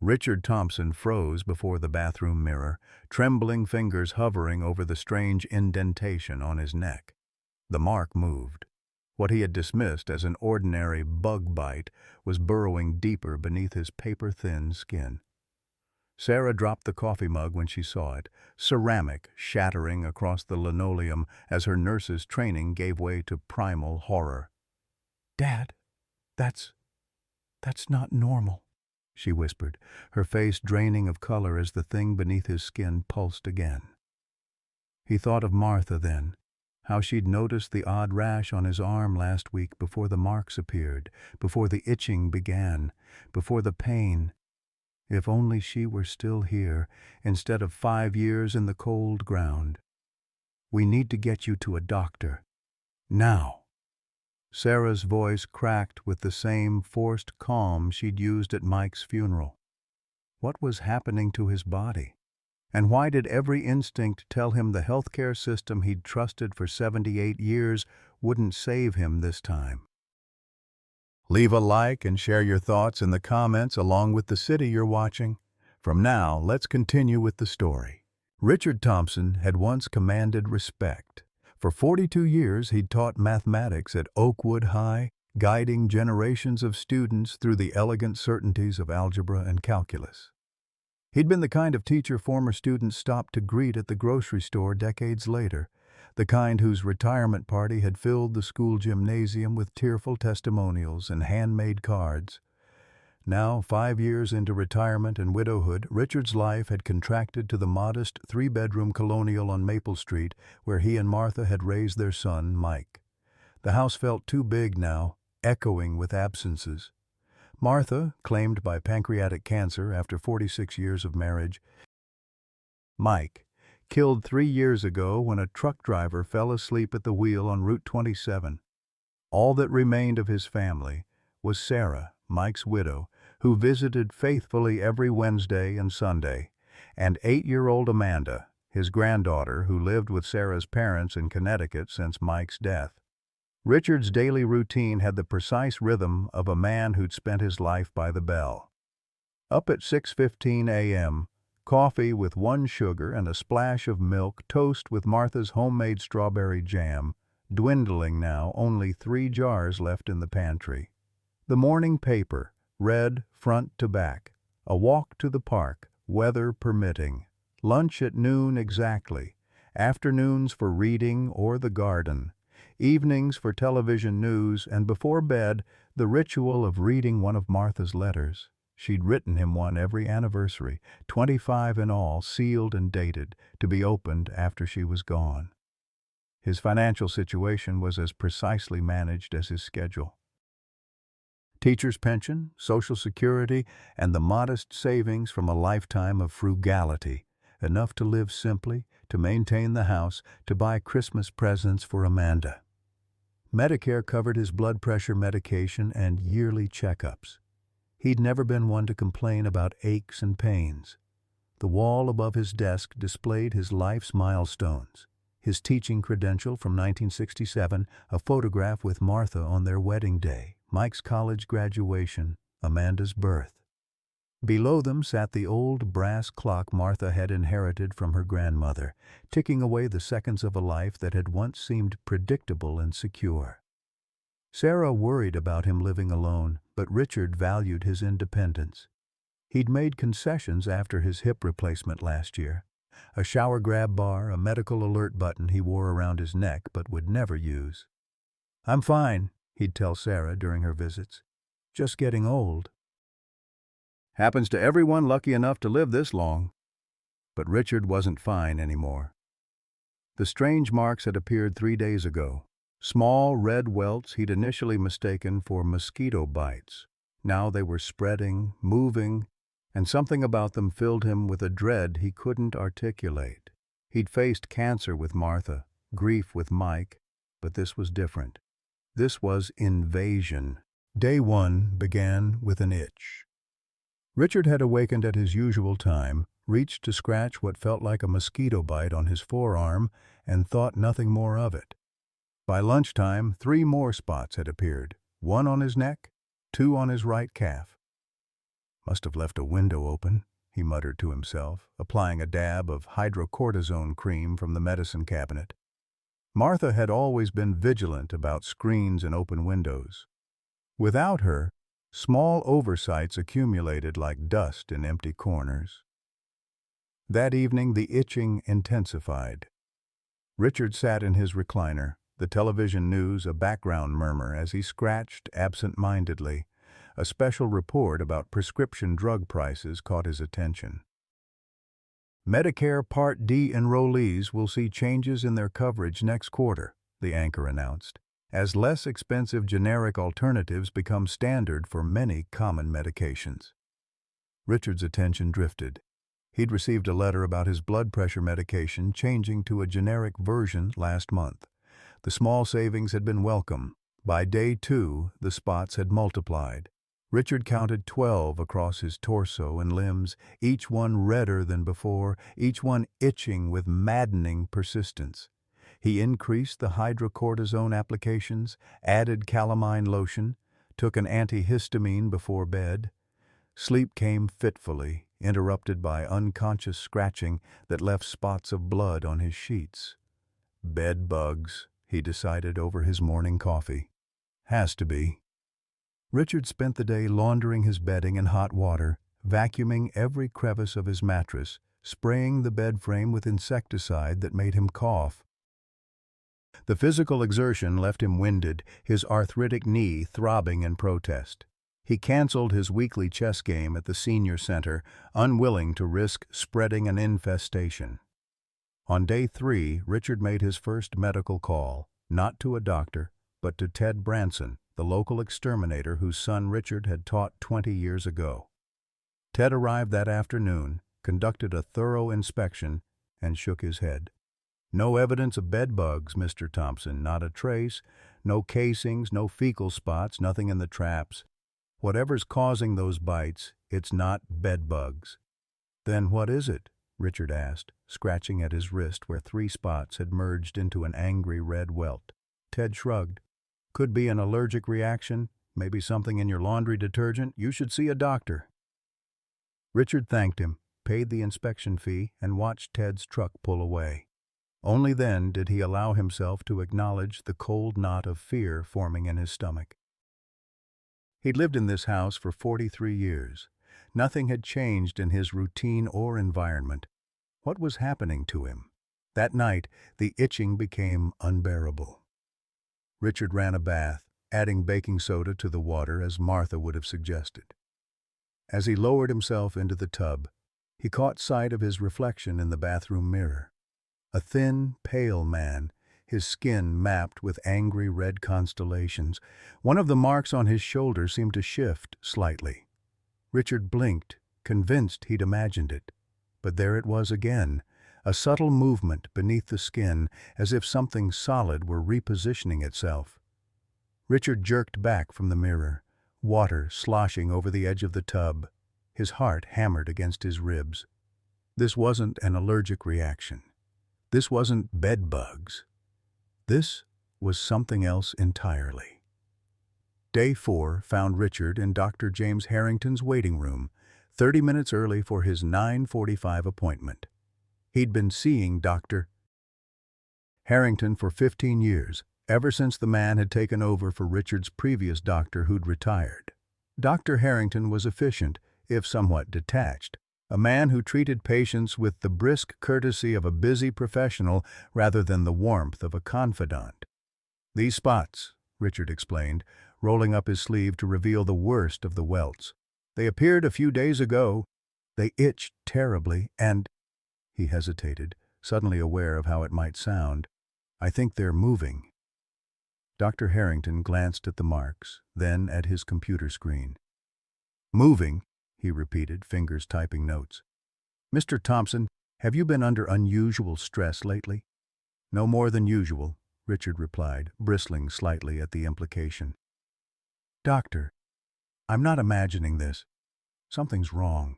Richard Thompson froze before the bathroom mirror, trembling fingers hovering over the strange indentation on his neck. The mark moved. What he had dismissed as an ordinary bug bite was burrowing deeper beneath his paper-thin skin. Sarah dropped the coffee mug when she saw it, ceramic shattering across the linoleum as her nurse's training gave way to primal horror. "Dad, that's not normal," she whispered, her face draining of color as the thing beneath his skin pulsed again. He thought of Martha then, how she'd noticed the odd rash on his arm last week before the marks appeared, before the itching began, before the pain. If only she were still here, instead of 5 years in the cold ground. "We need to get you to a doctor. Now." Sarah's voice cracked with the same forced calm she'd used at Mike's funeral. What was happening to his body? And why did every instinct tell him the healthcare system he'd trusted for 78 years wouldn't save him this time? Leave a like and share your thoughts in the comments along with the city you're watching. From now, let's continue with the story. Richard Thompson had once commanded respect. For 42 years, he'd taught mathematics at Oakwood High, guiding generations of students through the elegant certainties of algebra and calculus. He'd been the kind of teacher former students stopped to greet at the grocery store decades later, the kind whose retirement party had filled the school gymnasium with tearful testimonials and handmade cards. Now, 5 years into retirement and widowhood, Richard's life had contracted to the modest 3-bedroom colonial on Maple Street where he and Martha had raised their son, Mike. The house felt too big now, echoing with absences. Martha, claimed by pancreatic cancer after 46 years of marriage. Mike, killed 3 years ago when a truck driver fell asleep at the wheel on Route 27. All that remained of his family was Sarah, Mike's widow, who visited faithfully every Wednesday and Sunday, and 8-year-old Amanda, his granddaughter, who lived with Sarah's parents in Connecticut since Mike's death. Richard's daily routine had the precise rhythm of a man who'd spent his life by the bell. Up at 6:15 a.m., coffee with 1 sugar and a splash of milk, toast with Martha's homemade strawberry jam, dwindling now, only 3 jars left in the pantry. The morning paper, read front to back, a walk to the park, weather permitting, lunch at noon exactly, afternoons for reading or the garden, evenings for television news, and before bed, the ritual of reading one of Martha's letters. She'd written him one every anniversary, 25 in all, sealed and dated, to be opened after she was gone. His financial situation was as precisely managed as his schedule. Teacher's pension, Social Security, and the modest savings from a lifetime of frugality, enough to live simply, to maintain the house, to buy Christmas presents for Amanda. Medicare covered his blood pressure medication and yearly checkups. He'd never been one to complain about aches and pains. The wall above his desk displayed his life's milestones, his teaching credential from 1967, a photograph with Martha on their wedding day, Mike's college graduation, Amanda's birth. Below them sat the old brass clock Martha had inherited from her grandmother, ticking away the seconds of a life that had once seemed predictable and secure. Sarah worried about him living alone, but Richard valued his independence. He'd made concessions after his hip replacement last year. A shower grab bar, a medical alert button he wore around his neck but would never use. "I'm fine," he'd tell Sarah during her visits. "Just getting old." Happens to everyone lucky enough to live this long. But Richard wasn't fine anymore. The strange marks had appeared 3 days ago. Small red welts he'd initially mistaken for mosquito bites. Now they were spreading, moving, and something about them filled him with a dread he couldn't articulate. He'd faced cancer with Martha, grief with Mike, but this was different. This was invasion. Day 1 began with an itch. Richard had awakened at his usual time, reached to scratch what felt like a mosquito bite on his forearm, and thought nothing more of it. By lunchtime, 3 more spots had appeared, 1 on his neck, 2 on his right calf. Must have left a window open, he muttered to himself, applying a dab of hydrocortisone cream from the medicine cabinet. Martha had always been vigilant about screens and open windows. Without her, small oversights accumulated like dust in empty corners. That evening the itching intensified. Richard sat in his recliner, the television news a background murmur as he scratched absent-mindedly. A special report about prescription drug prices caught his attention. Medicare Part D enrollees will see changes in their coverage next quarter, the anchor announced, as less expensive generic alternatives become standard for many common medications. Richard's attention drifted. He'd received a letter about his blood pressure medication changing to a generic version last month. The small savings had been welcome. By day 2, the spots had multiplied. Richard counted 12 across his torso and limbs, each one redder than before, each one itching with maddening persistence. He increased the hydrocortisone applications, added calamine lotion, took an antihistamine before bed. Sleep came fitfully, interrupted by unconscious scratching that left spots of blood on his sheets. Bed bugs, he decided over his morning coffee. Has to be. Richard spent the day laundering his bedding in hot water, vacuuming every crevice of his mattress, spraying the bed frame with insecticide that made him cough. The physical exertion left him winded, his arthritic knee throbbing in protest. He canceled his weekly chess game at the senior center, unwilling to risk spreading an infestation. On day 3, Richard made his first medical call, not to a doctor, but to Ted Branson, the local exterminator whose son Richard had taught 20 years ago. Ted arrived that afternoon, conducted a thorough inspection, and shook his head. No evidence of bed bugs, Mr. Thompson, not a trace, no casings, no fecal spots, nothing in the traps. Whatever's causing those bites, it's not bed bugs. Then what is it? Richard asked, scratching at his wrist where 3 spots had merged into an angry red welt. Ted shrugged. Could be an allergic reaction, maybe something in your laundry detergent. You should see a doctor. Richard thanked him, paid the inspection fee, and watched Ted's truck pull away. Only then did he allow himself to acknowledge the cold knot of fear forming in his stomach. He'd lived in this house for 43 years. Nothing had changed in his routine or environment. What was happening to him? That night, the itching became unbearable. Richard ran a bath, adding baking soda to the water as Martha would have suggested. As he lowered himself into the tub, he caught sight of his reflection in the bathroom mirror. A thin, pale man, his skin mapped with angry red constellations. One of the marks on his shoulder seemed to shift slightly. Richard blinked, convinced he'd imagined it. But there it was again, a subtle movement beneath the skin, as if something solid were repositioning itself. Richard jerked back from the mirror, water sloshing over the edge of the tub. His heart hammered against his ribs. This wasn't an allergic reaction. This wasn't bed bugs. This was something else entirely. Day 4 found Richard in Dr. James Harrington's waiting room, 30 minutes early for his 9:45 appointment. He'd been seeing Dr. Harrington for 15 years, ever since the man had taken over for Richard's previous doctor who'd retired. Dr. Harrington was efficient, if somewhat detached, a man who treated patients with the brisk courtesy of a busy professional rather than the warmth of a confidant. These spots, Richard explained, rolling up his sleeve to reveal the worst of the welts. They appeared a few days ago. They itched terribly and... He hesitated, suddenly aware of how it might sound. I think they're moving. Dr. Harrington glanced at the marks, then at his computer screen. Moving, he repeated, fingers typing notes. Mr. Thompson, have you been under unusual stress lately? No more than usual, Richard replied, bristling slightly at the implication. Doctor, I'm not imagining this. Something's wrong.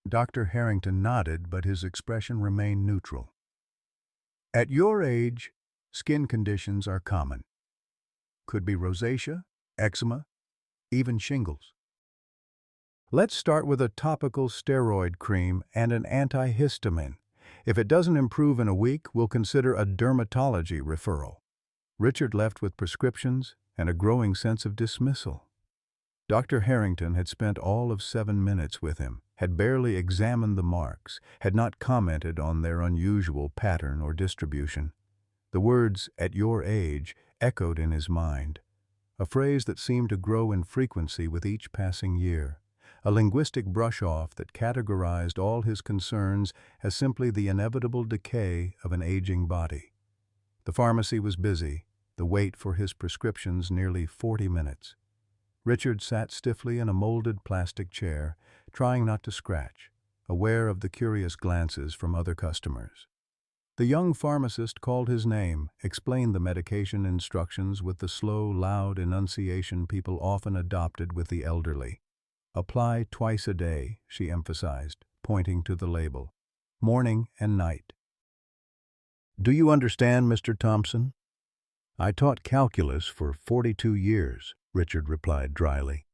Dr. Harrington nodded, but his expression remained neutral. At your age, skin conditions are common. Could be rosacea, eczema, even shingles. Let's start with a topical steroid cream and an antihistamine. If it doesn't improve in a week, we'll consider a dermatology referral." Richard left with prescriptions and a growing sense of dismissal. Dr. Harrington had spent all of 7 minutes with him, had barely examined the marks, had not commented on their unusual pattern or distribution. The words, "at your age," echoed in his mind, a phrase that seemed to grow in frequency with each passing year, a linguistic brush-off that categorized all his concerns as simply the inevitable decay of an aging body. The pharmacy was busy, the wait for his prescriptions nearly 40 minutes. Richard sat stiffly in a molded plastic chair, trying not to scratch, aware of the curious glances from other customers. The young pharmacist called his name, explained the medication instructions with the slow, loud enunciation people often adopted with the elderly. "Apply twice a day," she emphasized, pointing to the label. "Morning and night." "Do you understand, Mr. Thompson?" "I taught calculus for 42 years, Richard replied dryly.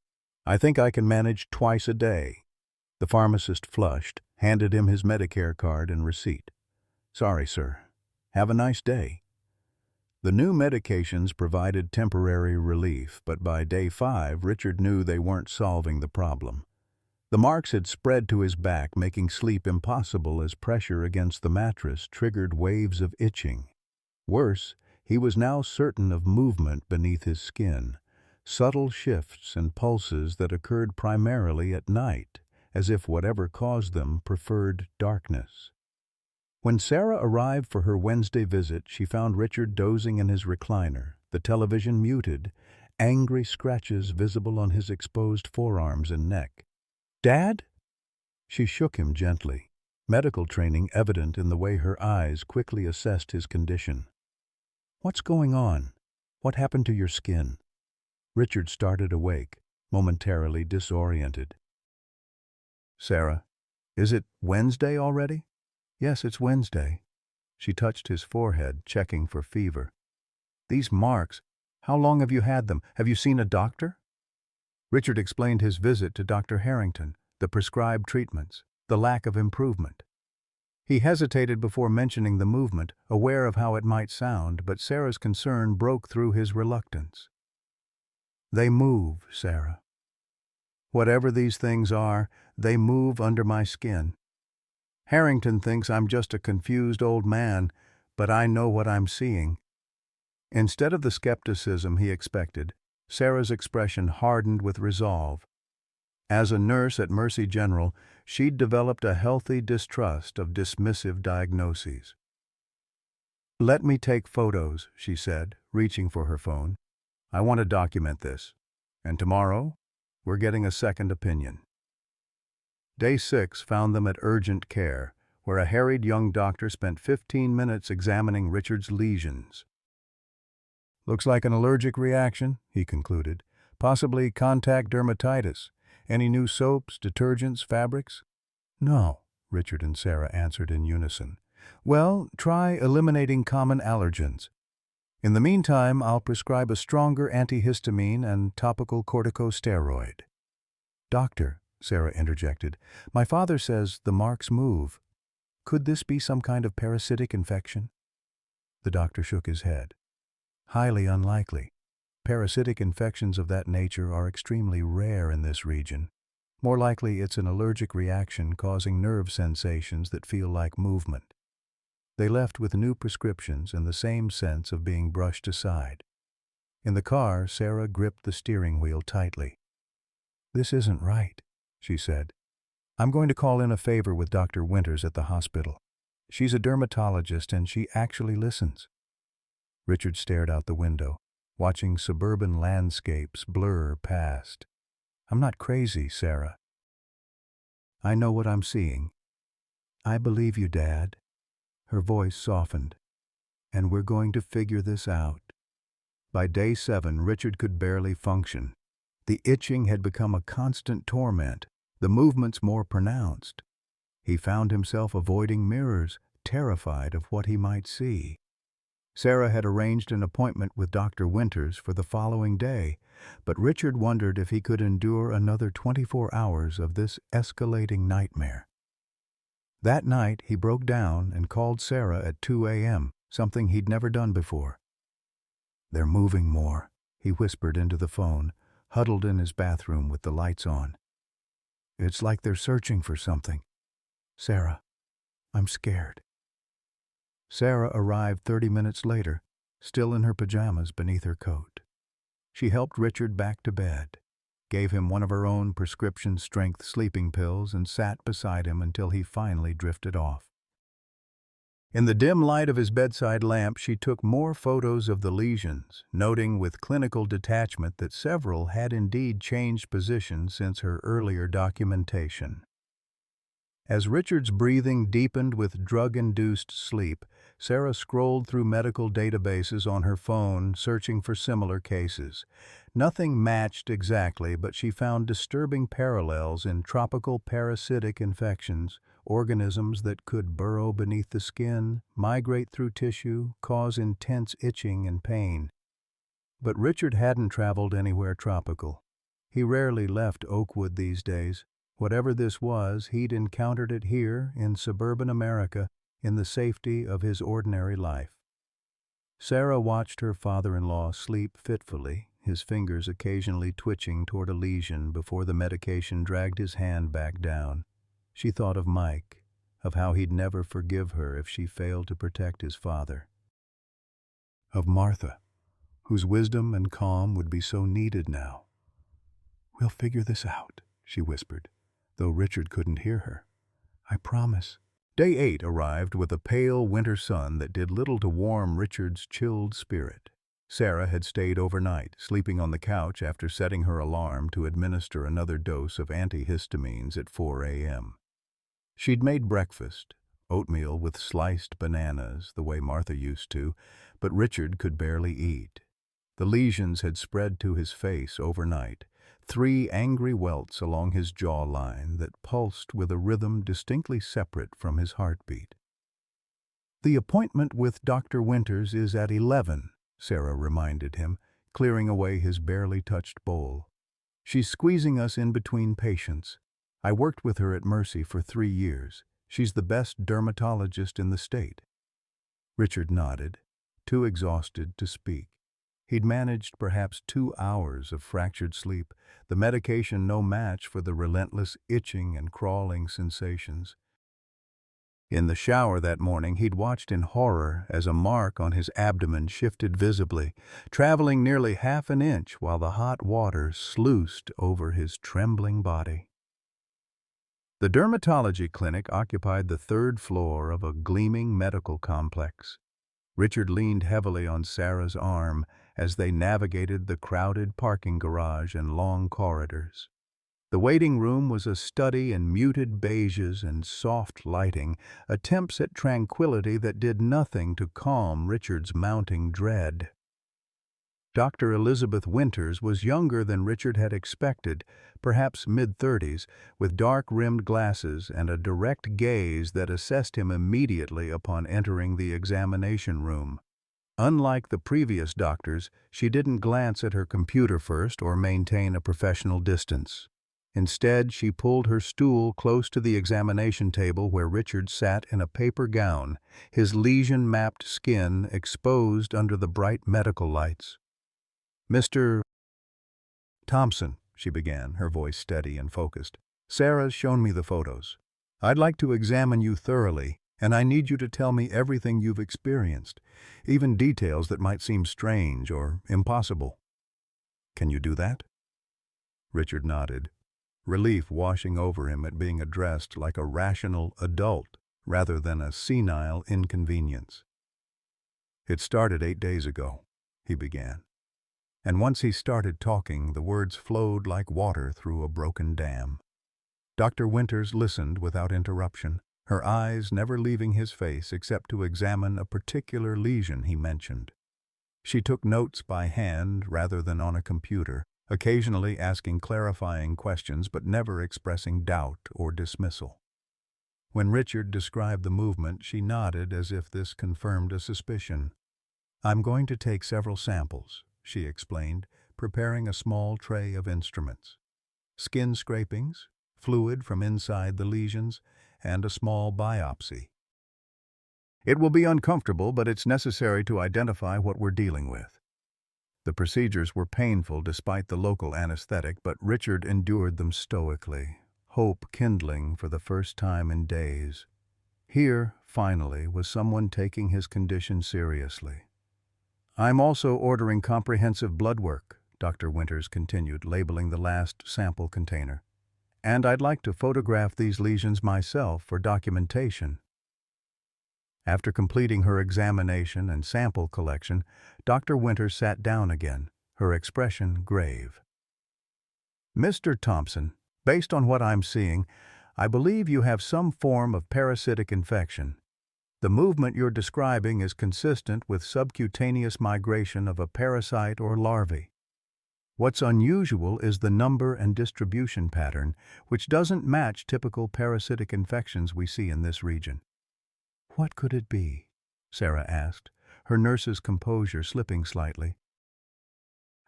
"I think I can manage twice a day." The pharmacist flushed, handed him his Medicare card and receipt. "Sorry, sir. Have a nice day." The new medications provided temporary relief, but by day 5, Richard knew they weren't solving the problem. The marks had spread to his back, making sleep impossible as pressure against the mattress triggered waves of itching. Worse, he was now certain of movement beneath his skin, subtle shifts and pulses that occurred primarily at night, as if whatever caused them preferred darkness. When Sarah arrived for her Wednesday visit, she found Richard dozing in his recliner, the television muted, angry scratches visible on his exposed forearms and neck. "Dad?" She shook him gently, medical training evident in the way her eyes quickly assessed his condition. "What's going on? What happened to your skin?" Richard started awake, momentarily disoriented. "Sarah, is it Wednesday already?" "Yes, it's Wednesday." She touched his forehead, checking for fever. "These marks, how long have you had them? Have you seen a doctor?" Richard explained his visit to Dr. Harrington, the prescribed treatments, the lack of improvement. He hesitated before mentioning the movement, aware of how it might sound, but Sarah's concern broke through his reluctance. "They move, Sarah. Whatever these things are, they move under my skin. Harrington thinks I'm just a confused old man, but I know what I'm seeing." Instead of the skepticism he expected, Sarah's expression hardened with resolve. As a nurse at Mercy General, she'd developed a healthy distrust of dismissive diagnoses. "Let me take photos," she said, reaching for her phone. "I want to document this. And tomorrow, we're getting a second opinion." Day 6 found them at urgent care, where a harried young doctor spent 15 minutes examining Richard's lesions. "Looks like an allergic reaction," he concluded. "Possibly contact dermatitis. Any new soaps, detergents, fabrics?" "No," Richard and Sarah answered in unison. "Well, try eliminating common allergens. In the meantime, I'll prescribe a stronger antihistamine and topical corticosteroid." "Doctor," Sarah interjected, "my father says the marks move. Could this be some kind of parasitic infection?" The doctor shook his head. "Highly unlikely. Parasitic infections of that nature are extremely rare in this region. More likely it's an allergic reaction causing nerve sensations that feel like movement." They left with new prescriptions and the same sense of being brushed aside. In the car, Sarah gripped the steering wheel tightly. "This isn't right," she said. "I'm going to call in a favor with Dr. Winters at the hospital. She's a dermatologist and she actually listens." Richard stared out the window, watching suburban landscapes blur past. "I'm not crazy, Sarah. I know what I'm seeing." "I believe you, Dad." Her voice softened. "And we're going to figure this out." By day 7, Richard could barely function. The itching had become a constant torment, the movements more pronounced. He found himself avoiding mirrors, terrified of what he might see. Sarah had arranged an appointment with Dr. Winters for the following day, but Richard wondered if he could endure another 24 hours of this escalating nightmare. That night, he broke down and called Sarah at 2 a.m., something he'd never done before. "They're moving more," he whispered into the phone, huddled in his bathroom with the lights on. "It's like they're searching for something. Sarah, I'm scared." Sarah arrived 30 minutes later, still in her pajamas beneath her coat. She helped Richard back to bed, gave him one of her own prescription-strength sleeping pills, and sat beside him until he finally drifted off. In the dim light of his bedside lamp, she took more photos of the lesions, noting with clinical detachment that several had indeed changed position since her earlier documentation. As Richard's breathing deepened with drug-induced sleep, Sarah scrolled through medical databases on her phone, searching for similar cases. Nothing matched exactly, but she found disturbing parallels in tropical parasitic infections, organisms that could burrow beneath the skin, migrate through tissue, cause intense itching and pain. But Richard hadn't traveled anywhere tropical. He rarely left Oakwood these days. Whatever this was, he'd encountered it here in suburban America, in the safety of his ordinary life. Sarah watched her father-in-law sleep fitfully, his fingers occasionally twitching toward a lesion before the medication dragged his hand back down. She thought of Mike, of how he'd never forgive her if she failed to protect his father. Of Martha, whose wisdom and calm would be so needed now. "We'll figure this out," she whispered, though Richard couldn't hear her. "I promise." Day 8 arrived with a pale winter sun that did little to warm Richard's chilled spirit. Sarah had stayed overnight, sleeping on the couch after setting her alarm to administer another dose of antihistamines at 4 a.m. She'd made breakfast, oatmeal with sliced bananas, the way Martha used to, but Richard could barely eat. The lesions had spread to his face overnight, 3 angry welts along his jawline that pulsed with a rhythm distinctly separate from his heartbeat. "The appointment with Dr. Winters is at 11, Sarah reminded him, clearing away his barely touched bowl. "She's squeezing us in between patients. I worked with her at Mercy for 3 years. She's the best dermatologist in the state." Richard nodded, too exhausted to speak. He'd managed perhaps 2 hours of fractured sleep, the medication no match for the relentless itching and crawling sensations. In the shower that morning, he'd watched in horror as a mark on his abdomen shifted visibly, traveling nearly half an inch while the hot water sluiced over his trembling body. The dermatology clinic occupied the 3rd floor of a gleaming medical complex. Richard leaned heavily on Sarah's arm as they navigated the crowded parking garage and long corridors. The waiting room was a study in muted beiges and soft lighting, attempts at tranquility that did nothing to calm Richard's mounting dread. Dr. Elizabeth Winters was younger than Richard had expected, perhaps mid-30s, with dark-rimmed glasses and a direct gaze that assessed him immediately upon entering the examination room. Unlike the previous doctors, she didn't glance at her computer first or maintain a professional distance. Instead, she pulled her stool close to the examination table where Richard sat in a paper gown, his lesion-mapped skin exposed under the bright medical lights. "Mr. Thompson," she began, her voice steady and focused. "Sarah's shown me the photos. I'd like to examine you thoroughly, and I need you to tell me everything you've experienced, even details that might seem strange or impossible. Can you do that?" Richard nodded, relief washing over him at being addressed like a rational adult rather than a senile inconvenience. "It started 8 days ago," he began. And once he started talking, the words flowed like water through a broken dam. Dr. Winters listened without interruption, her eyes never leaving his face except to examine a particular lesion he mentioned. She took notes by hand rather than on a computer, occasionally asking clarifying questions but never expressing doubt or dismissal. When Richard described the movement, she nodded as if this confirmed a suspicion. "I'm going to take several samples," she explained, preparing a small tray of instruments. "Skin scrapings, fluid from inside the lesions, and a small biopsy. It will be uncomfortable, but it's necessary to identify what we're dealing with." The procedures were painful despite the local anesthetic, but Richard endured them stoically, hope kindling for the first time in days. Here, finally, was someone taking his condition seriously. "I'm also ordering comprehensive blood work," Dr. Winters continued, labeling the last sample container. "And I'd like to photograph these lesions myself for documentation." After completing her examination and sample collection, Dr. Winters sat down again, her expression grave. "Mr. Thompson, based on what I'm seeing, I believe you have some form of parasitic infection. The movement you're describing is consistent with subcutaneous migration of a parasite or larvae. What's unusual is the number and distribution pattern, which doesn't match typical parasitic infections we see in this region." "What could it be?" Sarah asked, her nurse's composure slipping slightly.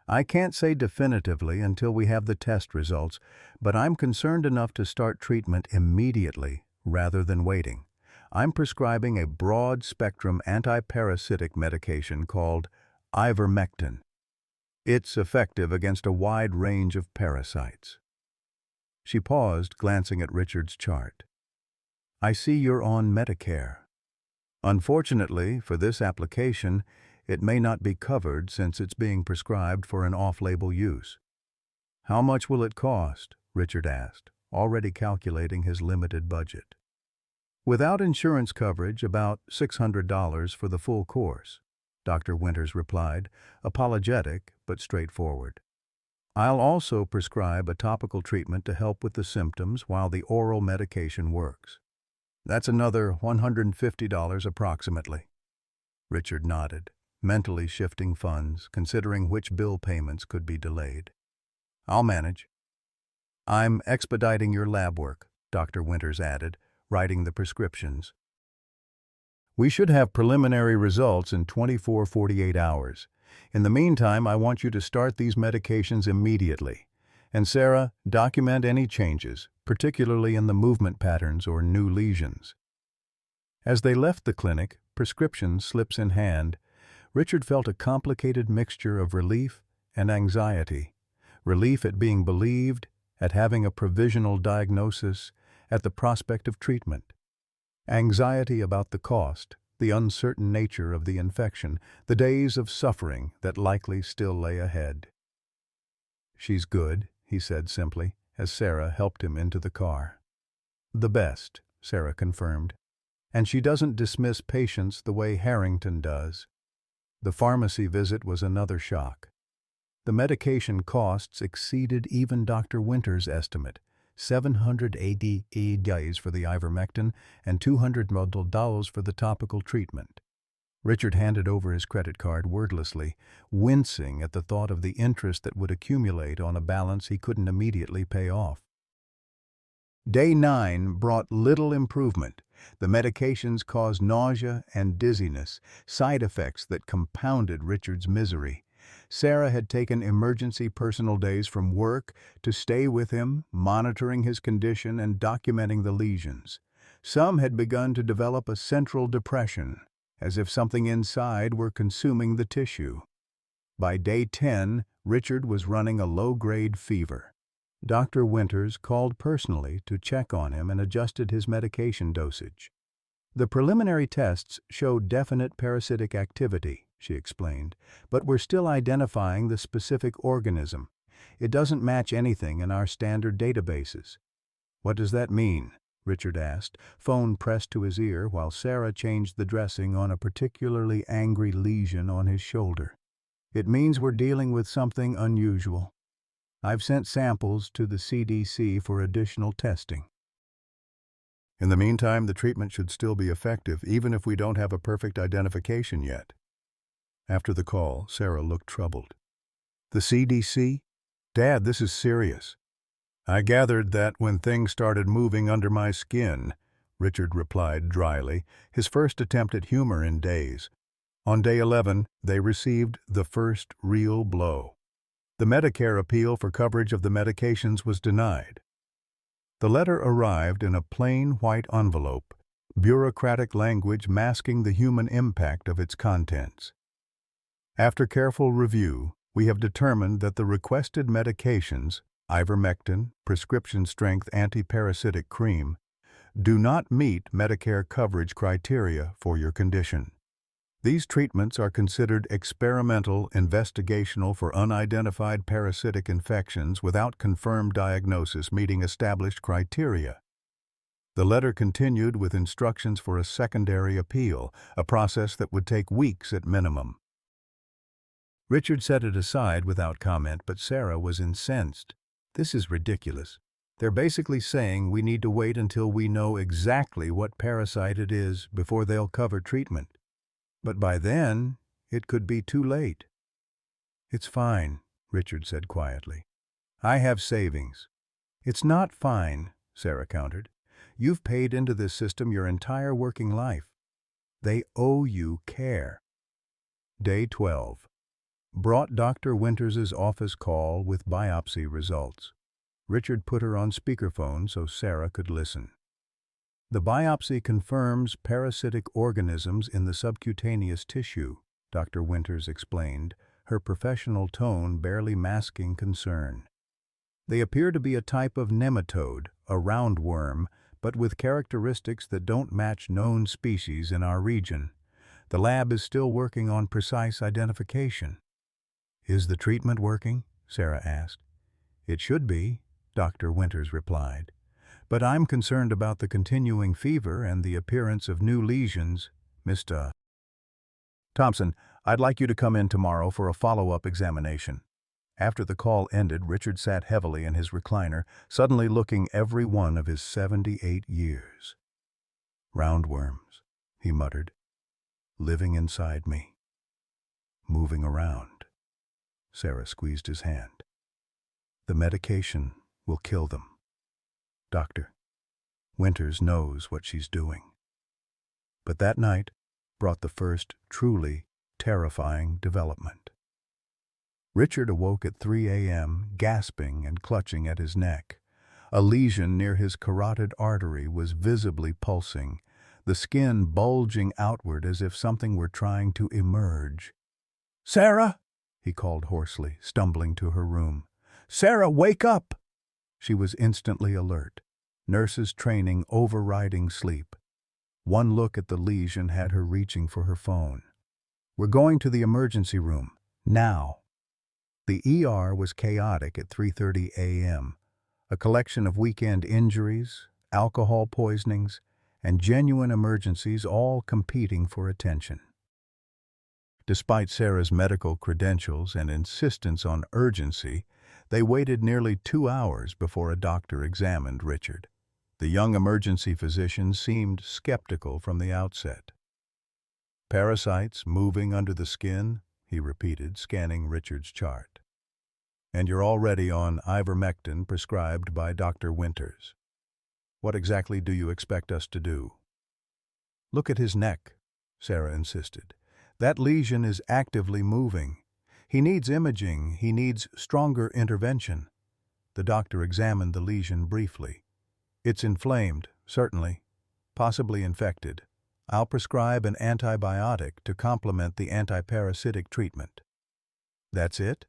"I can't say definitively until we have the test results, but I'm concerned enough to start treatment immediately rather than waiting. I'm prescribing a broad-spectrum antiparasitic medication called ivermectin. It's effective against a wide range of parasites." She paused, glancing at Richard's chart. "I see you're on Medicare. Unfortunately, for this application, it may not be covered since it's being prescribed for an off-label use." "How much will it cost?" Richard asked, already calculating his limited budget. "Without insurance coverage, about $600 for the full course," Dr. Winters replied, apologetic but straightforward. "I'll also prescribe a topical treatment to help with the symptoms while the oral medication works. That's another $150 approximately." Richard nodded, mentally shifting funds, considering which bill payments could be delayed. "I'll manage." "I'm expediting your lab work," Dr. Winters added, writing the prescriptions. "We should have preliminary results in 24-48 hours. In the meantime, I want you to start these medications immediately. And Sarah, document any changes, particularly in the movement patterns or new lesions." As they left the clinic, prescription slips in hand, Richard felt a complicated mixture of relief and anxiety. Relief at being believed, at having a provisional diagnosis, at the prospect of treatment. Anxiety about the cost, the uncertain nature of the infection, the days of suffering that likely still lay ahead. "She's good," he said simply, as Sarah helped him into the car. "The best," Sarah confirmed. "And she doesn't dismiss patients the way Harrington does." The pharmacy visit was another shock. The medication costs exceeded even Dr. Winters' estimate, $780 for the ivermectin and $200 for the topical treatment. Richard handed over his credit card wordlessly, wincing at the thought of the interest that would accumulate on a balance he couldn't immediately pay off. Day 9 brought little improvement. The medications caused nausea and dizziness, side effects that compounded Richard's misery. Sarah had taken emergency personal days from work to stay with him, monitoring his condition and documenting the lesions. Some had begun to develop a central depression, as if something inside were consuming the tissue. By day 10, Richard was running a low-grade fever. Dr. Winters called personally to check on him and adjusted his medication dosage. "The preliminary tests showed definite parasitic activity," she explained, "but we're still identifying the specific organism. It doesn't match anything in our standard databases." "What does that mean?" Richard asked, phone pressed to his ear while Sarah changed the dressing on a particularly angry lesion on his shoulder. "It means we're dealing with something unusual. I've sent samples to the CDC for additional testing." "In the meantime, the treatment should still be effective, even if we don't have a perfect identification yet." After the call, Sarah looked troubled. "The CDC? Dad, this is serious." "I gathered that when things started moving under my skin," Richard replied dryly, his first attempt at humor in days. On day 11, they received the first real blow. The Medicare appeal for coverage of the medications was denied. The letter arrived in a plain white envelope, bureaucratic language masking the human impact of its contents. After careful review, we have determined that the requested medications, ivermectin, prescription-strength antiparasitic cream, do not meet Medicare coverage criteria for your condition. These treatments are considered experimental, investigational for unidentified parasitic infections without confirmed diagnosis meeting established criteria. The letter continued with instructions for a secondary appeal, a process that would take weeks at minimum. Richard set it aside without comment, but Sarah was incensed. This is ridiculous. They're basically saying we need to wait until we know exactly what parasite it is before they'll cover treatment. But by then, it could be too late. It's fine, Richard said quietly. I have savings. It's not fine, Sarah countered. You've paid into this system your entire working life. They owe you care. Day 12. Brought Dr. Winters's office call with biopsy results. Richard put her on speakerphone so Sarah could listen. The biopsy confirms parasitic organisms in the subcutaneous tissue, Dr. Winters explained, her professional tone barely masking concern. They appear to be a type of nematode, a roundworm, but with characteristics that don't match known species in our region. The lab is still working on precise identification. Is the treatment working? Sarah asked. It should be, Dr. Winters replied. But I'm concerned about the continuing fever and the appearance of new lesions, Mr. Thompson, I'd like you to come in tomorrow for a follow-up examination. After the call ended, Richard sat heavily in his recliner, suddenly looking every one of his 78 years. Roundworms, he muttered, living inside me, moving around. Sarah squeezed his hand. The medication will kill them. Doctor, Winters knows what she's doing. But that night brought the first truly terrifying development. Richard awoke at 3 a.m., gasping and clutching at his neck. A lesion near his carotid artery was visibly pulsing, the skin bulging outward as if something were trying to emerge. "Sarah!" he called hoarsely, stumbling to her room. "Sarah, wake up!" She was instantly alert, nurses' training overriding sleep. One look at the lesion had her reaching for her phone. "We're going to the emergency room, now." The ER was chaotic at 3:30 a.m., a collection of weekend injuries, alcohol poisonings, and genuine emergencies all competing for attention. Despite Sarah's medical credentials and insistence on urgency, they waited nearly 2 hours before a doctor examined Richard. The young emergency physician seemed skeptical from the outset. "Parasites moving under the skin," he repeated, scanning Richard's chart. "And you're already on ivermectin prescribed by Dr. Winters. What exactly do you expect us to do?" "Look at his neck," Sarah insisted. "That lesion is actively moving. He needs imaging, he needs stronger intervention." The doctor examined the lesion briefly. "It's inflamed, certainly, possibly infected. I'll prescribe an antibiotic to complement the antiparasitic treatment." "That's it?"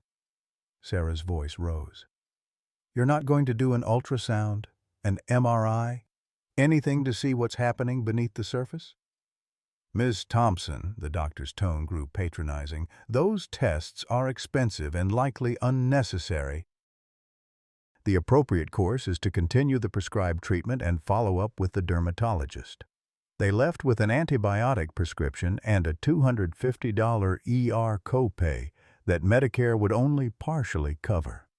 Sarah's voice rose. "You're not going to do an ultrasound, an MRI, anything to see what's happening beneath the surface?" "Ms. Thompson," the doctor's tone grew patronizing, "those tests are expensive and likely unnecessary. The appropriate course is to continue the prescribed treatment and follow up with the dermatologist." They left with an antibiotic prescription and a $250 ER copay that Medicare would only partially cover.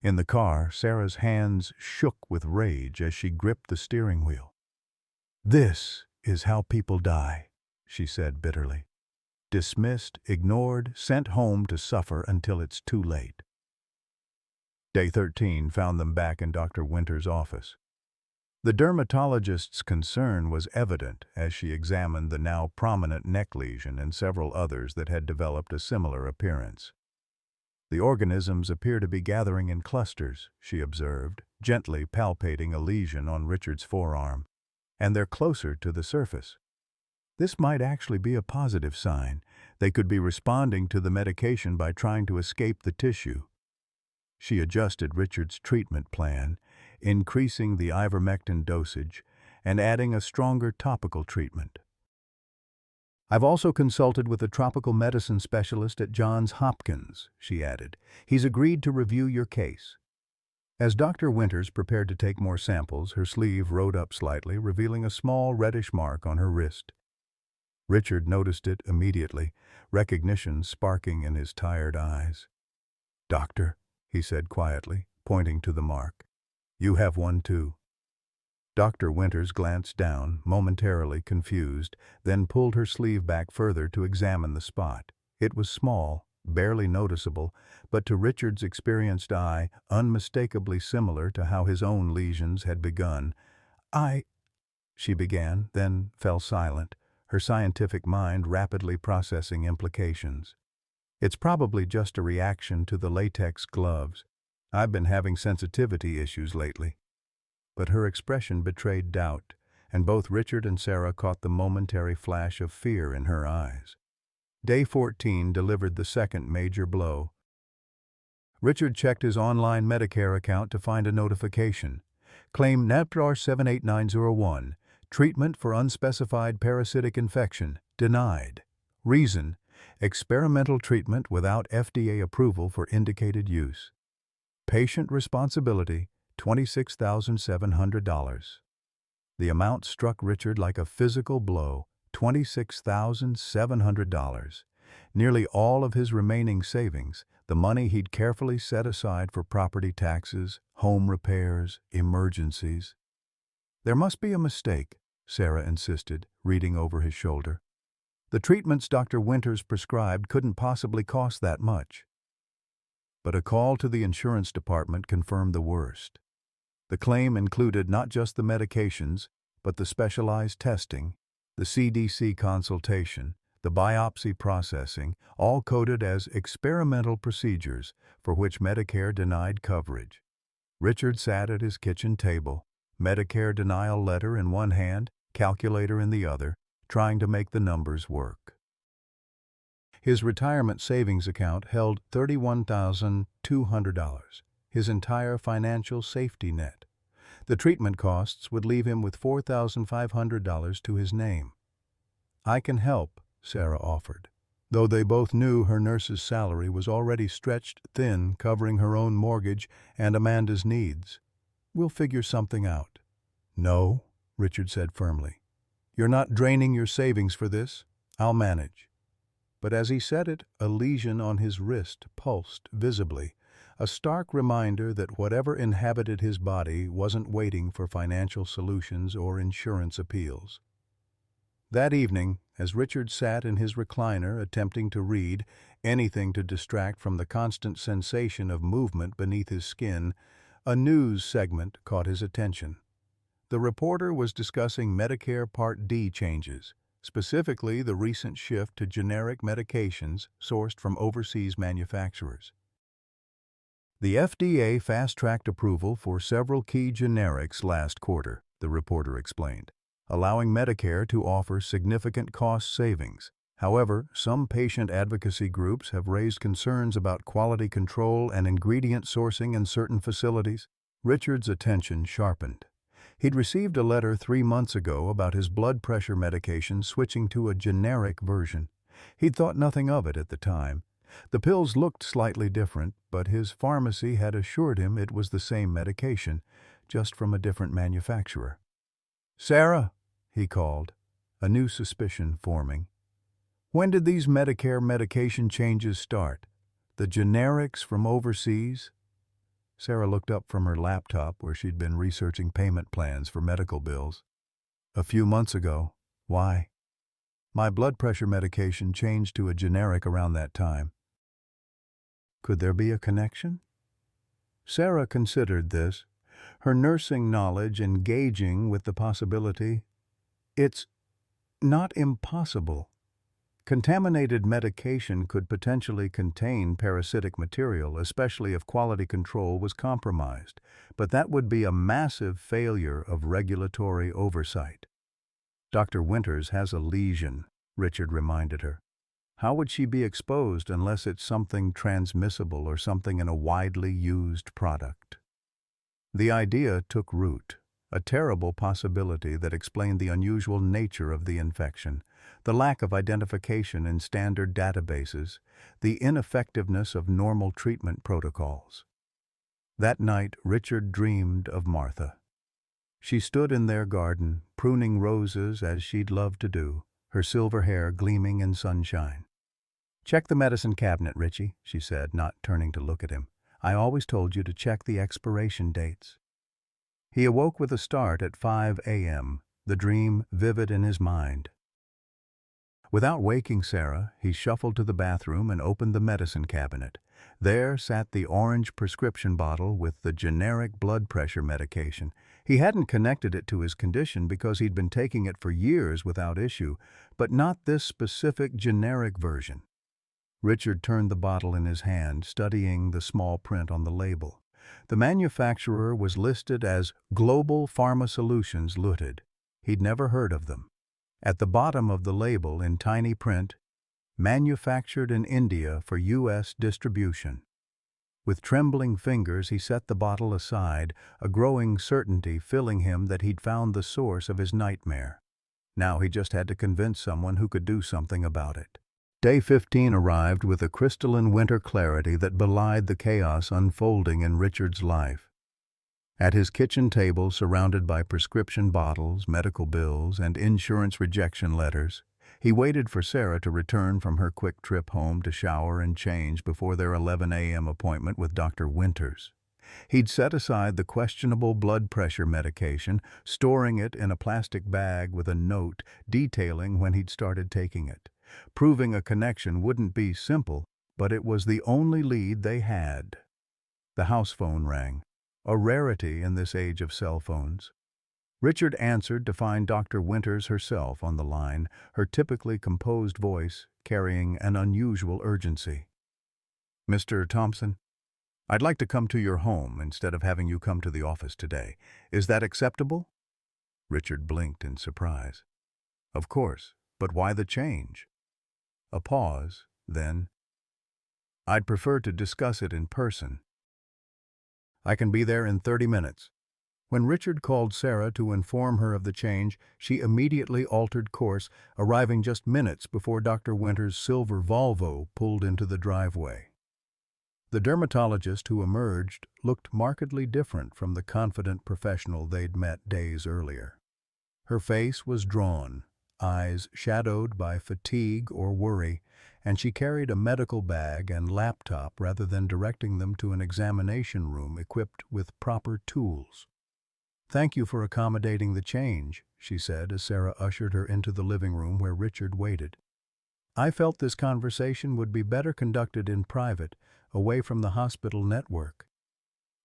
In the car, Sarah's hands shook with rage as she gripped the steering wheel. "This is how people die," she said bitterly. "Dismissed, ignored, sent home to suffer until it's too late." Day 13 found them back in Dr. Winters' office. The dermatologist's concern was evident as she examined the now prominent neck lesion and several others that had developed a similar appearance. The organisms appear to be gathering in clusters, she observed, gently palpating a lesion on Richard's forearm, and they're closer to the surface. This might actually be a positive sign. They could be responding to the medication by trying to escape the tissue. She adjusted Richard's treatment plan, increasing the ivermectin dosage and adding a stronger topical treatment. "I've also consulted with a tropical medicine specialist at Johns Hopkins," she added. "He's agreed to review your case." As Dr. Winters prepared to take more samples, her sleeve rode up slightly, revealing a small reddish mark on her wrist. Richard noticed it immediately, recognition sparking in his tired eyes. "Doctor," he said quietly, pointing to the mark, "you have one too." Dr. Winters glanced down, momentarily confused, then pulled her sleeve back further to examine the spot. It was small, barely noticeable, but to Richard's experienced eye, unmistakably similar to how his own lesions had begun. She began, then fell silent, her scientific mind rapidly processing implications. "It's probably just a reaction to the latex gloves. I've been having sensitivity issues lately." But her expression betrayed doubt, and both Richard and Sarah caught the momentary flash of fear in her eyes. Day 14 delivered the second major blow. Richard checked his online Medicare account to find a notification. Claim NAPDAR 78901, treatment for unspecified parasitic infection, denied. Reason, experimental treatment without FDA approval for indicated use. Patient responsibility, $26,700. The amount struck Richard like a physical blow, $26,700. Nearly all of his remaining savings, the money he'd carefully set aside for property taxes, home repairs, emergencies. "There must be a mistake," Sarah insisted, reading over his shoulder. "The treatments Dr. Winters prescribed couldn't possibly cost that much." But a call to the insurance department confirmed the worst. The claim included not just the medications, but the specialized testing, the CDC consultation, the biopsy processing, all coded as experimental procedures for which Medicare denied coverage. Richard sat at his kitchen table, Medicare denial letter in one hand, calculator in the other, trying to make the numbers work. His retirement savings account held $31,200, his entire financial safety net. The treatment costs would leave him with $4,500 to his name. "I can help," Sarah offered, though they both knew her nurse's salary was already stretched thin, covering her own mortgage and Amanda's needs. "We'll figure something out." "No," Richard said firmly. "You're not draining your savings for this. I'll manage." But as he said it, a lesion on his wrist pulsed visibly, a stark reminder that whatever inhabited his body wasn't waiting for financial solutions or insurance appeals. That evening, as Richard sat in his recliner attempting to read, anything to distract from the constant sensation of movement beneath his skin, a news segment caught his attention. The reporter was discussing Medicare Part D changes, specifically the recent shift to generic medications sourced from overseas manufacturers. The FDA fast-tracked approval for several key generics last quarter, the reporter explained, allowing Medicare to offer significant cost savings. However, some patient advocacy groups have raised concerns about quality control and ingredient sourcing in certain facilities. Richard's attention sharpened. He'd received a letter 3 months ago about his blood pressure medication switching to a generic version. He'd thought nothing of it at the time. The pills looked slightly different, but his pharmacy had assured him it was the same medication, just from a different manufacturer. "Sarah," he called, a new suspicion forming. "When did these Medicare medication changes start? The generics from overseas?" Sarah looked up from her laptop where she'd been researching payment plans for medical bills. "A few months ago. Why?" "My blood pressure medication changed to a generic around that time." Could there be a connection? Sarah considered this, her nursing knowledge engaging with the possibility. It's not impossible. Contaminated medication could potentially contain parasitic material, especially if quality control was compromised, but that would be a massive failure of regulatory oversight. Dr. Winters has a lesion, Richard reminded her. How would she be exposed unless it's something transmissible or something in a widely used product? The idea took root, a terrible possibility that explained the unusual nature of the infection, the lack of identification in standard databases, the ineffectiveness of normal treatment protocols. That night, Richard dreamed of Martha. She stood in their garden, pruning roses as she'd loved to do, her silver hair gleaming in sunshine. "Check the medicine cabinet, Richie," she said, not turning to look at him. "I always told you to check the expiration dates." He awoke with a start at 5 a.m., the dream vivid in his mind. Without waking Sarah, he shuffled to the bathroom and opened the medicine cabinet. There sat the orange prescription bottle with the generic blood pressure medication. He hadn't connected it to his condition because he'd been taking it for years without issue, but not this specific generic version. Richard turned the bottle in his hand, studying the small print on the label. The manufacturer was listed as Global Pharma Solutions Ltd. He'd never heard of them. At the bottom of the label, in tiny print, "Manufactured in India for U.S. distribution." With trembling fingers, he set the bottle aside, a growing certainty filling him that he'd found the source of his nightmare. Now he just had to convince someone who could do something about it. Day 15 arrived with a crystalline winter clarity that belied the chaos unfolding in Richard's life. At his kitchen table, surrounded by prescription bottles, medical bills, and insurance rejection letters, he waited for Sarah to return from her quick trip home to shower and change before their 11 a.m. appointment with Dr. Winters. He'd set aside the questionable blood pressure medication, storing it in a plastic bag with a note detailing when he'd started taking it. Proving a connection wouldn't be simple, but it was the only lead they had. The house phone rang, a rarity in this age of cell phones. Richard answered to find Dr. Winters herself on the line, her typically composed voice carrying an unusual urgency. "Mr. Thompson, I'd like to come to your home instead of having you come to the office today. Is that acceptable?" Richard blinked in surprise. "Of course, but why the change?" A pause, then, "I'd prefer to discuss it in person. I can be there in 30 minutes. When Richard called Sarah to inform her of the change, she immediately altered course, arriving just minutes before Dr. Winters' silver Volvo pulled into the driveway. The dermatologist who emerged looked markedly different from the confident professional they'd met days earlier. Her face was drawn, eyes shadowed by fatigue or worry, and she carried a medical bag and laptop rather than directing them to an examination room equipped with proper tools. "Thank you for accommodating the change," she said as Sarah ushered her into the living room where Richard waited. "I felt this conversation would be better conducted in private, away from the hospital network."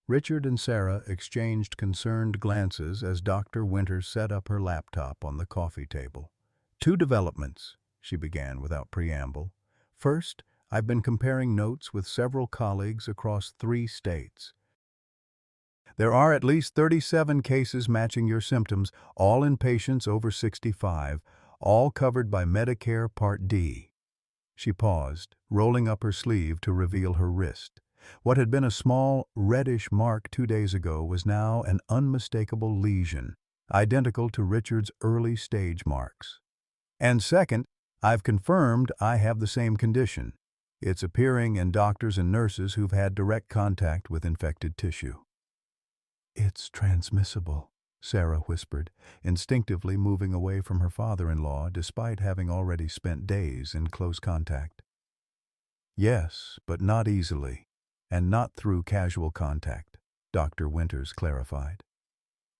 Richard and Sarah exchanged concerned glances as Dr. Winters set up her laptop on the coffee table. "Two developments," she began without preamble. "First, I've been comparing notes with several colleagues across 3 states. There are at least 37 cases matching your symptoms, all in patients over 65, all covered by Medicare Part D." She paused, rolling up her sleeve to reveal her wrist. What had been a small, reddish mark 2 days ago was now an unmistakable lesion, identical to Richard's early-stage marks. "And second, I've confirmed I have the same condition. It's appearing in doctors and nurses who've had direct contact with infected tissue." "It's transmissible," Sarah whispered, instinctively moving away from her father-in-law despite having already spent days in close contact. "Yes, but not easily, and not through casual contact," Dr. Winters clarified.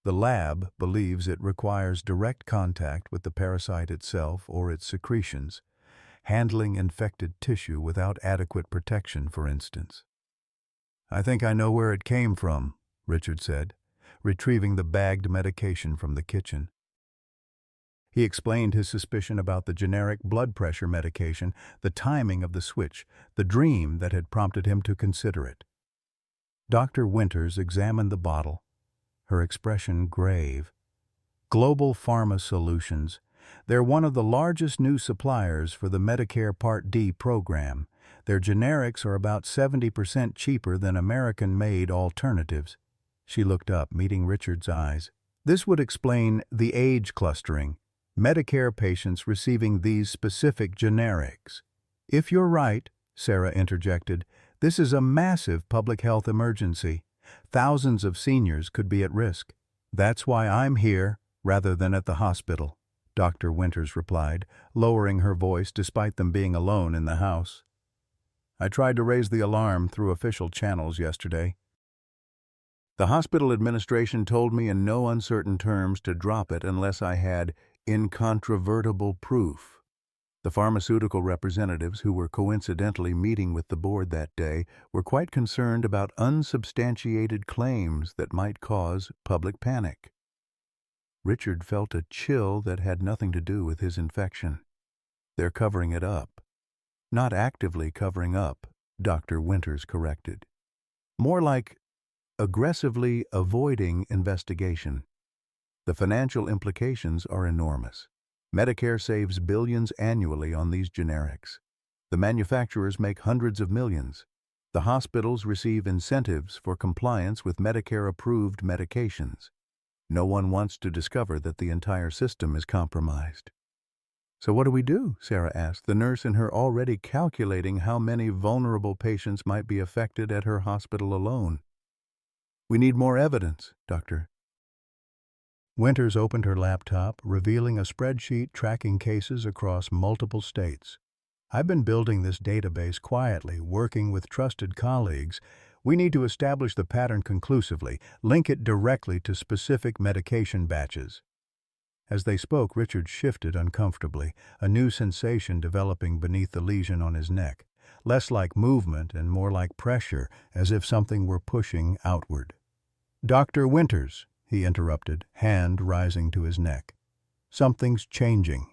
"The lab believes it requires direct contact with the parasite itself or its secretions, handling infected tissue without adequate protection, for instance." "I think I know where it came from," Richard said. retrieving the bagged medication from the kitchen. He explained his suspicion about the generic blood pressure medication, the timing of the switch, the dream that had prompted him to consider it. Dr. Winters examined the bottle, her expression grave. Global Pharma Solutions. They're one of the largest new suppliers for the Medicare Part D program. Their generics are about 70% cheaper than American-made alternatives. She looked up, meeting Richard's eyes. This would explain the age clustering. Medicare patients receiving these specific generics. If you're right, Sarah interjected, this is a massive public health emergency. Thousands of seniors could be at risk. That's why I'm here, rather than at the hospital, Dr. Winters replied, lowering her voice despite them being alone in the house. I tried to raise the alarm through official channels yesterday. The hospital administration told me in no uncertain terms to drop it unless I had incontrovertible proof. The pharmaceutical representatives who were coincidentally meeting with the board that day were quite concerned about unsubstantiated claims that might cause public panic. Richard felt a chill that had nothing to do with his infection. They're covering it up. Not actively covering up, Dr. Winters corrected. More like aggressively avoiding investigation. The financial implications are enormous. Medicare saves billions annually on these generics. The manufacturers make hundreds of millions. The hospitals receive incentives for compliance with Medicare-approved medications. No one wants to discover that the entire system is compromised. So what do we do? Sarah asked, the nurse in her already calculating how many vulnerable patients might be affected at her hospital alone. We need more evidence, Doctor. Winters opened her laptop, revealing a spreadsheet tracking cases across multiple states. I've been building this database quietly, working with trusted colleagues. We need to establish the pattern conclusively, link it directly to specific medication batches. As they spoke, Richard shifted uncomfortably, a new sensation developing beneath the lesion on his neck, less like movement and more like pressure, as if something were pushing outward. Dr. Winters, he interrupted, hand rising to his neck. Something's changing.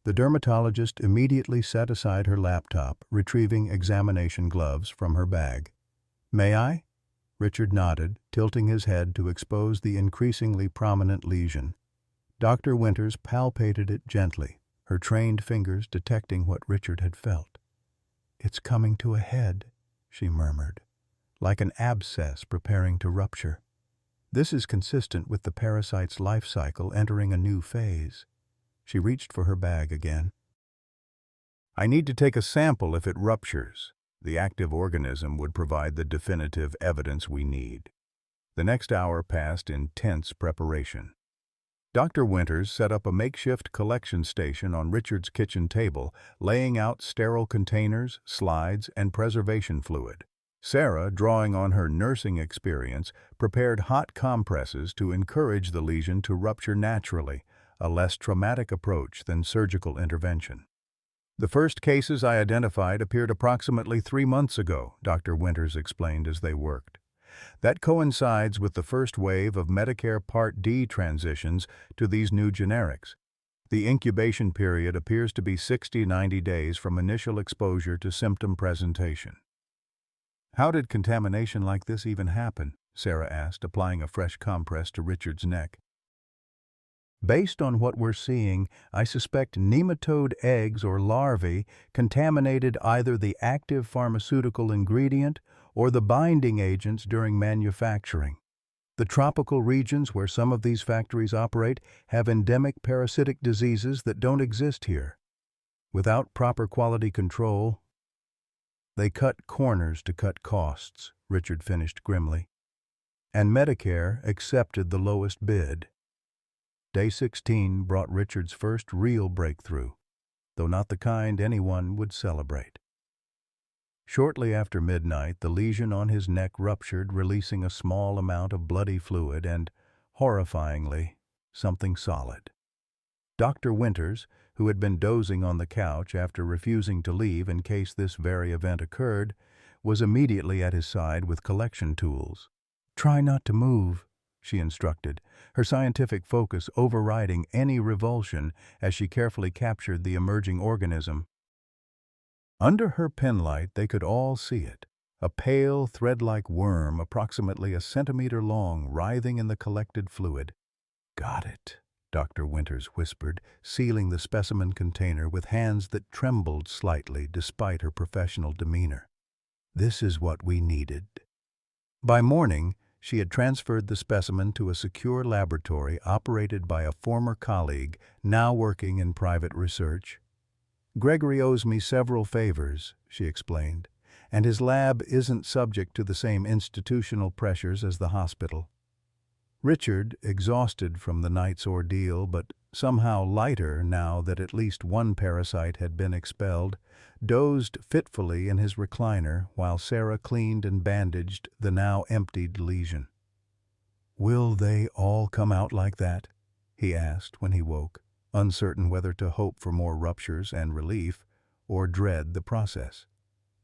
The dermatologist immediately set aside her laptop, retrieving examination gloves from her bag. May I? Richard nodded, tilting his head to expose the increasingly prominent lesion. Dr. Winters palpated it gently, her trained fingers detecting what Richard had felt. It's coming to a head, she murmured, like an abscess preparing to rupture. This is consistent with the parasite's life cycle entering a new phase. She reached for her bag again. I need to take a sample if it ruptures. The active organism would provide the definitive evidence we need. The next hour passed in tense preparation. Dr. Winters set up a makeshift collection station on Richard's kitchen table, laying out sterile containers, slides, and preservation fluid. Sarah, drawing on her nursing experience, prepared hot compresses to encourage the lesion to rupture naturally, a less traumatic approach than surgical intervention. The first cases I identified appeared approximately 3 months ago, Dr. Winters explained as they worked. That coincides with the first wave of Medicare Part D transitions to these new generics. The incubation period appears to be 60–90 days from initial exposure to symptom presentation. How did contamination like this even happen? Sarah asked, applying a fresh compress to Richard's neck. Based on what we're seeing, I suspect nematode eggs or larvae contaminated either the active pharmaceutical ingredient or the binding agents during manufacturing. The tropical regions where some of these factories operate have endemic parasitic diseases that don't exist here. Without proper quality control, they cut corners to cut costs, Richard finished grimly. And Medicare accepted the lowest bid. Day 16 brought Richard's first real breakthrough, though not the kind anyone would celebrate. Shortly after midnight, the lesion on his neck ruptured, releasing a small amount of bloody fluid and, horrifyingly, something solid. Dr. Winters, who had been dozing on the couch after refusing to leave in case this very event occurred, was immediately at his side with collection tools. Try not to move, she instructed, her scientific focus overriding any revulsion as she carefully captured the emerging organism. Under her penlight, they could all see it, a pale, thread-like worm approximately a centimeter long, writhing in the collected fluid. "Got it," Dr. Winters whispered, sealing the specimen container with hands that trembled slightly despite her professional demeanor. "This is what we needed." By morning, she had transferred the specimen to a secure laboratory operated by a former colleague now working in private research. "Gregory owes me several favors," she explained, "and his lab isn't subject to the same institutional pressures as the hospital." Richard, exhausted from the night's ordeal but somehow lighter now that at least one parasite had been expelled, dozed fitfully in his recliner while Sarah cleaned and bandaged the now emptied lesion. "Will they all come out like that?" he asked when he woke, uncertain whether to hope for more ruptures and relief or dread the process.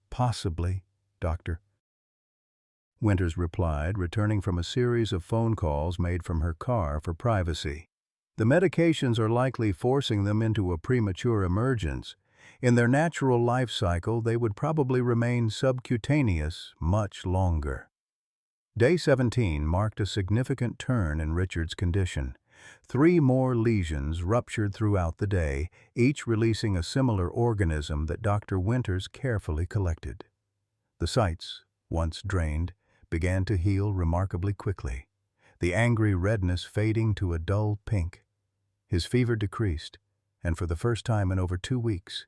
"Possibly, Doctor," Winters replied, returning from a series of phone calls made from her car for privacy. "The medications are likely forcing them into a premature emergence. In their natural life cycle, they would probably remain subcutaneous much longer." Day 17 marked a significant turn in Richard's condition. 3 more lesions ruptured throughout the day, each releasing a similar organism that Dr. Winters carefully collected. The sites, once drained, began to heal remarkably quickly, the angry redness fading to a dull pink. His fever decreased, and for the first time in over 2 weeks,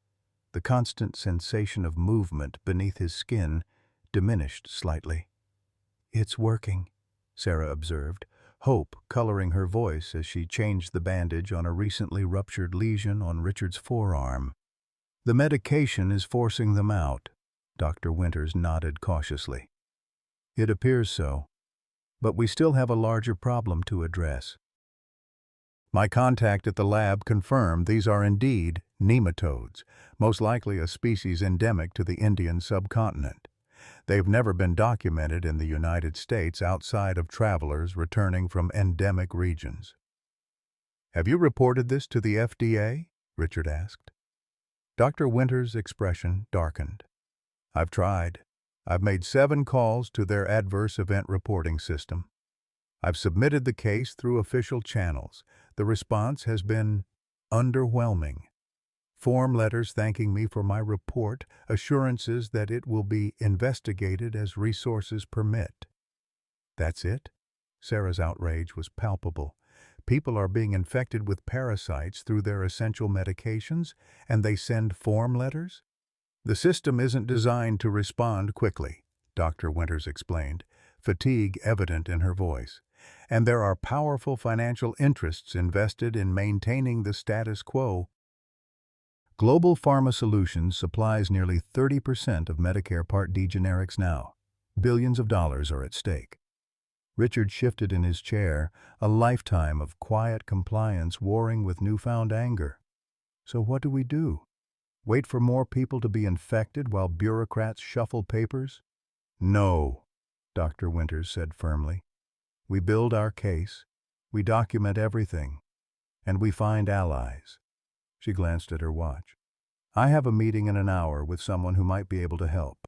the constant sensation of movement beneath his skin diminished slightly. "It's working," Sarah observed, hope coloring her voice as she changed the bandage on a recently ruptured lesion on Richard's forearm. "The medication is forcing them out," Dr. Winters nodded cautiously. "It appears so, but we still have a larger problem to address." My contact at the lab confirmed these are indeed nematodes, most likely a species endemic to the Indian subcontinent. They've never been documented in the United States outside of travelers returning from endemic regions. "Have you reported this to the FDA?" Richard asked. Dr. Winters' expression darkened. "I've tried. I've made 7 calls to their adverse event reporting system. I've submitted the case through official channels. The response has been underwhelming. Form letters thanking me for my report, assurances that it will be investigated as resources permit." "That's it?" Sarah's outrage was palpable. "People are being infected with parasites through their essential medications, and they send form letters?" "The system isn't designed to respond quickly," Dr. Winters explained, fatigue evident in her voice. "And there are powerful financial interests invested in maintaining the status quo. Global Pharma Solutions supplies nearly 30% of Medicare Part D generics now. Billions of dollars are at stake." Richard shifted in his chair, a lifetime of quiet compliance warring with newfound anger. "So what do we do? Wait for more people to be infected while bureaucrats shuffle papers?" "No," Dr. Winters said firmly. "We build our case, we document everything, and we find allies." She glanced at her watch. "I have a meeting in an hour with someone who might be able to help.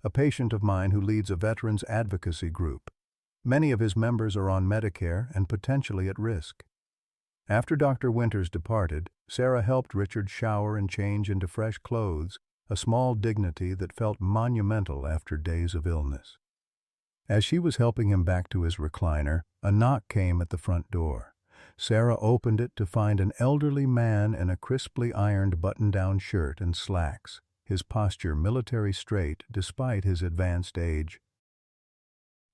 A patient of mine who leads a veterans advocacy group. Many of his members are on Medicare and potentially at risk." After Dr. Winters departed, Sarah helped Richard shower and change into fresh clothes, a small dignity that felt monumental after days of illness. As she was helping him back to his recliner, a knock came at the front door. Sarah opened it to find an elderly man in a crisply ironed button-down shirt and slacks, his posture military straight despite his advanced age.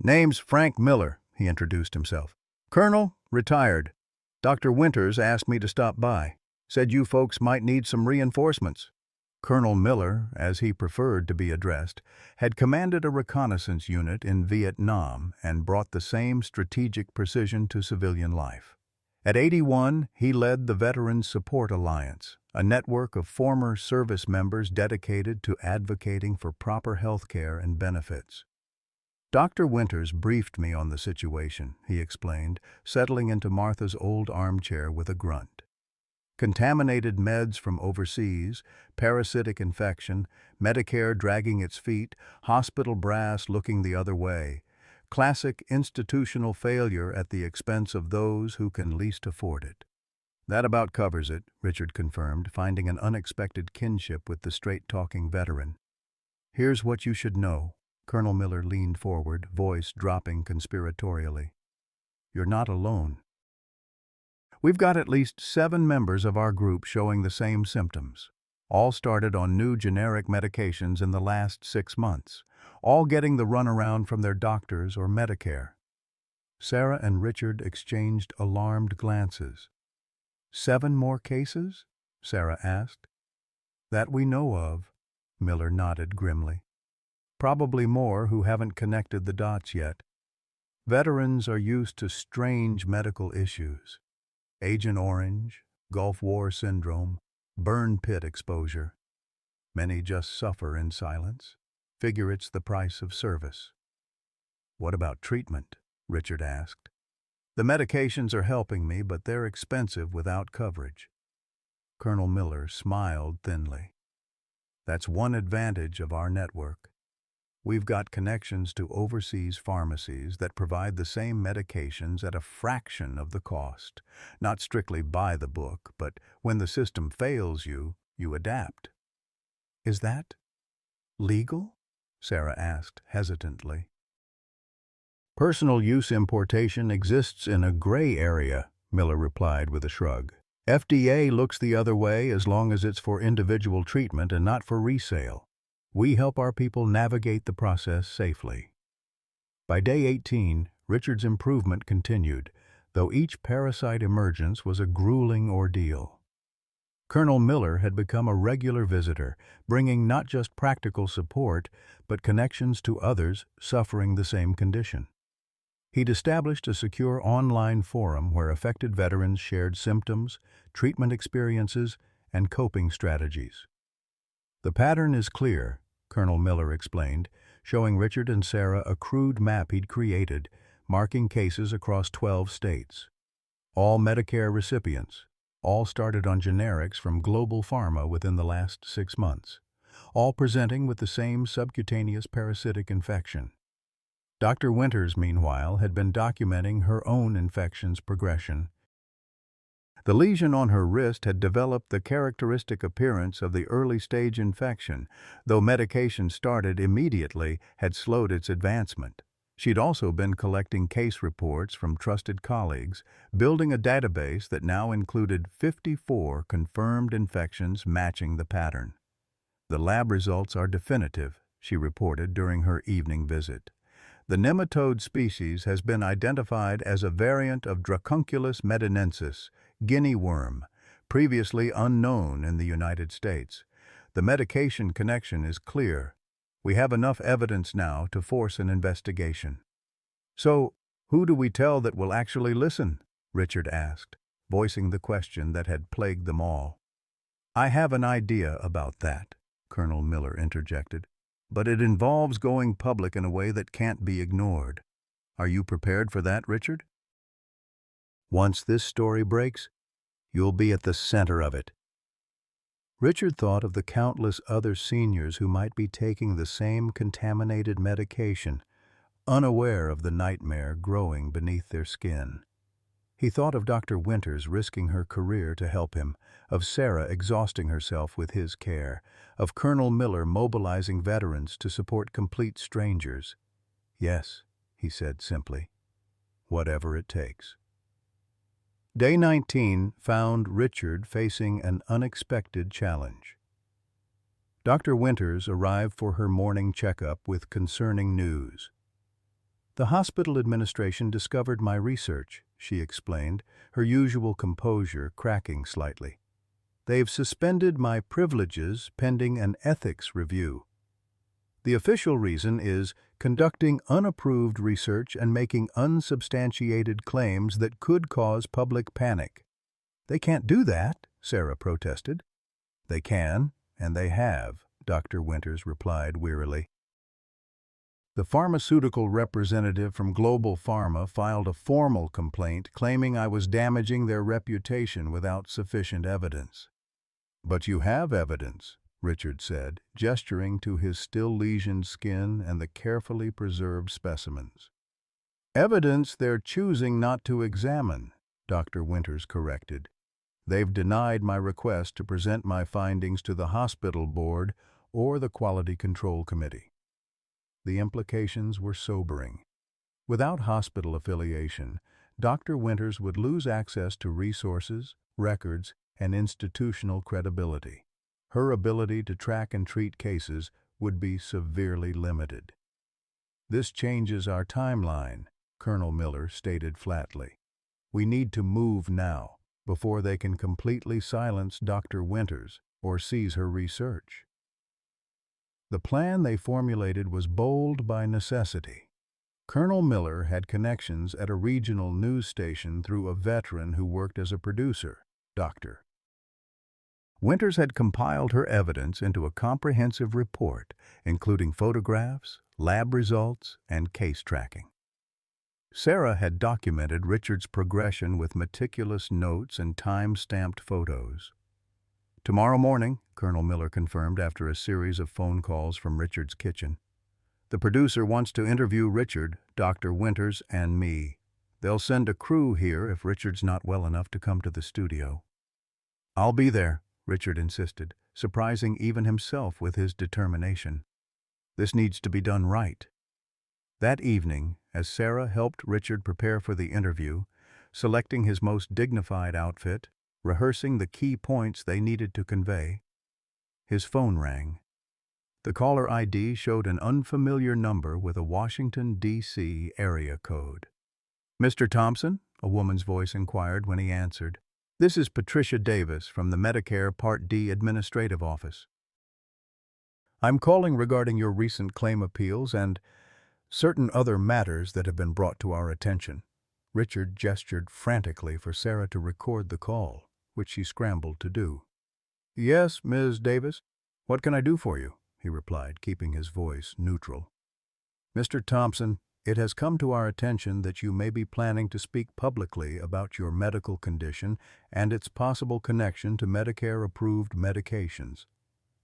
"Name's Frank Miller," he introduced himself. "Colonel, retired. Dr. Winters asked me to stop by. Said you folks might need some reinforcements." Colonel Miller, as he preferred to be addressed, had commanded a reconnaissance unit in Vietnam and brought the same strategic precision to civilian life. At 81, he led the Veterans Support Alliance, a network of former service members dedicated to advocating for proper health care and benefits. Dr. Winters briefed me on the situation, he explained, settling into Martha's old armchair with a grunt. Contaminated meds from overseas, parasitic infection, Medicare dragging its feet, hospital brass looking the other way. Classic institutional failure at the expense of those who can least afford it. That about covers it, Richard confirmed, finding an unexpected kinship with the straight-talking veteran. Here's what you should know. Colonel Miller leaned forward, voice dropping conspiratorially. You're not alone. We've got at least 7 members of our group showing the same symptoms. All started on new generic medications in the last 6 months, all getting the runaround from their doctors or Medicare. Sarah and Richard exchanged alarmed glances. 7 more cases? Sarah asked. That we know of, Miller nodded grimly. Probably more who haven't connected the dots yet. Veterans are used to strange medical issues. Agent Orange, Gulf War syndrome, burn pit exposure. Many just suffer in silence. Figure it's the price of service. What about treatment? Richard asked. The medications are helping me, but they're expensive without coverage. Colonel Miller smiled thinly. That's one advantage of our network. We've got connections to overseas pharmacies that provide the same medications at a fraction of the cost. Not strictly by the book, but when the system fails you, you adapt. Is that legal? Sarah asked hesitantly. Personal use importation exists in a gray area, Miller replied with a shrug. FDA looks the other way as long as it's for individual treatment and not for resale. We help our people navigate the process safely. By day 18, Richard's improvement continued, though each parasite emergence was a grueling ordeal. Colonel Miller had become a regular visitor, bringing not just practical support, but connections to others suffering the same condition. He'd established a secure online forum where affected veterans shared symptoms, treatment experiences, and coping strategies. The pattern is clear, Colonel Miller explained, showing Richard and Sarah a crude map he'd created, marking cases across 12 states. All Medicare recipients, all started on generics from Global Pharma within the last 6 months, all presenting with the same subcutaneous parasitic infection. Dr. Winters, meanwhile, had been documenting her own infection's progression. The lesion on her wrist had developed the characteristic appearance of the early-stage infection, though medication started immediately had slowed its advancement. She'd also been collecting case reports from trusted colleagues, building a database that now included 54 confirmed infections matching the pattern. The lab results are definitive, she reported during her evening visit. The nematode species has been identified as a variant of Dracunculus medinensis, guinea worm, previously unknown in the United States. The medication connection is clear. We have enough evidence now to force an investigation. So, who do we tell that will actually listen? Richard asked, voicing the question that had plagued them all. I have an idea about that, Colonel Miller interjected. But it involves going public in a way that can't be ignored. Are you prepared for that, Richard? Once this story breaks, you'll be at the center of it. Richard thought of the countless other seniors who might be taking the same contaminated medication, unaware of the nightmare growing beneath their skin. He thought of Dr. Winters risking her career to help him, of Sarah exhausting herself with his care, of Colonel Miller mobilizing veterans to support complete strangers. Yes, he said simply, whatever it takes. Day 19 found Richard facing an unexpected challenge. Dr. Winters arrived for her morning checkup with concerning news. The hospital administration discovered my research, she explained, her usual composure cracking slightly. They've suspended my privileges pending an ethics review. The official reason is conducting unapproved research and making unsubstantiated claims that could cause public panic. They can't do that, Sarah protested. They can, and they have, Dr. Winters replied wearily. The pharmaceutical representative from Global Pharma filed a formal complaint claiming I was damaging their reputation without sufficient evidence. "But you have evidence," Richard said, gesturing to his still lesioned skin and the carefully preserved specimens. "Evidence they're choosing not to examine," Dr. Winters corrected. "They've denied my request to present my findings to the hospital board or the Quality Control Committee." The implications were sobering. Without hospital affiliation, Dr. Winters would lose access to resources, records, and institutional credibility. Her ability to track and treat cases would be severely limited. "This changes our timeline," Colonel Miller stated flatly. "We need to move now, before they can completely silence Dr. Winters or seize her research." The plan they formulated was bold by necessity. Colonel Miller had connections at a regional news station through a veteran who worked as a producer, Dr. Winters had compiled her evidence into a comprehensive report, including photographs, lab results, and case tracking. Sarah had documented Richard's progression with meticulous notes and time-stamped photos. "Tomorrow morning," Colonel Miller confirmed after a series of phone calls from Richard's kitchen. "The producer wants to interview Richard, Dr. Winters, and me. They'll send a crew here if Richard's not well enough to come to the studio." "I'll be there," Richard insisted, surprising even himself with his determination. "This needs to be done right." That evening, as Sarah helped Richard prepare for the interview, selecting his most dignified outfit, rehearsing the key points they needed to convey, his phone rang. The caller ID showed an unfamiliar number with a Washington, D.C. area code. "Mr. Thompson?" a woman's voice inquired when he answered. "This is Patricia Davis from the Medicare Part D Administrative Office. I'm calling regarding your recent claim appeals and certain other matters that have been brought to our attention." Richard gestured frantically for Sarah to record the call, which she scrambled to do. "Yes, Ms. Davis. What can I do for you?" he replied, keeping his voice neutral. "Mr. Thompson, it has come to our attention that you may be planning to speak publicly about your medical condition and its possible connection to Medicare-approved medications.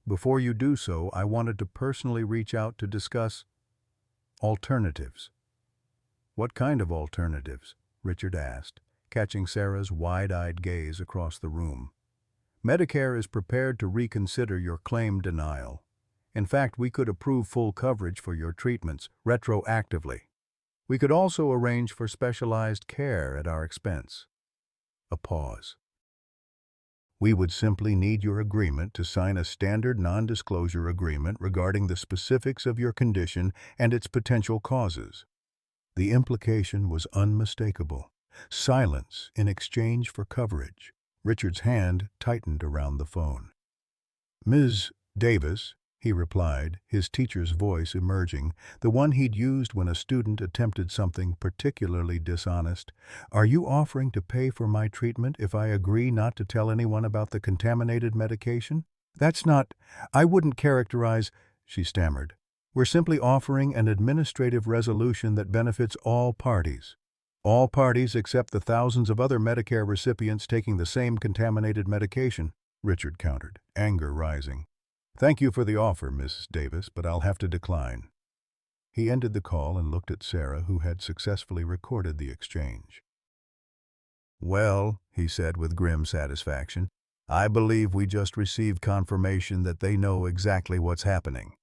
Before you do so, I wanted to personally reach out to discuss alternatives." "What kind of alternatives?" Richard asked, catching Sarah's wide-eyed gaze across the room. "Medicare is prepared to reconsider your claim denial. In fact, we could approve full coverage for your treatments retroactively. We could also arrange for specialized care at our expense." A pause. "We would simply need your agreement to sign a standard non-disclosure agreement regarding the specifics of your condition and its potential causes." The implication was unmistakable. Silence in exchange for coverage. Richard's hand tightened around the phone. "Ms. Davis," he replied, his teacher's voice emerging, the one he'd used when a student attempted something particularly dishonest, "are you offering to pay for my treatment if I agree not to tell anyone about the contaminated medication?" "That's not, I wouldn't characterize," she stammered. "We're simply offering an administrative resolution that benefits all parties." "All parties except the thousands of other Medicare recipients taking the same contaminated medication," Richard countered, anger rising. "Thank you for the offer, Mrs. Davis, but I'll have to decline." He ended the call and looked at Sarah, who had successfully recorded the exchange. "Well," he said with grim satisfaction, "I believe we just received confirmation that they know exactly what's happening."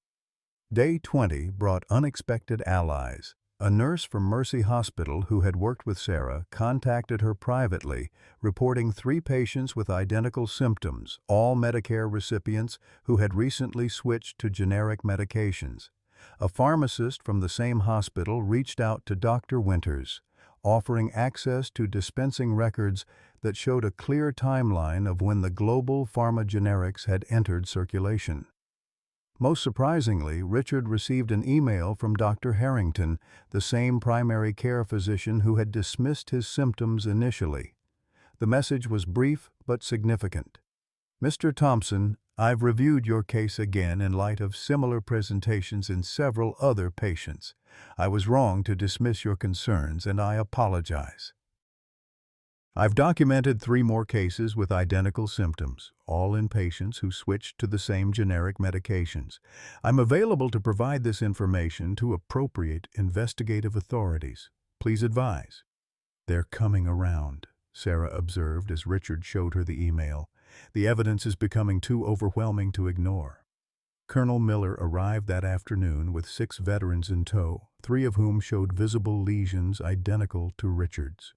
Day 20 brought unexpected allies. A nurse from Mercy Hospital who had worked with Sarah contacted her privately, reporting 3 patients with identical symptoms, all Medicare recipients who had recently switched to generic medications. A pharmacist from the same hospital reached out to Dr. Winters, offering access to dispensing records that showed a clear timeline of when the global pharma generics had entered circulation. Most surprisingly, Richard received an email from Dr. Harrington, the same primary care physician who had dismissed his symptoms initially. The message was brief but significant. "Mr. Thompson, I've reviewed your case again in light of similar presentations in several other patients. I was wrong to dismiss your concerns, and I apologize. I've documented 3 more cases with identical symptoms, all in patients who switched to the same generic medications. I'm available to provide this information to appropriate investigative authorities. Please advise. They're coming around, Sarah observed as Richard showed her the email. The evidence is becoming too overwhelming to ignore. Colonel Miller arrived that afternoon with 6 veterans in tow, 3 of whom showed visible lesions identical to Richard's.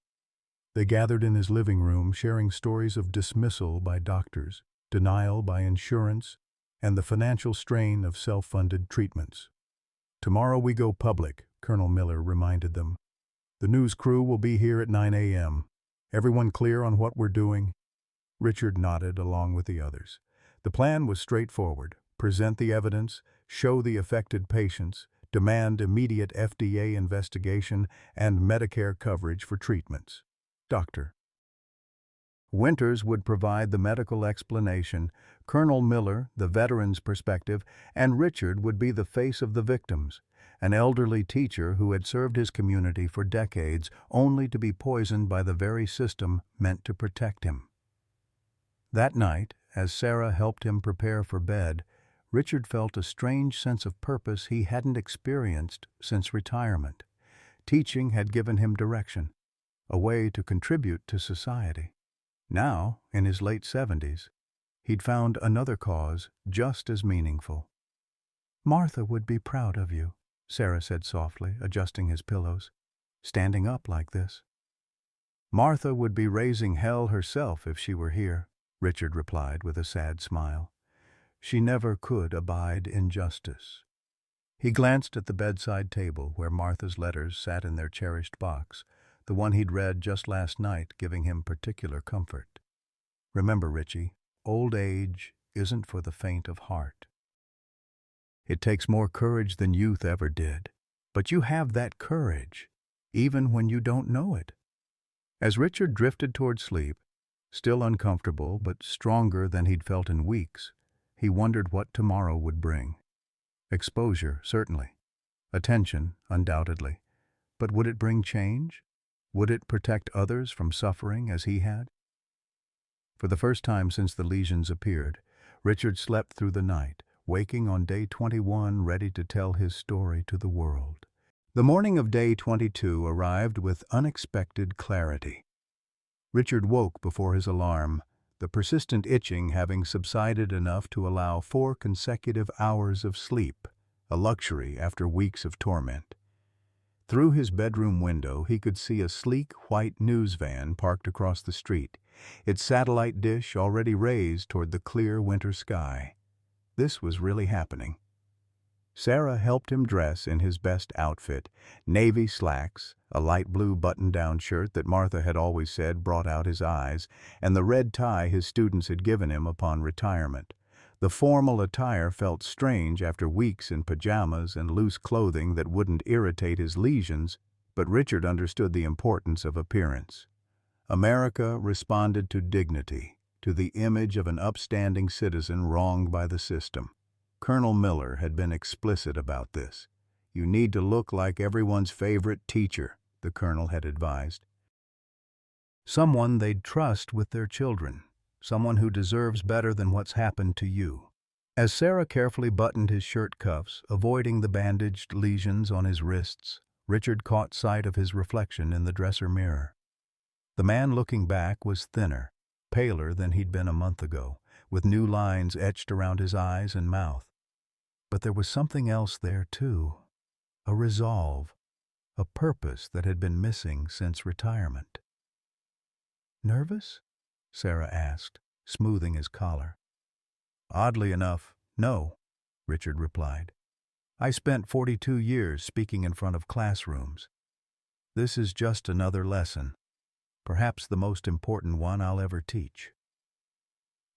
They gathered in his living room, sharing stories of dismissal by doctors, denial by insurance, and the financial strain of self-funded treatments. Tomorrow we go public, Colonel Miller reminded them. The news crew will be here at 9 a.m. Everyone clear on what we're doing? Richard nodded along with the others. The plan was straightforward. Present the evidence, show the affected patients, demand immediate FDA investigation and Medicare coverage for treatments. Dr. Winters would provide the medical explanation, Colonel Miller, the veteran's perspective, and Richard would be the face of the victims, an elderly teacher who had served his community for decades only to be poisoned by the very system meant to protect him. That night, as Sarah helped him prepare for bed, Richard felt a strange sense of purpose he hadn't experienced since retirement. Teaching had given him direction, a way to contribute to society. Now, in his late 70s, he'd found another cause just as meaningful. "Martha would be proud of you," Sarah said softly, adjusting his pillows. "Standing up like this." "Martha would be raising hell herself if she were here," Richard replied with a sad smile. "She never could abide injustice." He glanced at the bedside table where Martha's letters sat in their cherished box, the one he'd read just last night, giving him particular comfort. "Remember, Richie, old age isn't for the faint of heart. It takes more courage than youth ever did, but you have that courage, even when you don't know it." As Richard drifted toward sleep, still uncomfortable but stronger than he'd felt in weeks, he wondered what tomorrow would bring. Exposure, certainly. Attention, undoubtedly. But would it bring change? Would it protect others from suffering as he had? For the first time since the lesions appeared, Richard slept through the night, waking on day 21 ready to tell his story to the world. The morning of day 22 arrived with unexpected clarity. Richard woke before his alarm, the persistent itching having subsided enough to allow 4 consecutive hours of sleep, a luxury after weeks of torment. Through his bedroom window, he could see a sleek white news van parked across the street, its satellite dish already raised toward the clear winter sky. This was really happening. Sarah helped him dress in his best outfit, navy slacks, a light blue button-down shirt that Martha had always said brought out his eyes, and the red tie his students had given him upon retirement. The formal attire felt strange after weeks in pajamas and loose clothing that wouldn't irritate his lesions, but Richard understood the importance of appearance. America responded to dignity, to the image of an upstanding citizen wronged by the system. Colonel Miller had been explicit about this. "You need to look like everyone's favorite teacher," the colonel had advised. "Someone they'd trust with their children. Someone who deserves better than what's happened to you." As Sarah carefully buttoned his shirt cuffs, avoiding the bandaged lesions on his wrists, Richard caught sight of his reflection in the dresser mirror. The man looking back was thinner, paler than he'd been a month ago, with new lines etched around his eyes and mouth. But there was something else there, too. A resolve, a purpose that had been missing since retirement. "Nervous?" Sarah asked, smoothing his collar. "Oddly enough, no," Richard replied. "I spent 42 years speaking in front of classrooms. This is just another lesson, perhaps the most important one I'll ever teach."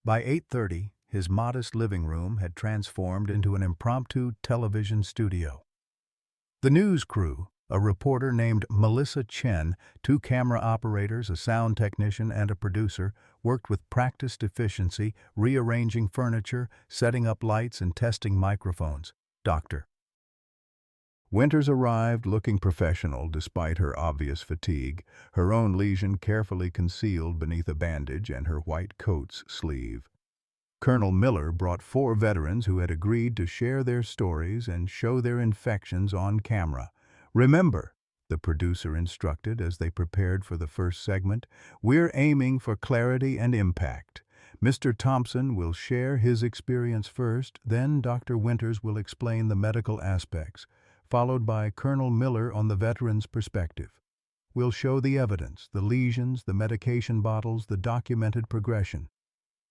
By 8:30, his modest living room had transformed into an impromptu television studio. The news crew, A reporter named Melissa Chen, two camera operators, a sound technician, and a producer, worked with practiced efficiency, rearranging furniture, setting up lights, and testing microphones. Dr. Winters arrived looking professional despite her obvious fatigue, her own lesion carefully concealed beneath a bandage and her white coat's sleeve. Colonel Miller brought 4 veterans who had agreed to share their stories and show their infections on camera. "Remember," the producer instructed as they prepared for the first segment, "we're aiming for clarity and impact. Mr. Thompson will share his experience first, then Dr. Winters will explain the medical aspects, followed by Colonel Miller on the veteran's perspective. We'll show the evidence, the lesions, the medication bottles, the documented progression.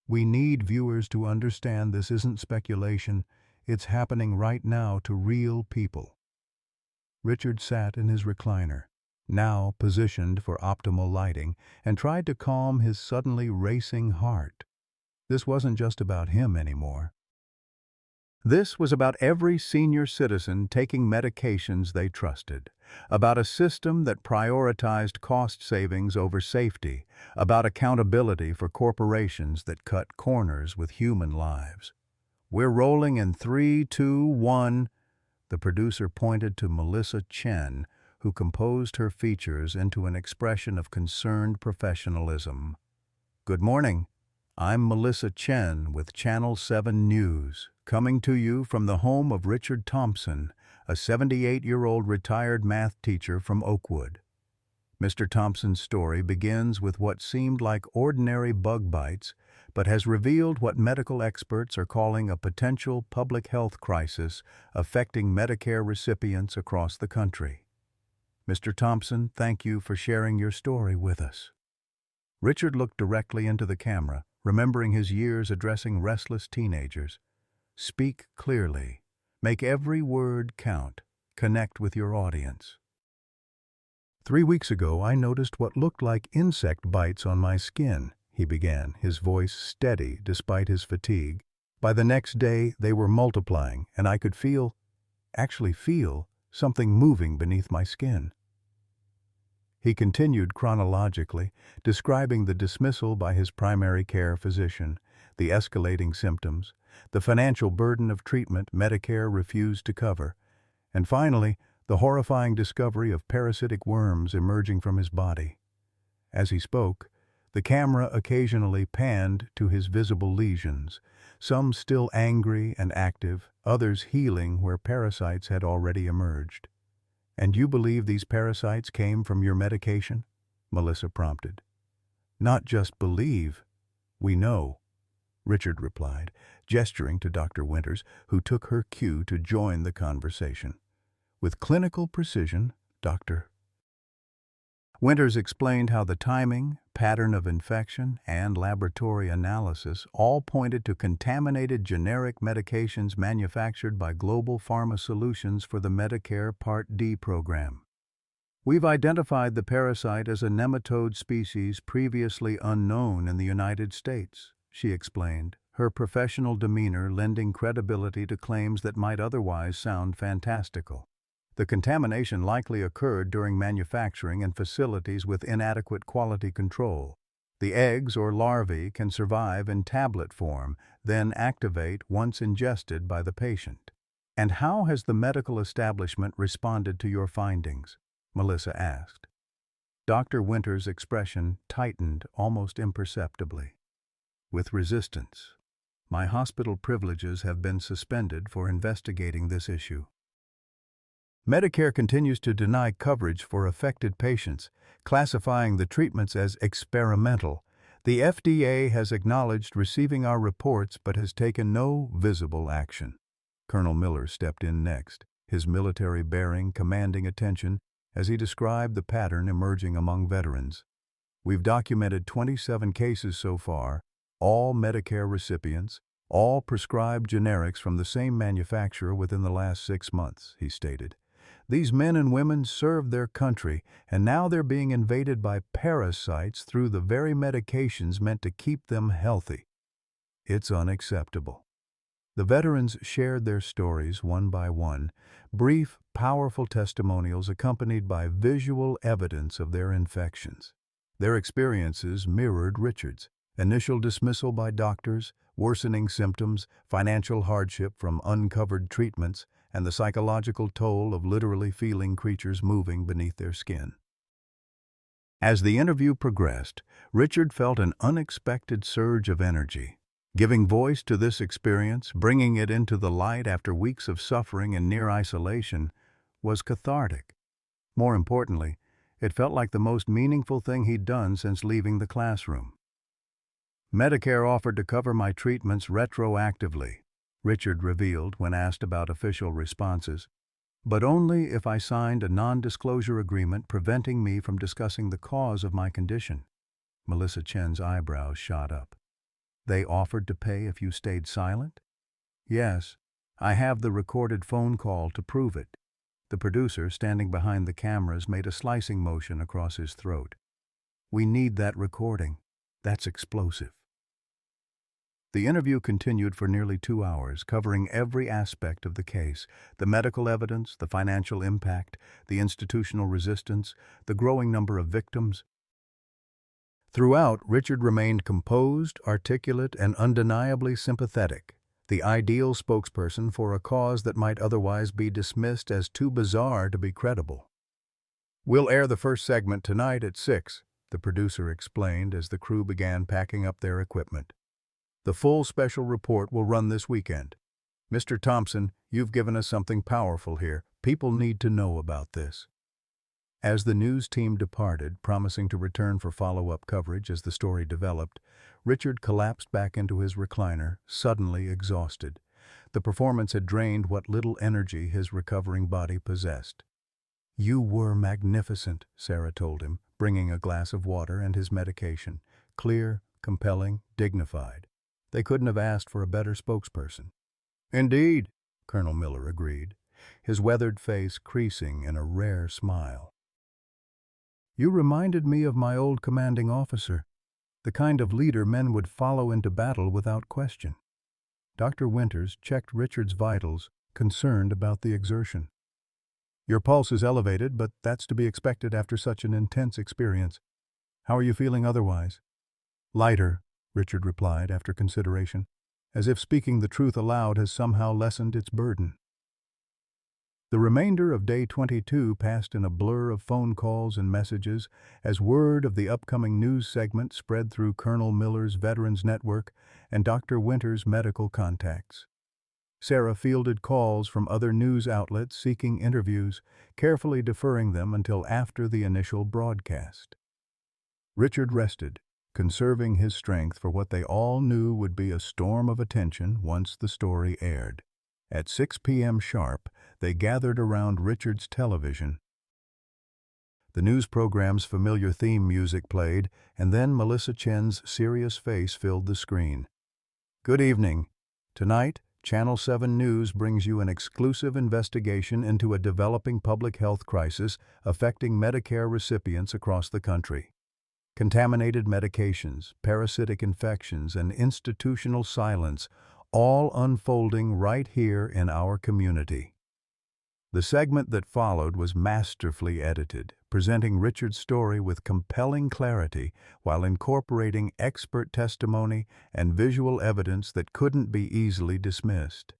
We need viewers to understand this isn't speculation, it's happening right now to real people." Richard sat in his recliner, now positioned for optimal lighting, and tried to calm his suddenly racing heart. This wasn't just about him anymore. This was about every senior citizen taking medications they trusted, about a system that prioritized cost savings over safety, about accountability for corporations that cut corners with human lives. "We're rolling in 3, 2, 1. The producer pointed to Melissa Chen, who composed her features into an expression of concerned professionalism. "Good morning. I'm Melissa Chen with Channel 7 News, coming to you from the home of Richard Thompson, a 78-year-old retired math teacher from Oakwood. Mr. Thompson's story begins with what seemed like ordinary bug bites, but has revealed what medical experts are calling a potential public health crisis affecting Medicare recipients across the country. Mr. Thompson, thank you for sharing your story with us." Richard looked directly into the camera, remembering his years addressing restless teenagers. "Speak clearly. Make every word count. Connect with your audience." "3 weeks ago, I noticed what looked like insect bites on my skin," he began, his voice steady despite his fatigue. "By the next day, they were multiplying, and I could actually feel, something moving beneath my skin." He continued chronologically, describing the dismissal by his primary care physician, the escalating symptoms, the financial burden of treatment Medicare refused to cover, and finally, the horrifying discovery of parasitic worms emerging from his body. As he spoke, the camera occasionally panned to his visible lesions, some still angry and active, others healing where parasites had already emerged. "And you believe these parasites came from your medication?" Melissa prompted. "Not just believe, we know," Richard replied, gesturing to Dr. Winters, who took her cue to join the conversation. With clinical precision, Dr. Winters explained how the timing, pattern of infection, and laboratory analysis all pointed to contaminated generic medications manufactured by Global Pharma Solutions for the Medicare Part D program. "We've identified the parasite as a nematode species previously unknown in the United States," she explained, her professional demeanor lending credibility to claims that might otherwise sound fantastical. "The contamination likely occurred during manufacturing in facilities with inadequate quality control. The eggs or larvae can survive in tablet form, then activate once ingested by the patient." "And how has the medical establishment responded to your findings?" Melissa asked. Dr. Winters' expression tightened almost imperceptibly. "With resistance. My hospital privileges have been suspended for investigating this issue. Medicare continues to deny coverage for affected patients, classifying the treatments as experimental. The FDA has acknowledged receiving our reports but has taken no visible action." Colonel Miller stepped in next, his military bearing commanding attention as he described the pattern emerging among veterans. "We've documented 27 cases so far, all Medicare recipients, all prescribed generics from the same manufacturer within the last 6 months," he stated. "These men and women served their country, and now they're being invaded by parasites through the very medications meant to keep them healthy. It's unacceptable." The veterans shared their stories one by one, brief, powerful testimonials accompanied by visual evidence of their infections. Their experiences mirrored Richard's: initial dismissal by doctors, worsening symptoms, financial hardship from uncovered treatments, and the psychological toll of literally feeling creatures moving beneath their skin. As the interview progressed, Richard felt an unexpected surge of energy. Giving voice to this experience, bringing it into the light after weeks of suffering and near isolation, was cathartic. More importantly, it felt like the most meaningful thing he'd done since leaving the classroom. Medicare offered to cover my treatments retroactively, Richard revealed when asked about official responses, but only if I signed a non-disclosure agreement preventing me from discussing the cause of my condition. Melissa Chen's eyebrows shot up. They offered to pay if you stayed silent? Yes, I have the recorded phone call to prove it. The producer, standing behind the cameras, made a slicing motion across his throat. We need that recording. That's explosive. The interview continued for nearly 2 hours, covering every aspect of the case: the medical evidence, the financial impact, the institutional resistance, the growing number of victims. Throughout, Richard remained composed, articulate, and undeniably sympathetic, the ideal spokesperson for a cause that might otherwise be dismissed as too bizarre to be credible. We'll air the first segment tonight at 6, the producer explained as the crew began packing up their equipment. The full special report will run this weekend. Mr. Thompson, you've given us something powerful here. People need to know about this. As the news team departed, promising to return for follow-up coverage as the story developed, Richard collapsed back into his recliner, suddenly exhausted. The performance had drained what little energy his recovering body possessed. You were magnificent, Sarah told him, bringing a glass of water and his medication. Clear, compelling, dignified. They couldn't have asked for a better spokesperson. Indeed, Colonel Miller agreed, his weathered face creasing in a rare smile. You reminded me of my old commanding officer, the kind of leader men would follow into battle without question. Dr. Winters checked Richard's vitals, concerned about the exertion. Your pulse is elevated, but that's to be expected after such an intense experience. How are you feeling otherwise? Lighter, Richard replied after consideration, as if speaking the truth aloud has somehow lessened its burden. The remainder of day 22 passed in a blur of phone calls and messages as word of the upcoming news segment spread through Colonel Miller's Veterans Network and Dr. Winters' medical contacts. Sarah fielded calls from other news outlets seeking interviews, carefully deferring them until after the initial broadcast. Richard rested, conserving his strength for what they all knew would be a storm of attention once the story aired. At 6 p.m. sharp, they gathered around Richard's television. The news program's familiar theme music played, and then Melissa Chen's serious face filled the screen. Good evening. Tonight, Channel 7 News brings you an exclusive investigation into a developing public health crisis affecting Medicare recipients across the country. Contaminated medications, parasitic infections, and institutional silence, all unfolding right here in our community. The segment that followed was masterfully edited, presenting Richard's story with compelling clarity while incorporating expert testimony and visual evidence that couldn't be easily dismissed.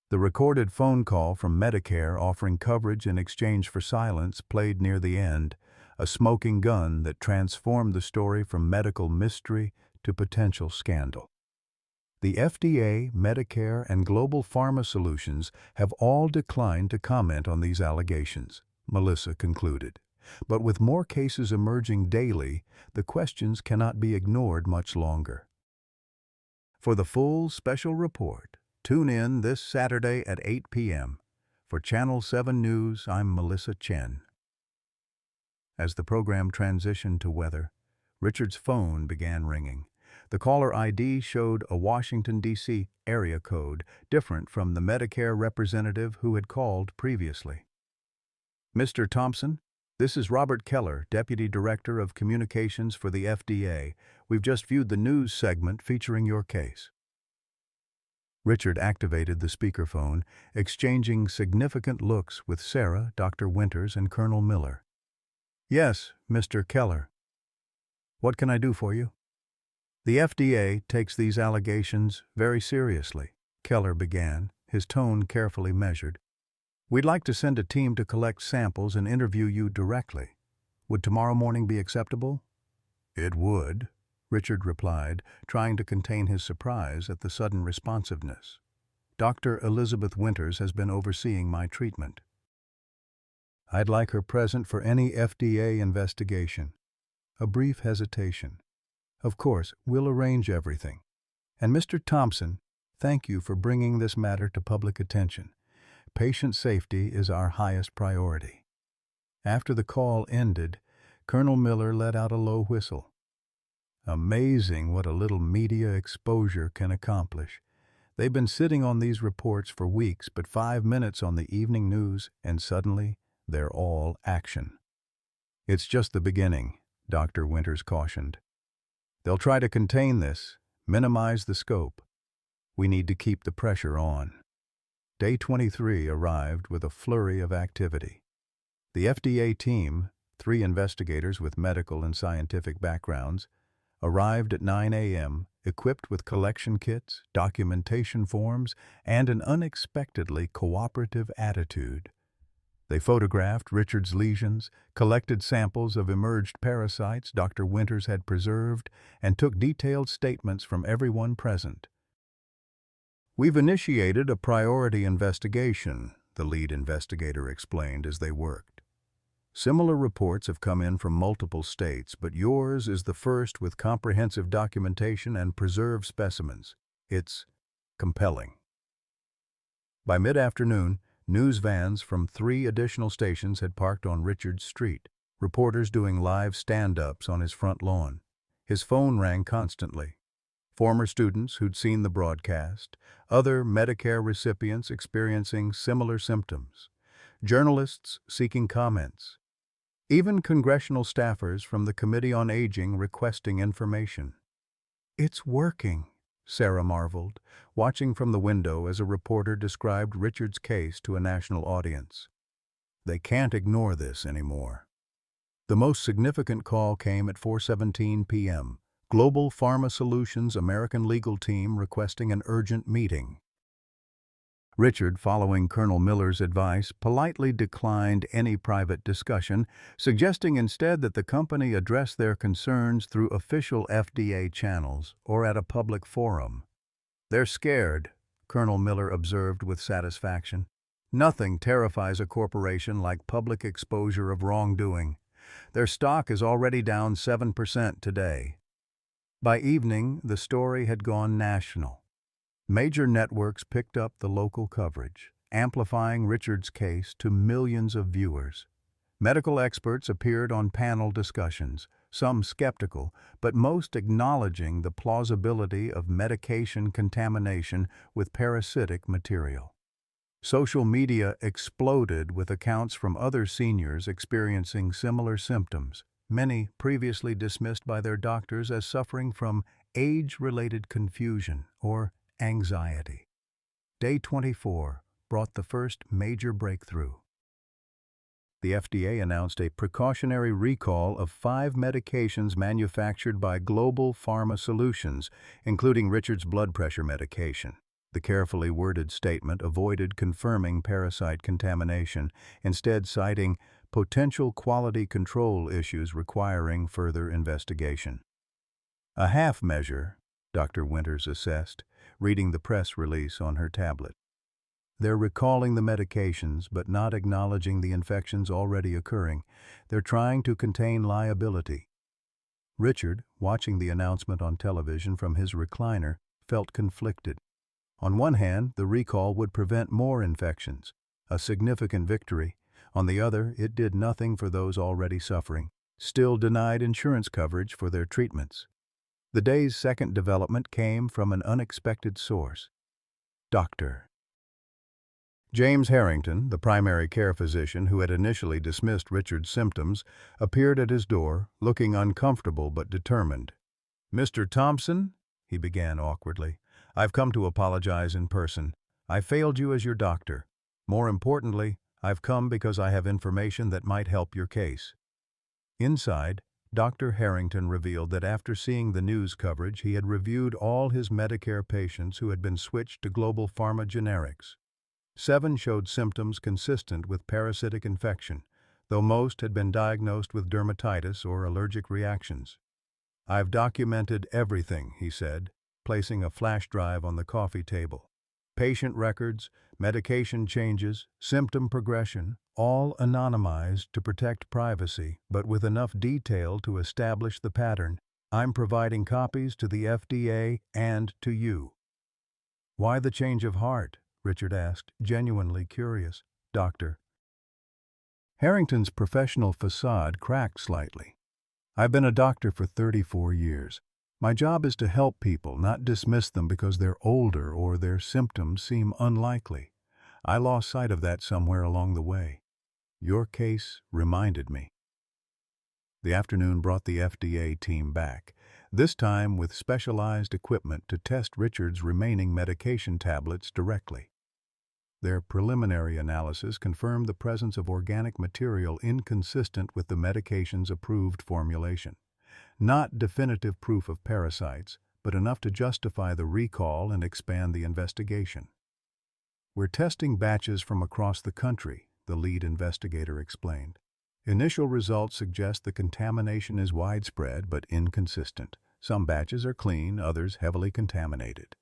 The recorded phone call from Medicare offering coverage in exchange for silence played near the end, a smoking gun that transformed the story from medical mystery to potential scandal. The FDA, Medicare, and Global Pharma Solutions have all declined to comment on these allegations, Melissa concluded. But with more cases emerging daily, the questions cannot be ignored much longer. For the full special report, tune in this Saturday at 8 p.m. For Channel 7 News, I'm Melissa Chen. As the program transitioned to weather, Richard's phone began ringing. The caller ID showed a Washington, D.C. area code, different from the Medicare representative who had called previously. Mr. Thompson, this is Robert Keller, Deputy Director of Communications for the FDA. We've just viewed the news segment featuring your case. Richard activated the speakerphone, exchanging significant looks with Sarah, Dr. Winters, and Colonel Miller. "Yes, Mr. Keller. What can I do for you?" "The FDA takes these allegations very seriously," Keller began, his tone carefully measured. "We'd like to send a team to collect samples and interview you directly. Would tomorrow morning be acceptable?" "It would," Richard replied, trying to contain his surprise at the sudden responsiveness. "Dr. Elizabeth Winters has been overseeing my treatment. I'd like her present for any FDA investigation." A brief hesitation. "Of course, we'll arrange everything. And Mr. Thompson, thank you for bringing this matter to public attention. Patient safety is our highest priority." After the call ended, Colonel Miller let out a low whistle. Amazing what a little media exposure can accomplish. They've been sitting on these reports for weeks, but 5 minutes on the evening news, and suddenly they're all action. "It's just the beginning," Dr. Winters cautioned. "They'll try to contain this, minimize the scope. We need to keep the pressure on." Day 23 arrived with a flurry of activity. The FDA team, 3 investigators with medical and scientific backgrounds, arrived at 9 a.m., equipped with collection kits, documentation forms, and an unexpectedly cooperative attitude. They photographed Richard's lesions, collected samples of emerged parasites Dr. Winters had preserved, and took detailed statements from everyone present. "We've initiated a priority investigation," the lead investigator explained as they worked. "Similar reports have come in from multiple states, but yours is the first with comprehensive documentation and preserved specimens. It's compelling." By mid-afternoon, news vans from 3 additional stations had parked on Richard's street, reporters doing live stand-ups on his front lawn. His phone rang constantly. Former students who'd seen the broadcast, other Medicare recipients experiencing similar symptoms, journalists seeking comments, even congressional staffers from the Committee on Aging requesting information. "It's working," Sarah marveled, watching from the window as a reporter described Richard's case to a national audience. "They can't ignore this anymore." The most significant call came at 4:17 p.m. Global Pharma Solutions American legal team requesting an urgent meeting. Richard, following Colonel Miller's advice, politely declined any private discussion, suggesting instead that the company address their concerns through official FDA channels or at a public forum. "They're scared," Colonel Miller observed with satisfaction. "Nothing terrifies a corporation like public exposure of wrongdoing. Their stock is already down 7% today." By evening, the story had gone national. Major networks picked up the local coverage, amplifying Richard's case to millions of viewers. Medical experts appeared on panel discussions, some skeptical, but most acknowledging the plausibility of medication contamination with parasitic material. Social media exploded with accounts from other seniors experiencing similar symptoms, many previously dismissed by their doctors as suffering from age-related confusion or anxiety. Day 24 brought the first major breakthrough. The FDA announced a precautionary recall of 5 medications manufactured by Global Pharma Solutions, including Richard's blood pressure medication. The carefully worded statement avoided confirming parasite contamination, instead citing potential quality control issues requiring further investigation. "A half measure," Dr. Winters assessed, reading the press release on her tablet. "They're recalling the medications but not acknowledging the infections already occurring. They're trying to contain liability." Richard, watching the announcement on television from his recliner, felt conflicted. On one hand, the recall would prevent more infections, a significant victory. On the other, it did nothing for those already suffering, still denied insurance coverage for their treatments. The day's second development came from an unexpected source. Dr. James Harrington, the primary care physician who had initially dismissed Richard's symptoms, appeared at his door, looking uncomfortable but determined. "Mr. Thompson," he began awkwardly, I've come to apologize in person. I failed you as your doctor. More importantly, I've come because I have information that might help your case." Inside, Dr. Harrington revealed that after seeing the news coverage, he had reviewed all his Medicare patients who had been switched to global pharma generics. 7 showed symptoms consistent with parasitic infection, though most had been diagnosed with dermatitis or allergic reactions. "I've documented everything," he said, placing a flash drive on the coffee table. "Patient records, medication changes, symptom progression, all anonymized to protect privacy, but with enough detail to establish the pattern. I'm providing copies to the FDA and to you." "Why the change of heart?" Richard asked, genuinely curious. "Doctor." Harrington's professional facade cracked slightly. "I've been a doctor for 34 years. My job is to help people, not dismiss them because they're older or their symptoms seem unlikely. I lost sight of that somewhere along the way. Your case reminded me." The afternoon brought the FDA team back, this time with specialized equipment to test Richard's remaining medication tablets directly. Their preliminary analysis confirmed the presence of organic material inconsistent with the medication's approved formulation. Not definitive proof of parasites, but enough to justify the recall and expand the investigation. "We're testing batches from across the country," the lead investigator explained. "Initial results suggest the contamination is widespread but inconsistent. Some batches are clean, others heavily contaminated.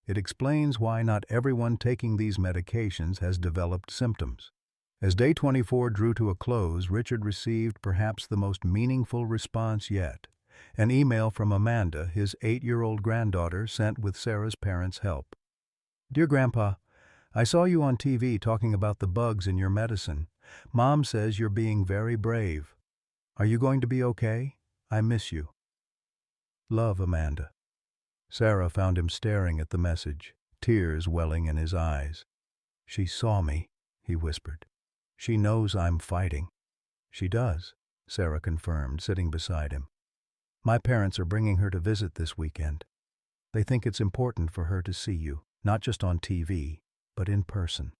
It explains why not everyone taking these medications has developed symptoms." As day 24 drew to a close, Richard received perhaps the most meaningful response yet. An email from Amanda, his 8-year-old granddaughter, sent with Sarah's parents' help. "Dear Grandpa, I saw you on TV talking about the bugs in your medicine. Mom says you're being very brave. Are you going to be okay? I miss you. Love, Amanda." Sarah found him staring at the message, tears welling in his eyes. "She saw me," he whispered. "She knows I'm fighting." "She does," Sarah confirmed, sitting beside him. "My parents are bringing her to visit this weekend. They think it's important for her to see you, not just on TV, but in person."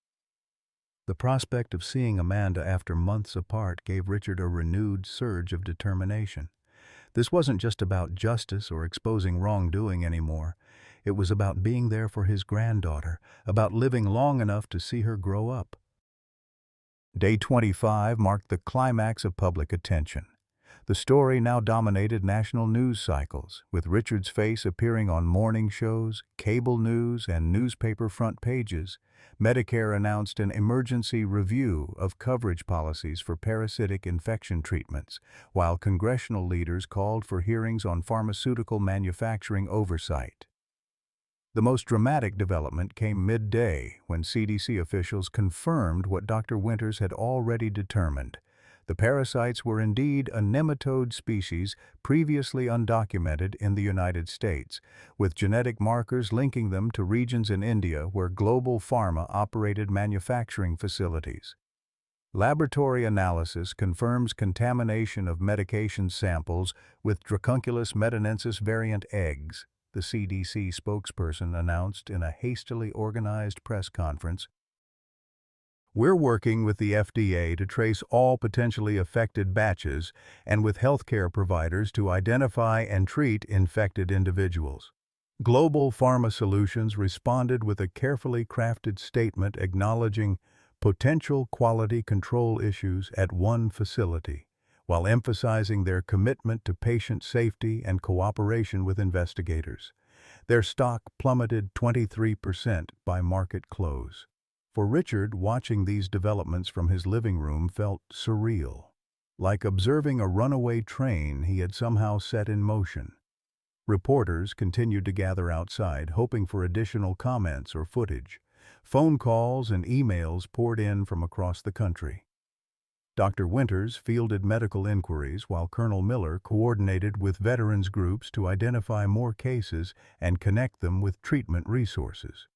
The prospect of seeing Amanda after months apart gave Richard a renewed surge of determination. This wasn't just about justice or exposing wrongdoing anymore. It was about being there for his granddaughter, about living long enough to see her grow up. Day 25 marked the climax of public attention. The story now dominated national news cycles, with Richard's face appearing on morning shows, cable news, and newspaper front pages. Medicare announced an emergency review of coverage policies for parasitic infection treatments, while congressional leaders called for hearings on pharmaceutical manufacturing oversight. The most dramatic development came midday when CDC officials confirmed what Dr. Winters had already determined. The parasites were indeed a nematode species previously undocumented in the United States, with genetic markers linking them to regions in India where global pharma operated manufacturing facilities. Laboratory analysis confirms contamination of medication samples with Dracunculus metanensis variant eggs, the CDC spokesperson announced in a hastily organized press conference. "We're working with the FDA to trace all potentially affected batches and with healthcare providers to identify and treat infected individuals." Global Pharma Solutions responded with a carefully crafted statement acknowledging potential quality control issues at one facility, while emphasizing their commitment to patient safety and cooperation with investigators. Their stock plummeted 23% by market close. For Richard, watching these developments from his living room felt surreal, like observing a runaway train he had somehow set in motion. Reporters continued to gather outside, hoping for additional comments or footage. Phone calls and emails poured in from across the country. Dr. Winters fielded medical inquiries while Colonel Miller coordinated with veterans groups to identify more cases and connect them with treatment resources.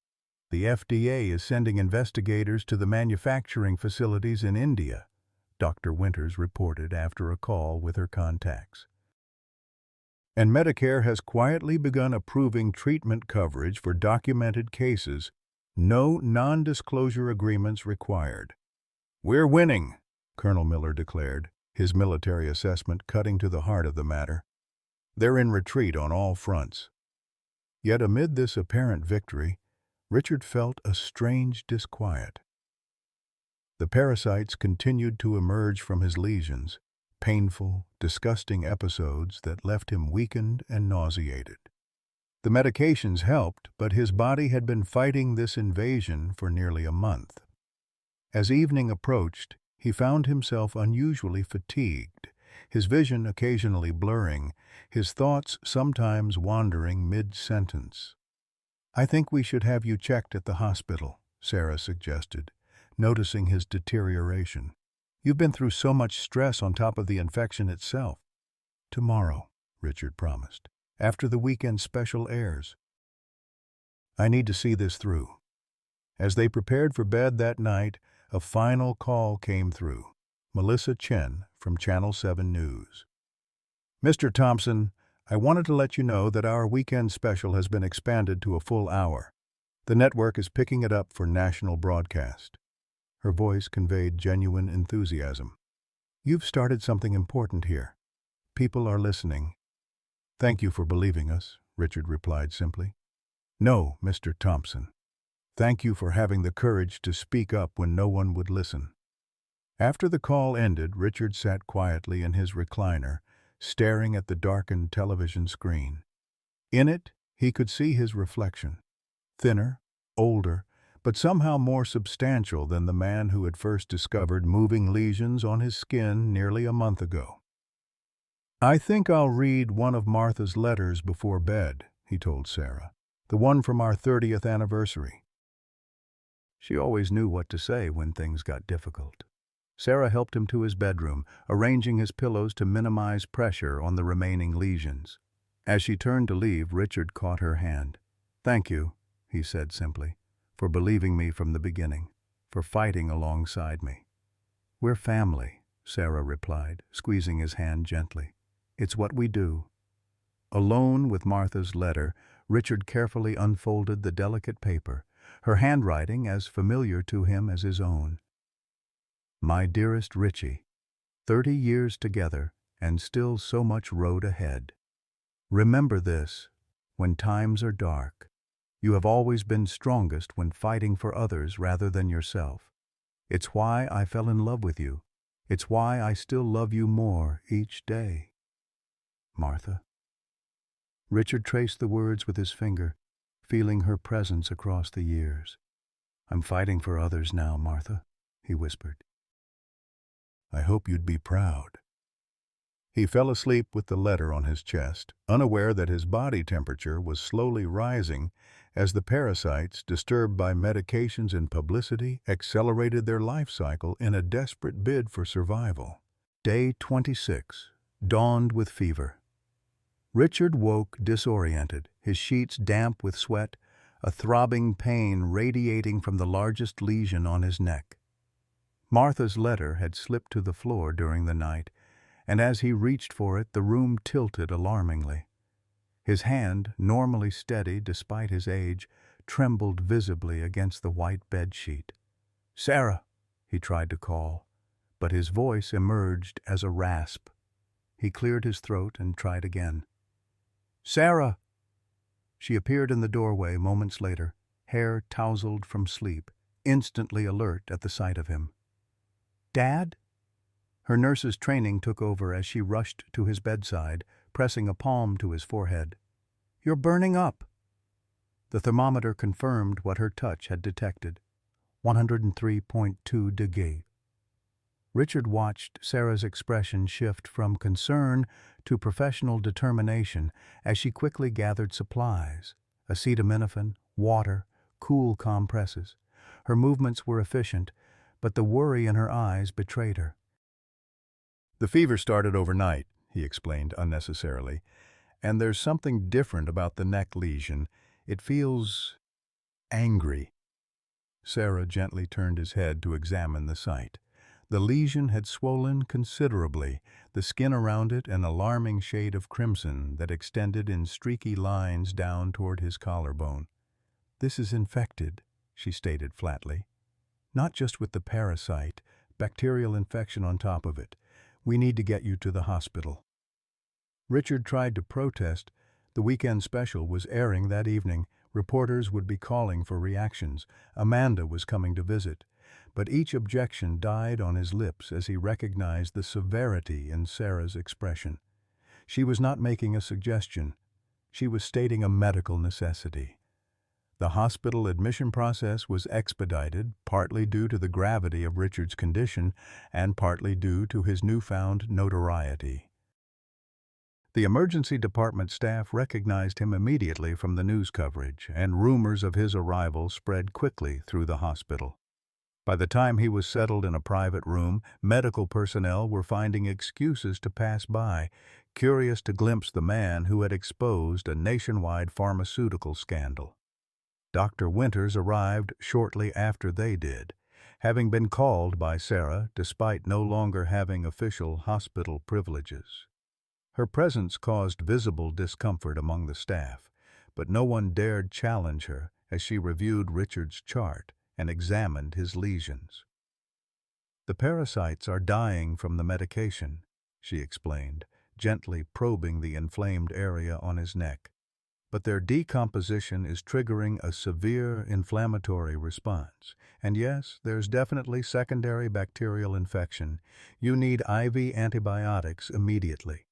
The FDA is sending investigators to the manufacturing facilities in India, Dr. Winters reported after a call with her contacts. And Medicare has quietly begun approving treatment coverage for documented cases, no non-disclosure agreements required. "We're winning," Colonel Miller declared, his military assessment cutting to the heart of the matter. "They're in retreat on all fronts." Yet amid this apparent victory, Richard felt a strange disquiet. The parasites continued to emerge from his lesions, painful, disgusting episodes that left him weakened and nauseated. The medications helped, but his body had been fighting this invasion for nearly a month. As evening approached, he found himself unusually fatigued, his vision occasionally blurring, his thoughts sometimes wandering mid-sentence. "I think we should have you checked at the hospital," Sarah suggested, noticing his deterioration. "You've been through so much stress on top of the infection itself." "Tomorrow," Richard promised, "after the weekend special airs. I need to see this through." As they prepared for bed that night, a final call came through. Melissa Chen from Channel 7 News. "Mr. Thompson, I wanted to let you know that our weekend special has been expanded to a full hour. The network is picking it up for national broadcast." Her voice conveyed genuine enthusiasm. "You've started something important here. People are listening." "Thank you for believing us," Richard replied simply. "No, Mr. Thompson. Thank you for having the courage to speak up when no one would listen." After the call ended, Richard sat quietly in his recliner, staring at the darkened television screen. In it, he could see his reflection. Thinner, older, but somehow more substantial than the man who had first discovered moving lesions on his skin nearly a month ago. "I think I'll read one of Martha's letters before bed," he told Sarah. "The one from our 30th anniversary." She always knew what to say when things got difficult. Sarah helped him to his bedroom, arranging his pillows to minimize pressure on the remaining lesions. As she turned to leave, Richard caught her hand. "Thank you," he said simply, "for believing me from the beginning, for fighting alongside me." "We're family," Sarah replied, squeezing his hand gently. "It's what we do." Alone with Martha's letter, Richard carefully unfolded the delicate paper, her handwriting as familiar to him as his own. "My dearest Richie, 30 years together, and still so much road ahead. Remember this, when times are dark, you have always been strongest when fighting for others rather than yourself. It's why I fell in love with you. It's why I still love you more each day. Martha." Richard traced the words with his finger, feeling her presence across the years. "I'm fighting for others now, Martha," he whispered. "I hope you'd be proud." He fell asleep with the letter on his chest, unaware that his body temperature was slowly rising as the parasites, disturbed by medications and publicity, accelerated their life cycle in a desperate bid for survival. Day 26 dawned with fever. Richard woke disoriented, his sheets damp with sweat, a throbbing pain radiating from the largest lesion on his neck. Martha's letter had slipped to the floor during the night, and as he reached for it, the room tilted alarmingly. His hand, normally steady despite his age, trembled visibly against the white bedsheet. "Sarah," he tried to call, but his voice emerged as a rasp. He cleared his throat and tried again. "Sarah!" She appeared in the doorway moments later, hair tousled from sleep, instantly alert at the sight of him. "Dad?" Her nurse's training took over as she rushed to his bedside, pressing a palm to his forehead. "You're burning up." The thermometer confirmed what her touch had detected. 103.2 degrees. Richard watched Sarah's expression shift from concern to professional determination as she quickly gathered supplies: acetaminophen, water, cool compresses. Her movements were efficient, but the worry in her eyes betrayed her. "The fever started overnight," he explained unnecessarily, "and there's something different about the neck lesion. It feels angry." Sarah gently turned his head to examine the site. The lesion had swollen considerably, the skin around it an alarming shade of crimson that extended in streaky lines down toward his collarbone. "This is infected," she stated flatly. "Not just with the parasite, bacterial infection on top of it. We need to get you to the hospital." Richard tried to protest. The weekend special was airing that evening. Reporters would be calling for reactions. Amanda was coming to visit. But each objection died on his lips as he recognized the severity in Sarah's expression. She was not making a suggestion. She was stating a medical necessity. The hospital admission process was expedited, partly due to the gravity of Richard's condition and partly due to his newfound notoriety. The emergency department staff recognized him immediately from the news coverage, and rumors of his arrival spread quickly through the hospital. By the time he was settled in a private room, medical personnel were finding excuses to pass by, curious to glimpse the man who had exposed a nationwide pharmaceutical scandal. Dr. Winters arrived shortly after they did, having been called by Sarah despite no longer having official hospital privileges. Her presence caused visible discomfort among the staff, but no one dared challenge her as she reviewed Richard's chart and examined his lesions. "The parasites are dying from the medication," she explained, gently probing the inflamed area on his neck. "But their decomposition is triggering a severe inflammatory response. And yes, there's definitely secondary bacterial infection. You need IV antibiotics immediately."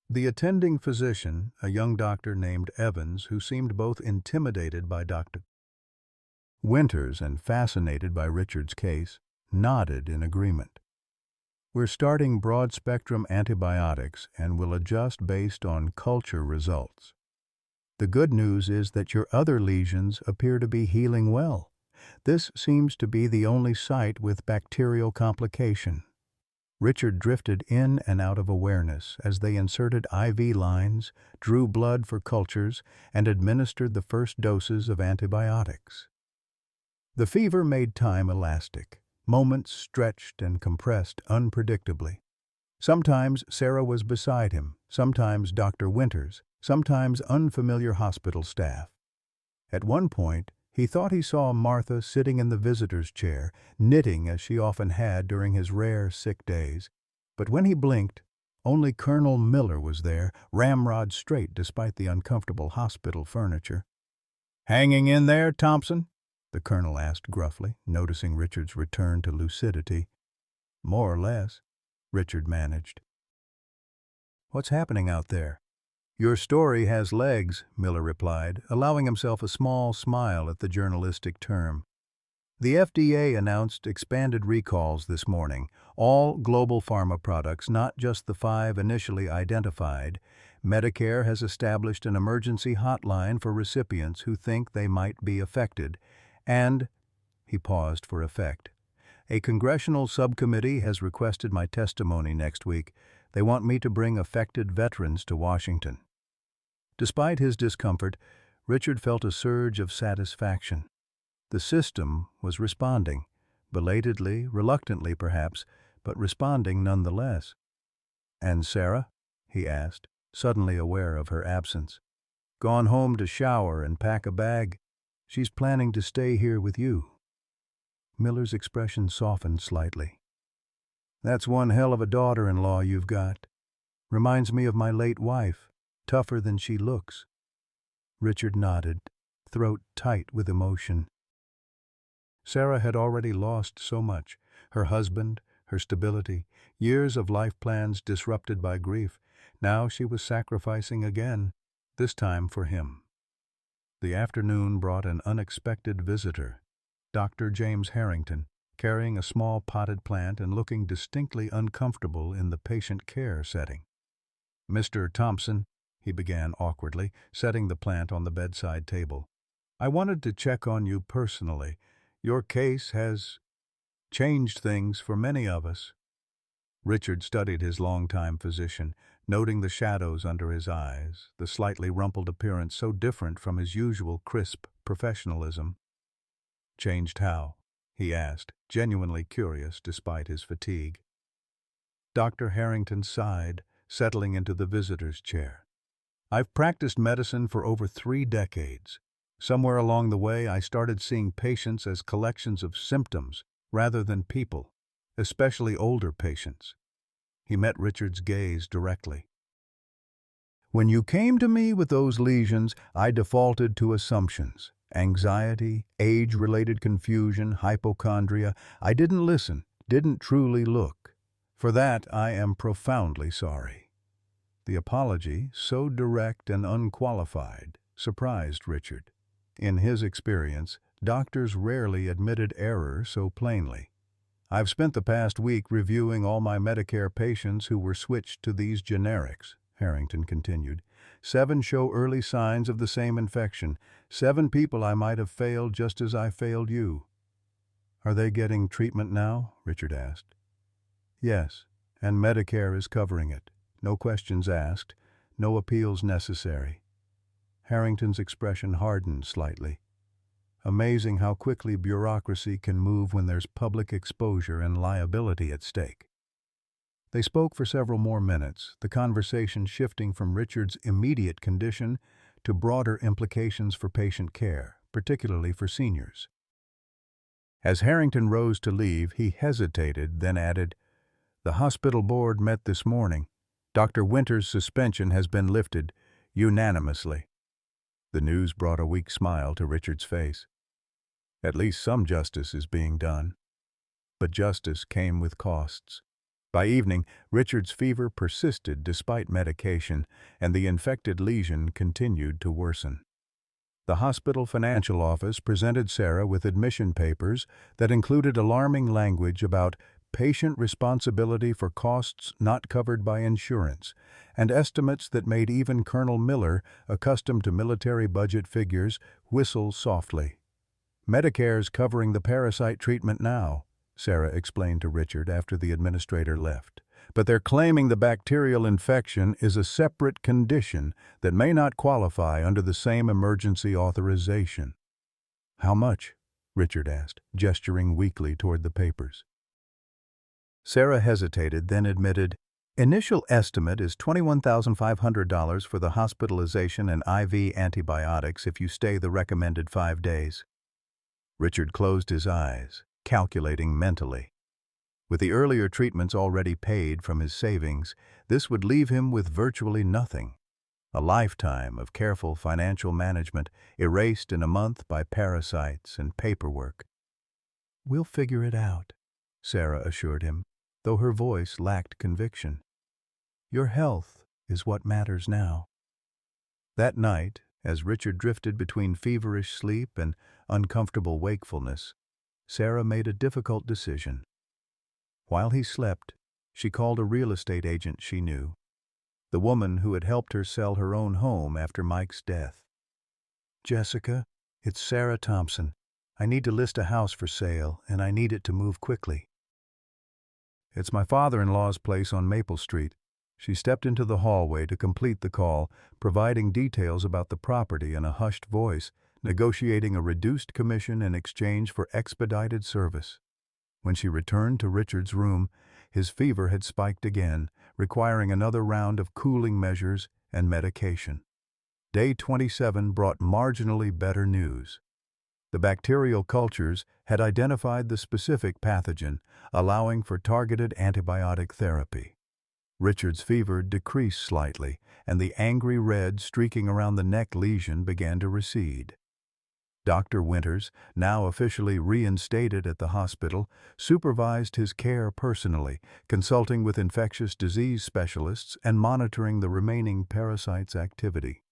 The attending physician, a young doctor named Evans, who seemed both intimidated by Dr. Winters and fascinated by Richard's case, nodded in agreement. "We're starting broad-spectrum antibiotics and will adjust based on culture results. The good news is that your other lesions appear to be healing well. This seems to be the only site with bacterial complication." Richard drifted in and out of awareness as they inserted IV lines, drew blood for cultures, and administered the first doses of antibiotics. The fever made time elastic. Moments stretched and compressed unpredictably. Sometimes Sarah was beside him, sometimes Dr. Winters, sometimes unfamiliar hospital staff. At one point, he thought he saw Martha sitting in the visitor's chair, knitting as she often had during his rare sick days. But when he blinked, only Colonel Miller was there, ramrod straight despite the uncomfortable hospital furniture. "Hanging in there, Thompson?" the colonel asked gruffly, noticing Richard's return to lucidity. "More or less," Richard managed. "What's happening out there?" "Your story has legs," Miller replied, allowing himself a small smile at the journalistic term. "The FDA announced expanded recalls this morning, all global pharma products, not just the 5 initially identified. Medicare has established an emergency hotline for recipients who think they might be affected, and," he paused for effect, "a congressional subcommittee has requested my testimony next week. They want me to bring affected veterans to Washington." Despite his discomfort, Richard felt a surge of satisfaction. The system was responding, belatedly, reluctantly perhaps, but responding nonetheless. "And Sarah?" he asked, suddenly aware of her absence. "Gone home to shower and pack a bag. She's planning to stay here with you." Miller's expression softened slightly. "That's one hell of a daughter-in-law you've got. Reminds me of my late wife. Tougher than she looks." Richard nodded, throat tight with emotion. Sarah had already lost so much: her husband, her stability, years of life plans disrupted by grief. Now she was sacrificing again, this time for him. The afternoon brought an unexpected visitor, Dr. James Harrington, carrying a small potted plant and looking distinctly uncomfortable in the patient care setting. "Mr. Thompson," he began awkwardly, setting the plant on the bedside table, "I wanted to check on you personally. Your case has changed things for many of us." Richard studied his longtime physician, noting the shadows under his eyes, the slightly rumpled appearance so different from his usual crisp professionalism. "Changed how?" he asked, genuinely curious despite his fatigue. Dr. Harrington sighed, settling into the visitor's chair. I've practiced medicine for over 3 decades. Somewhere along the way, I started seeing patients as collections of symptoms rather than people, especially older patients. He met Richard's gaze directly. When you came to me with those lesions, I defaulted to assumptions. Anxiety, age-related confusion, hypochondria. I didn't listen, didn't truly look. For that, I am profoundly sorry. The apology, so direct and unqualified, surprised Richard. In his experience, doctors rarely admitted error so plainly. I've spent the past week reviewing all my Medicare patients who were switched to these generics, Harrington continued. 7 show early signs of the same infection. 7 people I might have failed just as I failed you. Are they getting treatment now? Richard asked. Yes, and Medicare is covering it. No questions asked, no appeals necessary. Harrington's expression hardened slightly. Amazing how quickly bureaucracy can move when there's public exposure and liability at stake. They spoke for several more minutes, the conversation shifting from Richard's immediate condition to broader implications for patient care, particularly for seniors. As Harrington rose to leave, he hesitated, then added, "The hospital board met this morning. Dr. Winter's suspension has been lifted, unanimously." The news brought a weak smile to Richard's face. At least some justice is being done. But justice came with costs. By evening, Richard's fever persisted despite medication, and the infected lesion continued to worsen. The hospital financial office presented Sarah with admission papers that included alarming language about patient responsibility for costs not covered by insurance, and estimates that made even Colonel Miller, accustomed to military budget figures, whistle softly. "Medicare's covering the parasite treatment now," Sarah explained to Richard after the administrator left. "But they're claiming the bacterial infection is a separate condition that may not qualify under the same emergency authorization." "How much?" Richard asked, gesturing weakly toward the papers. Sarah hesitated, then admitted, "Initial estimate is $21,500 for the hospitalization and IV antibiotics if you stay the recommended 5 days." Richard closed his eyes, calculating mentally. With the earlier treatments already paid from his savings, this would leave him with virtually nothing. A lifetime of careful financial management erased in a month by parasites and paperwork. "We'll figure it out," Sarah assured him, though her voice lacked conviction. "Your health is what matters now." That night, as Richard drifted between feverish sleep and uncomfortable wakefulness, Sarah made a difficult decision. While he slept, she called a real estate agent she knew, the woman who had helped her sell her own home after Mike's death. "Jessica, it's Sarah Thompson. I need to list a house for sale, and I need it to move quickly." "It's my father-in-law's place on Maple Street." She stepped into the hallway to complete the call, providing details about the property in a hushed voice, negotiating a reduced commission in exchange for expedited service. When she returned to Richard's room, his fever had spiked again, requiring another round of cooling measures and medication. Day 27 brought marginally better news. The bacterial cultures had identified the specific pathogen, allowing for targeted antibiotic therapy. Richard's fever decreased slightly, and the angry red streaking around the neck lesion began to recede. Dr. Winters, now officially reinstated at the hospital, supervised his care personally, consulting with infectious disease specialists and monitoring the remaining parasite's activity.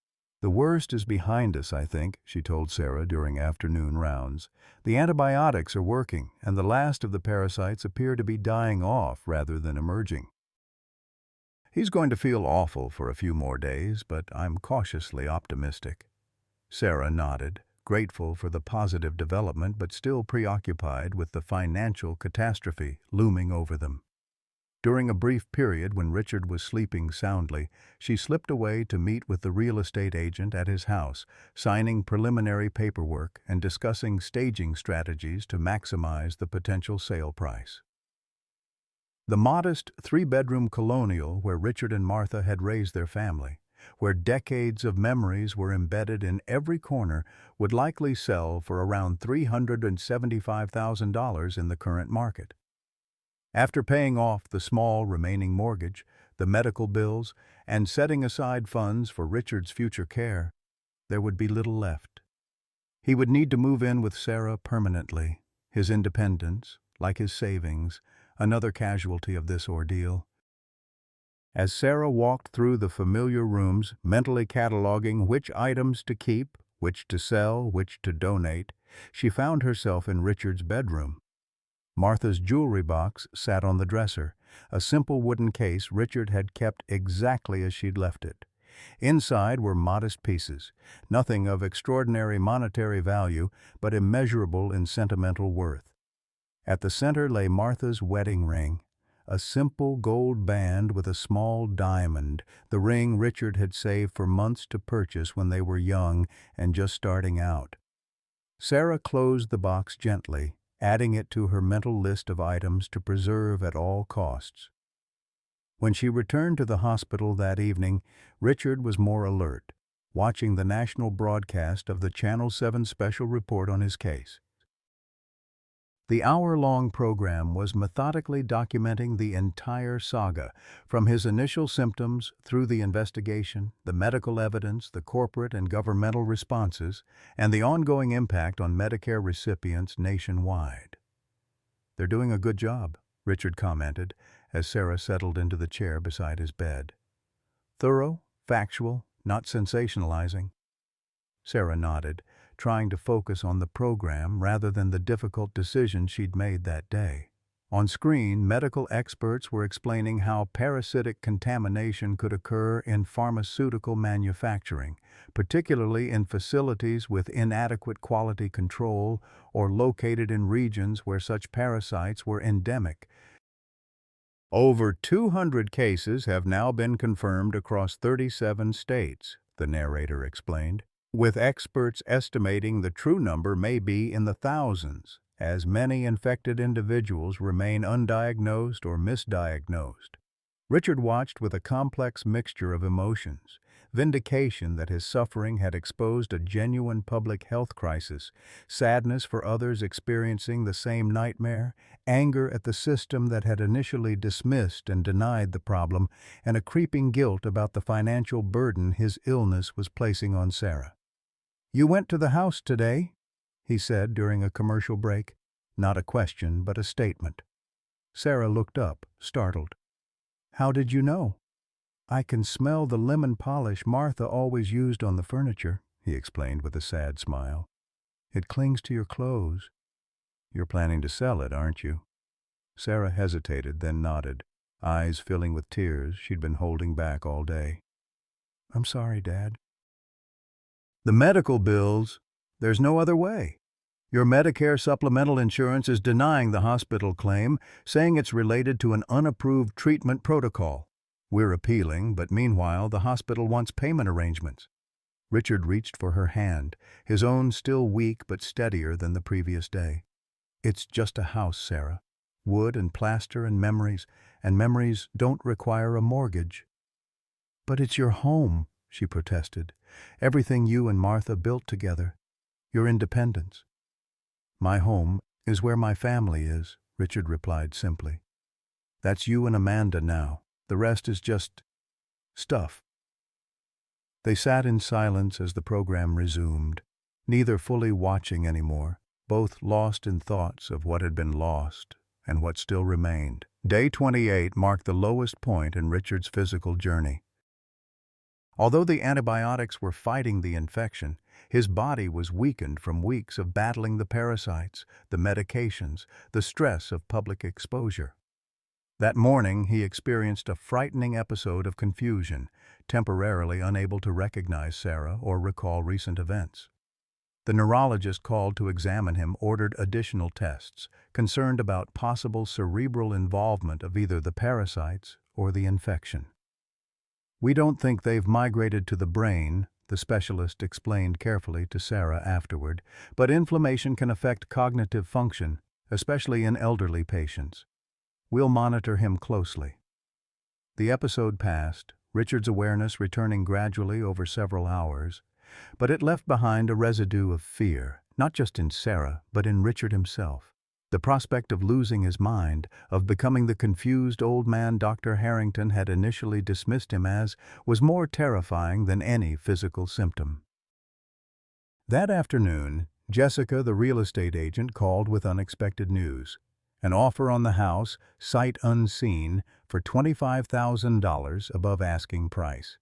"The worst is behind us, I think," she told Sarah during afternoon rounds. "The antibiotics are working, and the last of the parasites appear to be dying off rather than emerging. He's going to feel awful for a few more days, but I'm cautiously optimistic." Sarah nodded, grateful for the positive development but still preoccupied with the financial catastrophe looming over them. During a brief period when Richard was sleeping soundly, she slipped away to meet with the real estate agent at his house, signing preliminary paperwork and discussing staging strategies to maximize the potential sale price. The modest three-bedroom colonial where Richard and Martha had raised their family, where decades of memories were embedded in every corner, would likely sell for around $375,000 in the current market. After paying off the small remaining mortgage, the medical bills, and setting aside funds for Richard's future care, there would be little left. He would need to move in with Sarah permanently, his independence, like his savings, another casualty of this ordeal. As Sarah walked through the familiar rooms, mentally cataloging which items to keep, which to sell, which to donate, she found herself in Richard's bedroom. Martha's jewelry box sat on the dresser, a simple wooden case Richard had kept exactly as she'd left it. Inside were modest pieces, nothing of extraordinary monetary value, but immeasurable in sentimental worth. At the center lay Martha's wedding ring, a simple gold band with a small diamond, the ring Richard had saved for months to purchase when they were young and just starting out. Sarah closed the box gently, adding it to her mental list of items to preserve at all costs. When she returned to the hospital that evening, Richard was more alert, watching the national broadcast of the Channel 7 special report on his case. The hour-long program was methodically documenting the entire saga, from his initial symptoms through the investigation, the medical evidence, the corporate and governmental responses, and the ongoing impact on Medicare recipients nationwide. "They're doing a good job," Richard commented, as Sarah settled into the chair beside his bed. "Thorough, factual, not sensationalizing." Sarah nodded, trying to focus on the program rather than the difficult decision she'd made that day. On screen, medical experts were explaining how parasitic contamination could occur in pharmaceutical manufacturing, particularly in facilities with inadequate quality control or located in regions where such parasites were endemic. Over 200 cases have now been confirmed across 37 states, the narrator explained, with experts estimating the true number may be in the thousands, as many infected individuals remain undiagnosed or misdiagnosed. Richard watched with a complex mixture of emotions: vindication that his suffering had exposed a genuine public health crisis, sadness for others experiencing the same nightmare, anger at the system that had initially dismissed and denied the problem, and a creeping guilt about the financial burden his illness was placing on Sarah. "You went to the house today?" he said during a commercial break. Not a question, but a statement. Sarah looked up, startled. "How did you know?" "I can smell the lemon polish Martha always used on the furniture," he explained with a sad smile. "It clings to your clothes." "You're planning to sell it, aren't you?" Sarah hesitated, then nodded, eyes filling with tears she'd been holding back all day. "I'm sorry, Dad." "The medical bills, there's no other way. Your Medicare supplemental insurance is denying the hospital claim, saying it's related to an unapproved treatment protocol. We're appealing, but meanwhile the hospital wants payment arrangements." Richard reached for her hand, his own still weak but steadier than the previous day. "It's just a house, Sarah. Wood and plaster and memories don't require a mortgage." "But it's your home," she protested. "Everything you and Martha built together. Your independence." "My home is where my family is," Richard replied simply. "That's you and Amanda now. The rest is just stuff." They sat in silence as the program resumed, neither fully watching anymore, both lost in thoughts of what had been lost and what still remained. Day 28 marked the lowest point in Richard's physical journey. Although the antibiotics were fighting the infection, his body was weakened from weeks of battling the parasites, the medications, the stress of public exposure. That morning, he experienced a frightening episode of confusion, temporarily unable to recognize Sarah or recall recent events. The neurologist called to examine him ordered additional tests, concerned about possible cerebral involvement of either the parasites or the infection. "We don't think they've migrated to the brain," the specialist explained carefully to Sarah afterward, "but inflammation can affect cognitive function, especially in elderly patients. We'll monitor him closely." The episode passed, Richard's awareness returning gradually over several hours, but it left behind a residue of fear, not just in Sarah, but in Richard himself. The prospect of losing his mind, of becoming the confused old man Dr. Harrington had initially dismissed him as, was more terrifying than any physical symptom. That afternoon, Jessica, the real estate agent, called with unexpected news. An offer on the house, sight unseen, for $25,000 above asking price.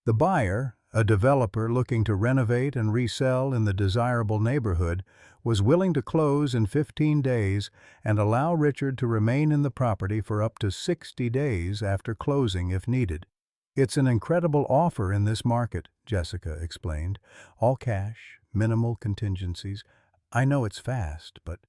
The buyer, a developer looking to renovate and resell in the desirable neighborhood, was willing to close in 15 days and allow Richard to remain in the property for up to 60 days after closing if needed. "It's an incredible offer in this market," Jessica explained. "All cash, minimal contingencies. I know it's fast, but—"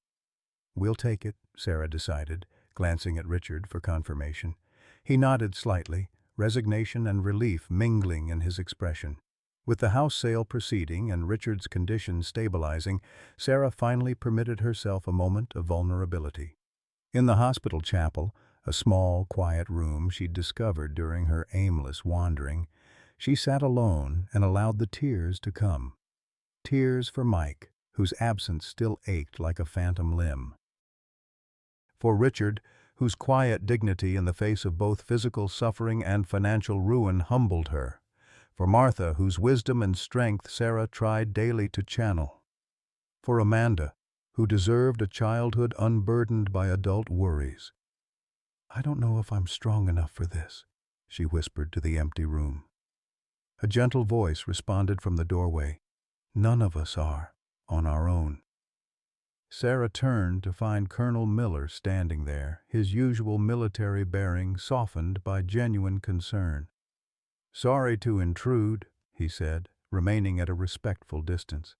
"We'll take it," Sarah decided, glancing at Richard for confirmation. He nodded slightly, resignation and relief mingling in his expression. With the house sale proceeding and Richard's condition stabilizing, Sarah finally permitted herself a moment of vulnerability. In the hospital chapel, a small, quiet room she'd discovered during her aimless wandering, she sat alone and allowed the tears to come. Tears for Mike, whose absence still ached like a phantom limb. For Richard, whose quiet dignity in the face of both physical suffering and financial ruin humbled her. For Martha, whose wisdom and strength Sarah tried daily to channel. For Amanda, who deserved a childhood unburdened by adult worries. "I don't know if I'm strong enough for this," she whispered to the empty room. A gentle voice responded from the doorway. "None of us are, on our own." Sarah turned to find Colonel Miller standing there, his usual military bearing softened by genuine concern. "Sorry to intrude," he said, remaining at a respectful distance.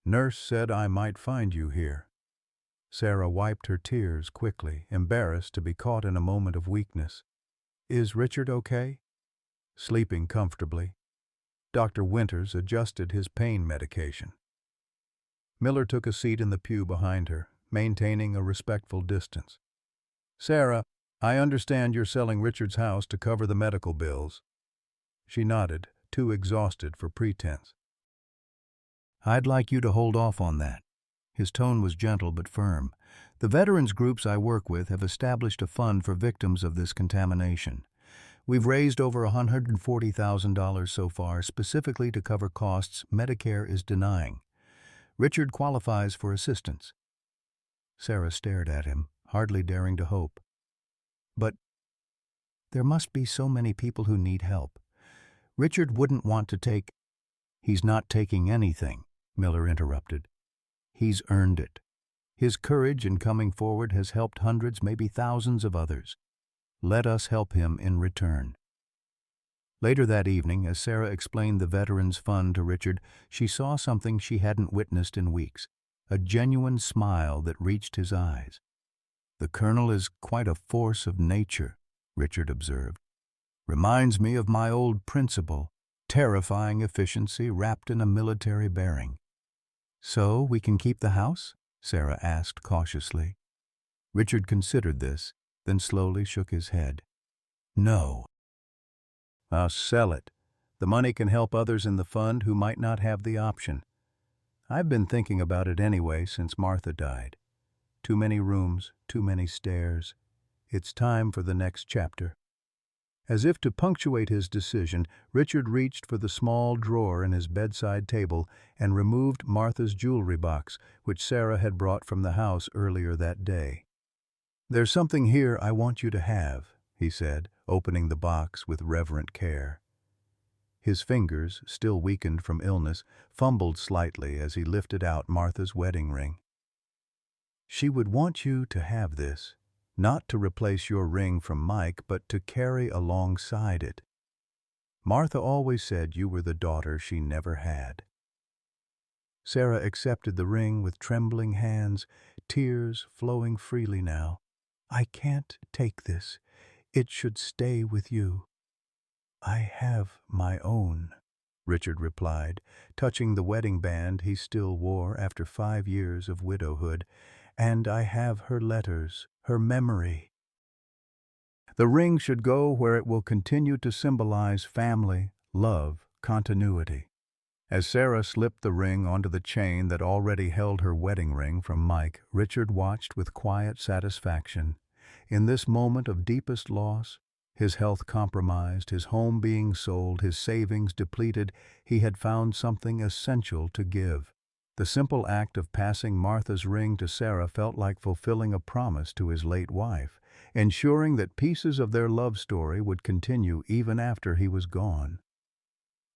"Nurse said I might find you here." Sarah wiped her tears quickly, embarrassed to be caught in a moment of weakness. "Is Richard okay?" "Sleeping comfortably." Dr. Winters adjusted his pain medication. Miller took a seat in the pew behind her, maintaining a respectful distance. "Sarah, I understand you're selling Richard's house to cover the medical bills." She nodded, too exhausted for pretense. "I'd like you to hold off on that." His tone was gentle but firm. "The veterans groups I work with have established a fund for victims of this contamination. We've raised over $140,000 so far, specifically to cover costs Medicare is denying. Richard qualifies for assistance." Sarah stared at him, hardly daring to hope. "But there must be so many people who need help. Richard wouldn't want to take—" "He's not taking anything," Miller interrupted. "He's earned it. His courage in coming forward has helped hundreds, maybe thousands of others. Let us help him in return." Later that evening, as Sarah explained the Veterans Fund to Richard, she saw something she hadn't witnessed in weeks, a genuine smile that reached his eyes. "The Colonel is quite a force of nature," Richard observed. "Reminds me of my old principal, terrifying efficiency wrapped in a military bearing." "So we can keep the house?" Sarah asked cautiously. Richard considered this, then slowly shook his head. "No." "I'll sell it. The money can help others in the fund who might not have the option. I've been thinking about it anyway since Martha died. Too many rooms, too many stairs. It's time for the next chapter." As if to punctuate his decision, Richard reached for the small drawer in his bedside table and removed Martha's jewelry box, which Sarah had brought from the house earlier that day. "There's something here I want you to have," he said, opening the box with reverent care. His fingers, still weakened from illness, fumbled slightly as he lifted out Martha's wedding ring. "She would want you to have this, not to replace your ring from Mike, but to carry alongside it. Martha always said you were the daughter she never had." Sarah accepted the ring with trembling hands, tears flowing freely now. "I can't take this. It should stay with you." "I have my own," Richard replied, touching the wedding band he still wore after 5 years of widowhood. "And I have her letters, her memory." The ring should go where it will continue to symbolize family, love, continuity. As Sarah slipped the ring onto the chain that already held her wedding ring from Mike, Richard watched with quiet satisfaction. In this moment of deepest loss, his health compromised, his home being sold, his savings depleted, he had found something essential to give. The simple act of passing Martha's ring to Sarah felt like fulfilling a promise to his late wife, ensuring that pieces of their love story would continue even after he was gone.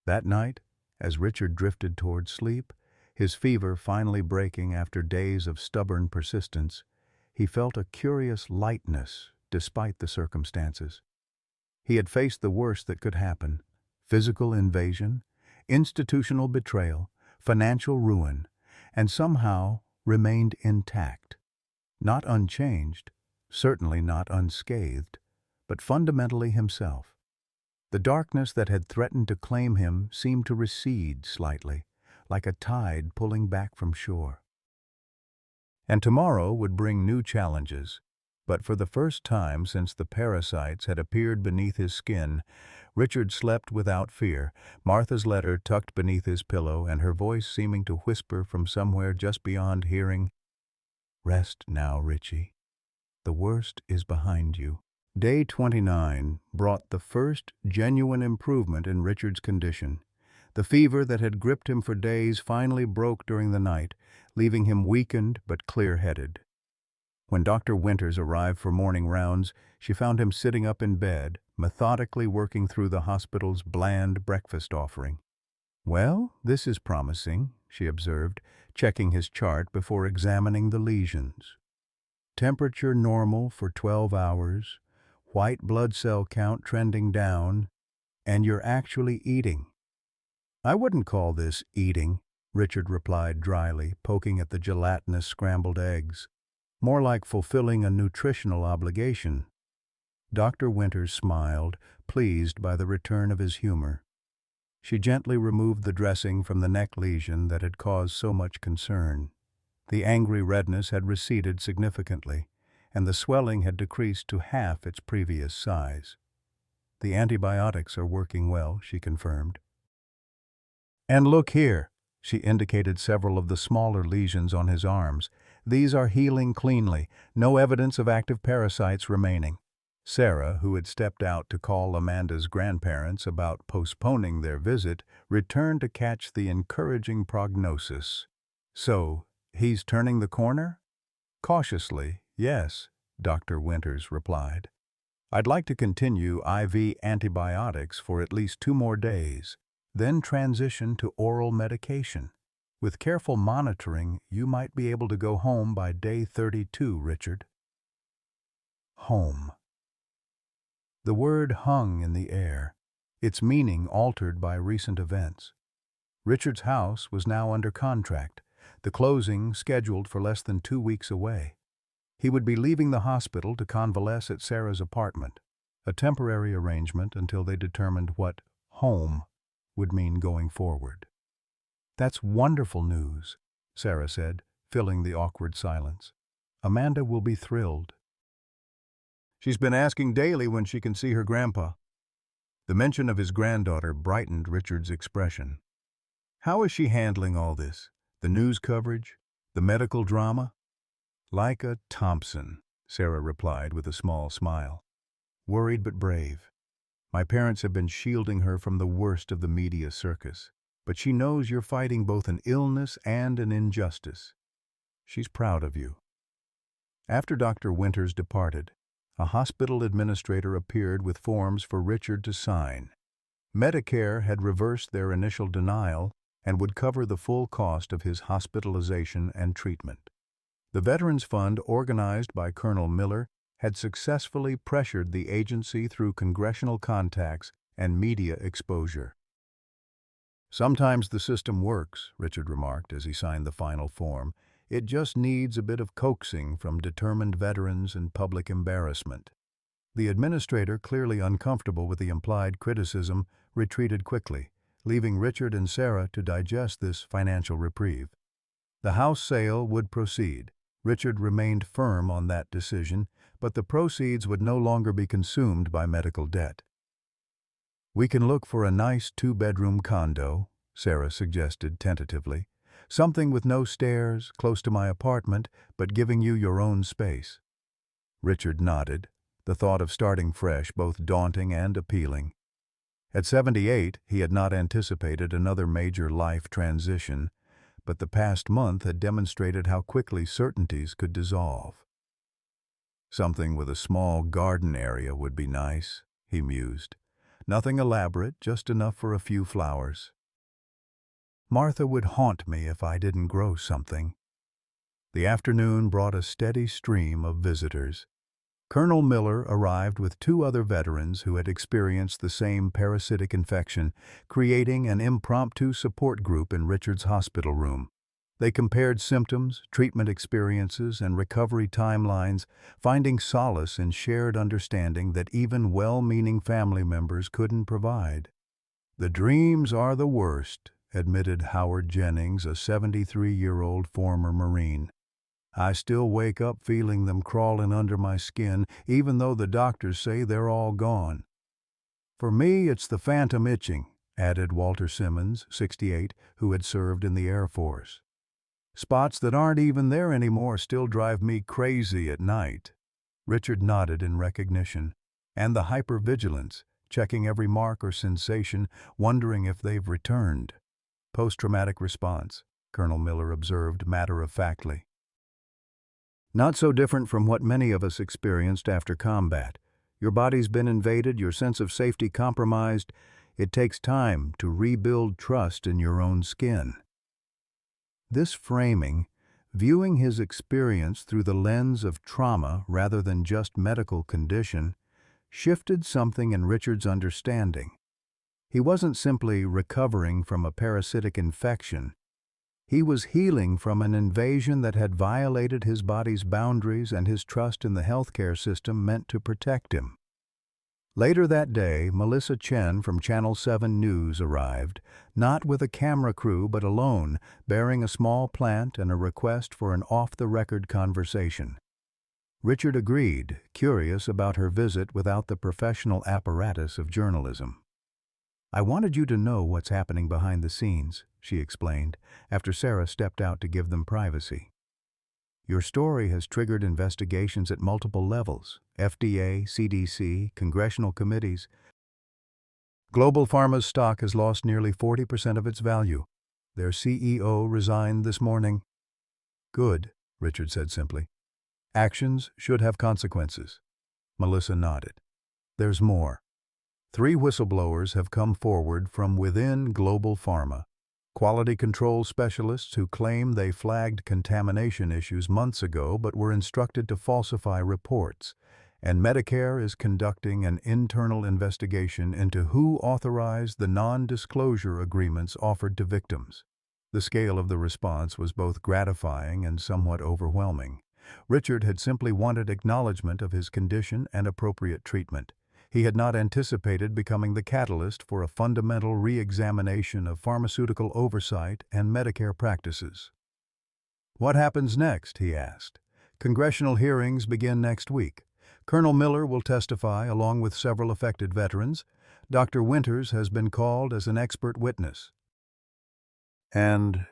That night, as Richard drifted toward sleep, his fever finally breaking after days of stubborn persistence, he felt a curious lightness despite the circumstances. He had faced the worst that could happen: physical invasion, institutional betrayal, financial ruin, and somehow remained intact. Not unchanged, certainly not unscathed, but fundamentally himself. The darkness that had threatened to claim him seemed to recede slightly, like a tide pulling back from shore. And tomorrow would bring new challenges, but for the first time since the parasites had appeared beneath his skin, Richard slept without fear, Martha's letter tucked beneath his pillow and her voice seeming to whisper from somewhere just beyond hearing, "Rest now, Richie. The worst is behind you." Day 29 brought the first genuine improvement in Richard's condition. The fever that had gripped him for days finally broke during the night, leaving him weakened but clear-headed. When Dr. Winters arrived for morning rounds, she found him sitting up in bed, methodically working through the hospital's bland breakfast offering. "Well, this is promising," she observed, checking his chart before examining the lesions. "Temperature normal for 12 hours, white blood cell count trending down, and you're actually eating." "I wouldn't call this eating," Richard replied dryly, poking at the gelatinous scrambled eggs. "More like fulfilling a nutritional obligation." Dr. Winters smiled, pleased by the return of his humor. She gently removed the dressing from the neck lesion that had caused so much concern. The angry redness had receded significantly, and the swelling had decreased to half its previous size. "The antibiotics are working well," she confirmed. "And look here," she indicated several of the smaller lesions on his arms. "These are healing cleanly, no evidence of active parasites remaining." Sarah, who had stepped out to call Amanda's grandparents about postponing their visit, returned to catch the encouraging prognosis. "So, he's turning the corner?" "Cautiously, yes," Dr. Winters replied. "I'd like to continue IV antibiotics for at least 2 more days, then transition to oral medication. With careful monitoring, you might be able to go home by day 32, Richard." Home. The word hung in the air, its meaning altered by recent events. Richard's house was now under contract, the closing scheduled for less than 2 weeks away. He would be leaving the hospital to convalesce at Sarah's apartment, a temporary arrangement until they determined what home would mean going forward. "That's wonderful news," Sarah said, filling the awkward silence. "Amanda will be thrilled. She's been asking daily when she can see her grandpa." The mention of his granddaughter brightened Richard's expression. "How is she handling all this? The news coverage? The medical drama?" "Like a Thompson," Sarah replied with a small smile. "Worried but brave. My parents have been shielding her from the worst of the media circus, but she knows you're fighting both an illness and an injustice. She's proud of you." After Dr. Winters departed, a hospital administrator appeared with forms for Richard to sign. Medicare had reversed their initial denial and would cover the full cost of his hospitalization and treatment. The Veterans Fund, organized by Colonel Miller, had successfully pressured the agency through congressional contacts and media exposure. "Sometimes the system works," Richard remarked as he signed the final form. "It just needs a bit of coaxing from determined veterans and public embarrassment." The administrator, clearly uncomfortable with the implied criticism, retreated quickly, leaving Richard and Sarah to digest this financial reprieve. The house sale would proceed. Richard remained firm on that decision, but the proceeds would no longer be consumed by medical debt. "We can look for a nice two-bedroom condo," Sarah suggested tentatively. "Something with no stairs, close to my apartment, but giving you your own space." Richard nodded, the thought of starting fresh both daunting and appealing. At 78, he had not anticipated another major life transition, but the past month had demonstrated how quickly certainties could dissolve. "Something with a small garden area would be nice," he mused. "Nothing elaborate, just enough for a few flowers. Martha would haunt me if I didn't grow something." The afternoon brought a steady stream of visitors. Colonel Miller arrived with 2 other veterans who had experienced the same parasitic infection, creating an impromptu support group in Richard's hospital room. They compared symptoms, treatment experiences, and recovery timelines, finding solace in shared understanding that even well-meaning family members couldn't provide. "The dreams are the worst," admitted Howard Jennings, a 73-year-old former Marine. "I still wake up feeling them crawling under my skin, even though the doctors say they're all gone." "For me, it's the phantom itching," added Walter Simmons, 68, who had served in the Air Force. "Spots that aren't even there anymore still drive me crazy at night." Richard nodded in recognition. "And the hypervigilance, checking every mark or sensation, wondering if they've returned." "Post-traumatic response," Colonel Miller observed matter-of-factly. "Not so different from what many of us experienced after combat. Your body's been invaded, your sense of safety compromised. It takes time to rebuild trust in your own skin." This framing, viewing his experience through the lens of trauma rather than just medical condition, shifted something in Richard's understanding. He wasn't simply recovering from a parasitic infection. He was healing from an invasion that had violated his body's boundaries and his trust in the healthcare system meant to protect him. Later that day, Melissa Chen from Channel 7 News arrived, not with a camera crew but alone, bearing a small plant and a request for an off-the-record conversation. Richard agreed, curious about her visit without the professional apparatus of journalism. "I wanted you to know what's happening behind the scenes," she explained, after Sarah stepped out to give them privacy. "Your story has triggered investigations at multiple levels: FDA, CDC, congressional committees. Global Pharma's stock has lost nearly 40% of its value. Their CEO resigned this morning." "Good," Richard said simply. "Actions should have consequences." Melissa nodded. "There's more. 3 whistleblowers have come forward from within Global Pharma. Quality control specialists who claim they flagged contamination issues months ago but were instructed to falsify reports. And Medicare is conducting an internal investigation into who authorized the non-disclosure agreements offered to victims." The scale of the response was both gratifying and somewhat overwhelming. Richard had simply wanted acknowledgement of his condition and appropriate treatment. He had not anticipated becoming the catalyst for a fundamental re-examination of pharmaceutical oversight and Medicare practices. "What happens next?" he asked. "Congressional hearings begin next week. Colonel Miller will testify along with several affected veterans. Dr. Winters has been called as an expert witness." "And,"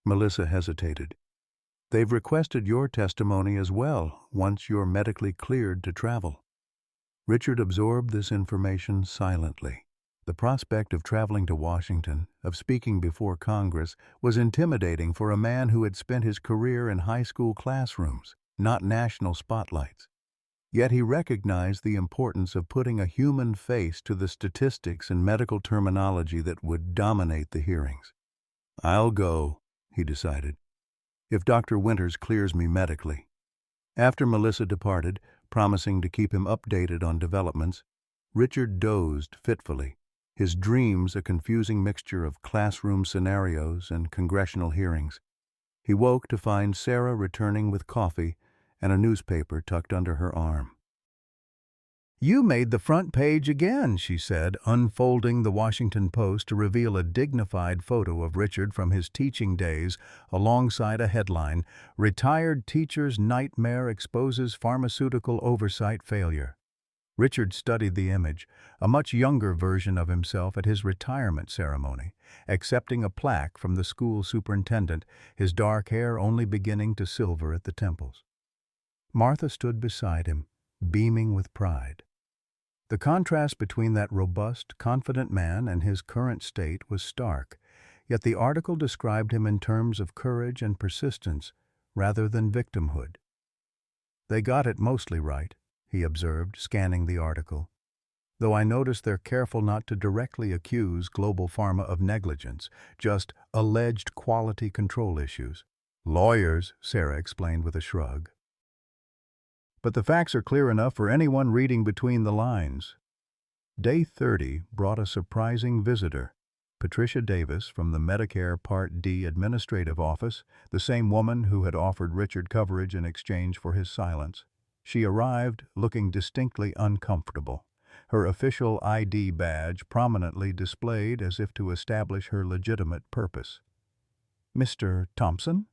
Melissa hesitated, "they've requested your testimony as well once you're medically cleared to travel." Richard absorbed this information silently. The prospect of traveling to Washington, of speaking before Congress, was intimidating for a man who had spent his career in high school classrooms, not national spotlights. Yet he recognized the importance of putting a human face to the statistics and medical terminology that would dominate the hearings. "I'll go," he decided, "if Dr. Winters clears me medically." After Melissa departed, promising to keep him updated on developments, Richard dozed fitfully, his dreams a confusing mixture of classroom scenarios and congressional hearings. He woke to find Sarah returning with coffee and a newspaper tucked under her arm. "You made the front page again," she said, unfolding the Washington Post to reveal a dignified photo of Richard from his teaching days alongside a headline, "Retired Teacher's Nightmare Exposes Pharmaceutical Oversight Failure." Richard studied the image, a much younger version of himself at his retirement ceremony, accepting a plaque from the school superintendent, his dark hair only beginning to silver at the temples. Martha stood beside him, beaming with pride. The contrast between that robust, confident man and his current state was stark, yet the article described him in terms of courage and persistence rather than victimhood. "They got it mostly right," he observed, scanning the article, "though I notice they're careful not to directly accuse Global Pharma of negligence, just alleged quality control issues." "Lawyers," Sarah explained with a shrug. "But the facts are clear enough for anyone reading between the lines." Day 30 brought a surprising visitor, Patricia Davis from the Medicare Part D Administrative Office, the same woman who had offered Richard coverage in exchange for his silence. She arrived looking distinctly uncomfortable, her official ID badge prominently displayed as if to establish her legitimate purpose. "Mr. Thompson?"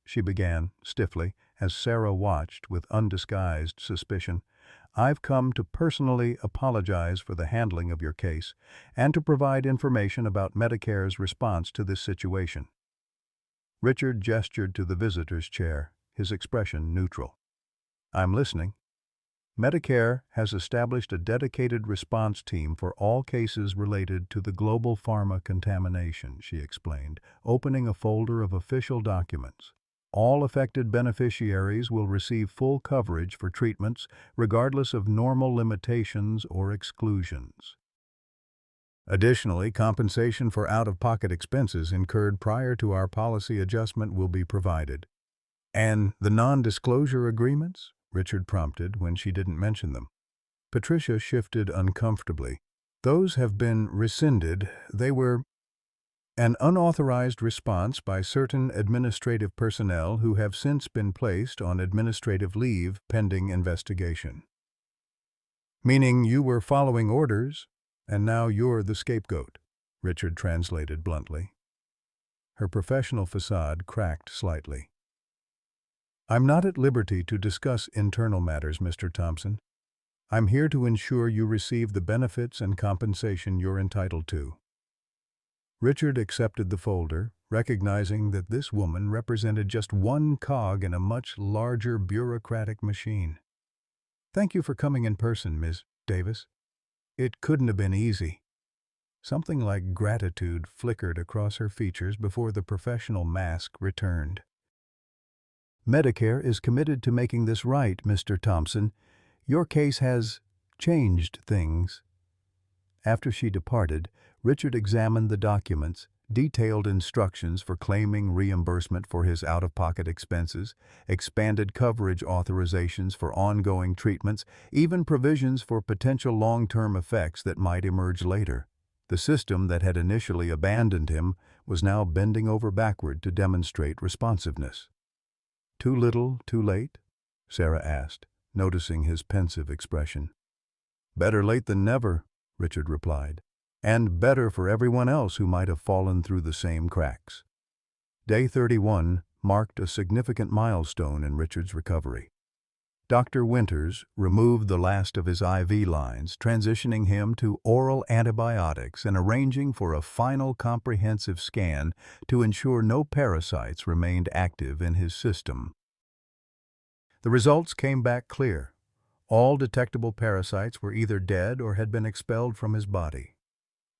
she began stiffly, as Sarah watched with undisguised suspicion. "I've come to personally apologize for the handling of your case and to provide information about Medicare's response to this situation." Richard gestured to the visitor's chair, his expression neutral. "I'm listening." "Medicare has established a dedicated response team for all cases related to the Global Pharma contamination," she explained, opening a folder of official documents. "All affected beneficiaries will receive full coverage for treatments, regardless of normal limitations or exclusions. Additionally, compensation for out-of-pocket expenses incurred prior to our policy adjustment will be provided." "And the non-disclosure agreements?" Richard prompted when she didn't mention them. Patricia shifted uncomfortably. "Those have been rescinded. They were an unauthorized response by certain administrative personnel who have since been placed on administrative leave pending investigation." "Meaning you were following orders, and now you're the scapegoat," Richard translated bluntly. Her professional facade cracked slightly. "I'm not at liberty to discuss internal matters, Mr. Thompson. I'm here to ensure you receive the benefits and compensation you're entitled to." Richard accepted the folder, recognizing that this woman represented just one cog in a much larger bureaucratic machine. "Thank you for coming in person, Ms. Davis. It couldn't have been easy." Something like gratitude flickered across her features before the professional mask returned. "Medicare is committed to making this right, Mr. Thompson. Your case has changed things." After she departed, Richard examined the documents, detailed instructions for claiming reimbursement for his out-of-pocket expenses, expanded coverage authorizations for ongoing treatments, even provisions for potential long-term effects that might emerge later. The system that had initially abandoned him was now bending over backward to demonstrate responsiveness. "Too little, too late?" Sarah asked, noticing his pensive expression. "Better late than never," Richard replied. "And better for everyone else who might have fallen through the same cracks." Day 31 marked a significant milestone in Richard's recovery. Dr. Winters removed the last of his IV lines, transitioning him to oral antibiotics and arranging for a final comprehensive scan to ensure no parasites remained active in his system. The results came back clear. All detectable parasites were either dead or had been expelled from his body.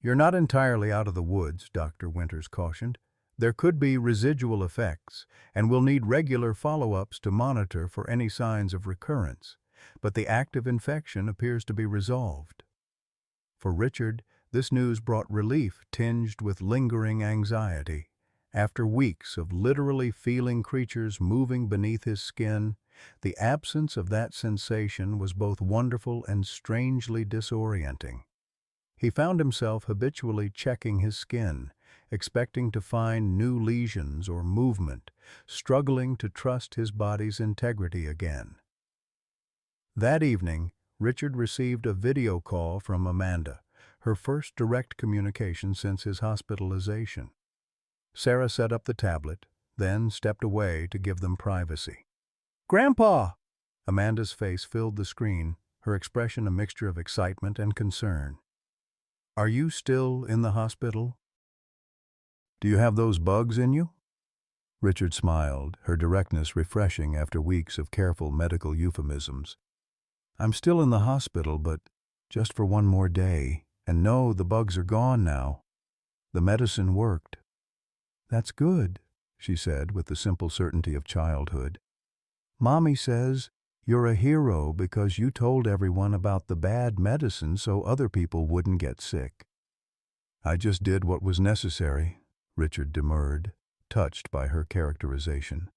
"You're not entirely out of the woods," Dr. Winters cautioned. "There could be residual effects, and we'll need regular follow-ups to monitor for any signs of recurrence. But the active infection appears to be resolved." For Richard, this news brought relief tinged with lingering anxiety. After weeks of literally feeling creatures moving beneath his skin, the absence of that sensation was both wonderful and strangely disorienting. He found himself habitually checking his skin, expecting to find new lesions or movement, struggling to trust his body's integrity again. That evening, Richard received a video call from Amanda, her first direct communication since his hospitalization. Sarah set up the tablet, then stepped away to give them privacy. "Grandpa!" Amanda's face filled the screen, her expression a mixture of excitement and concern. "Are you still in the hospital? Do you have those bugs in you?" Richard smiled, her directness refreshing after weeks of careful medical euphemisms. "I'm still in the hospital, but just for one more day. And no, the bugs are gone now. The medicine worked." "That's good," she said with the simple certainty of childhood. "Mommy says you're a hero because you told everyone about the bad medicine so other people wouldn't get sick." "I just did what was necessary," Richard demurred, touched by her characterization.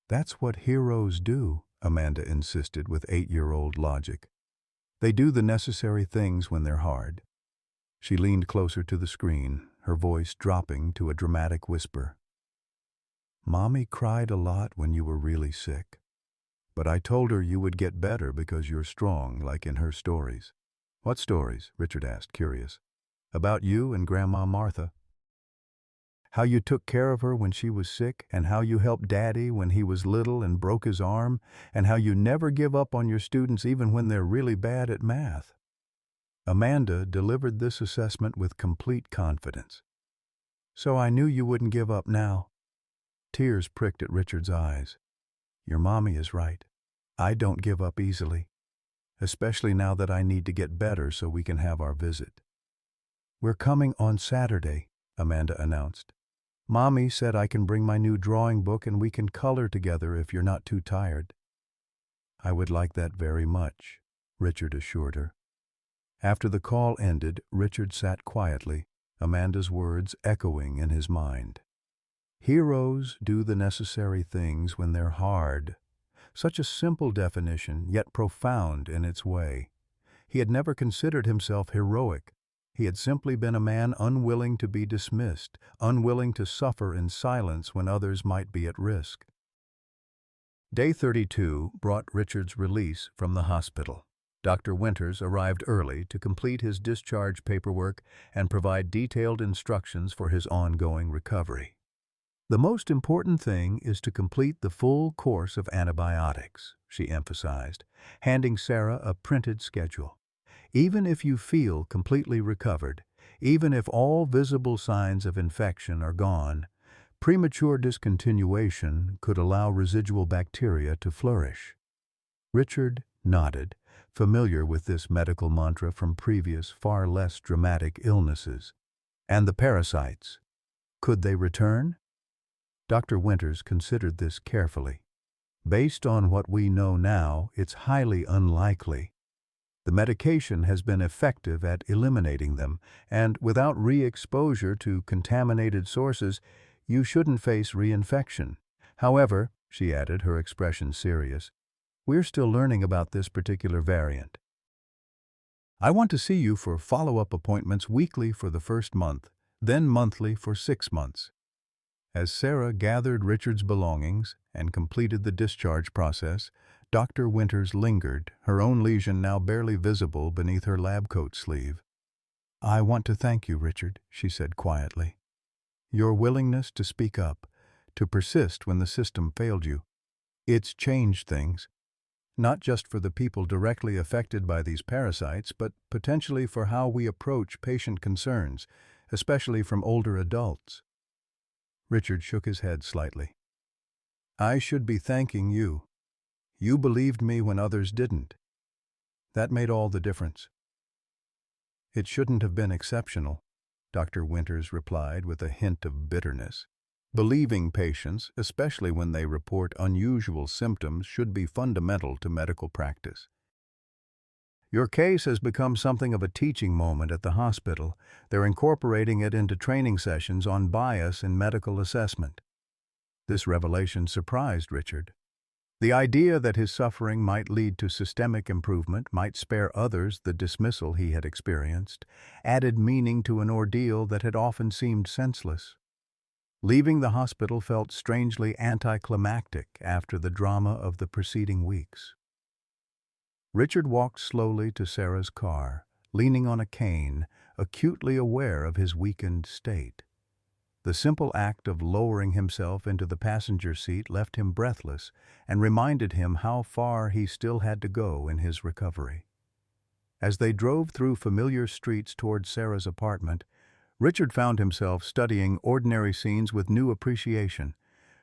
"That's what heroes do," Amanda insisted with 8-year-old logic. "They do the necessary things when they're hard." She leaned closer to the screen, her voice dropping to a dramatic whisper. "Mommy cried a lot when you were really sick. But I told her you would get better because you're strong, like in her stories." "What stories?" Richard asked, curious. "About you and Grandma Martha. How you took care of her when she was sick, and how you helped Daddy when he was little and broke his arm, and how you never give up on your students even when they're really bad at math." Amanda delivered this assessment with complete confidence. "So I knew you wouldn't give up now." Tears pricked at Richard's eyes. "Your mommy is right. I don't give up easily, especially now that I need to get better so we can have our visit." "We're coming on Saturday," Amanda announced. "Mommy said I can bring my new drawing book and we can color together if you're not too tired." "I would like that very much," Richard assured her. After the call ended, Richard sat quietly, Amanda's words echoing in his mind. Heroes do the necessary things when they're hard. Such a simple definition, yet profound in its way. He had never considered himself heroic. He had simply been a man unwilling to be dismissed, unwilling to suffer in silence when others might be at risk. Day 32 brought Richard's release from the hospital. Dr. Winters arrived early to complete his discharge paperwork and provide detailed instructions for his ongoing recovery. "The most important thing is to complete the full course of antibiotics," she emphasized, handing Sarah a printed schedule. "Even if you feel completely recovered, even if all visible signs of infection are gone, premature discontinuation could allow residual bacteria to flourish." Richard nodded, familiar with this medical mantra from previous, far less dramatic illnesses. "And the parasites, could they return?" Dr. Winters considered this carefully. "Based on what we know now, it's highly unlikely. The medication has been effective at eliminating them, and without re-exposure to contaminated sources, you shouldn't face reinfection. However," she added, her expression serious, "we're still learning about this particular variant. I want to see you for follow-up appointments weekly for the first month, then monthly for 6 months." As Sarah gathered Richard's belongings and completed the discharge process, Dr. Winters lingered, her own lesion now barely visible beneath her lab coat sleeve. "I want to thank you, Richard," she said quietly. "Your willingness to speak up, to persist when the system failed you, it's changed things. Not just for the people directly affected by these parasites, but potentially for how we approach patient concerns, especially from older adults." Richard shook his head slightly. "I should be thanking you. You believed me when others didn't. That made all the difference." "It shouldn't have been exceptional," Dr. Winters replied with a hint of bitterness. "Believing patients, especially when they report unusual symptoms, should be fundamental to medical practice. Your case has become something of a teaching moment at the hospital. They're incorporating it into training sessions on bias in medical assessment." This revelation surprised Richard. The idea that his suffering might lead to systemic improvement, might spare others the dismissal he had experienced, added meaning to an ordeal that had often seemed senseless. Leaving the hospital felt strangely anticlimactic after the drama of the preceding weeks. Richard walked slowly to Sarah's car, leaning on a cane, acutely aware of his weakened state. The simple act of lowering himself into the passenger seat left him breathless and reminded him how far he still had to go in his recovery. As they drove through familiar streets toward Sarah's apartment, Richard found himself studying ordinary scenes with new appreciation: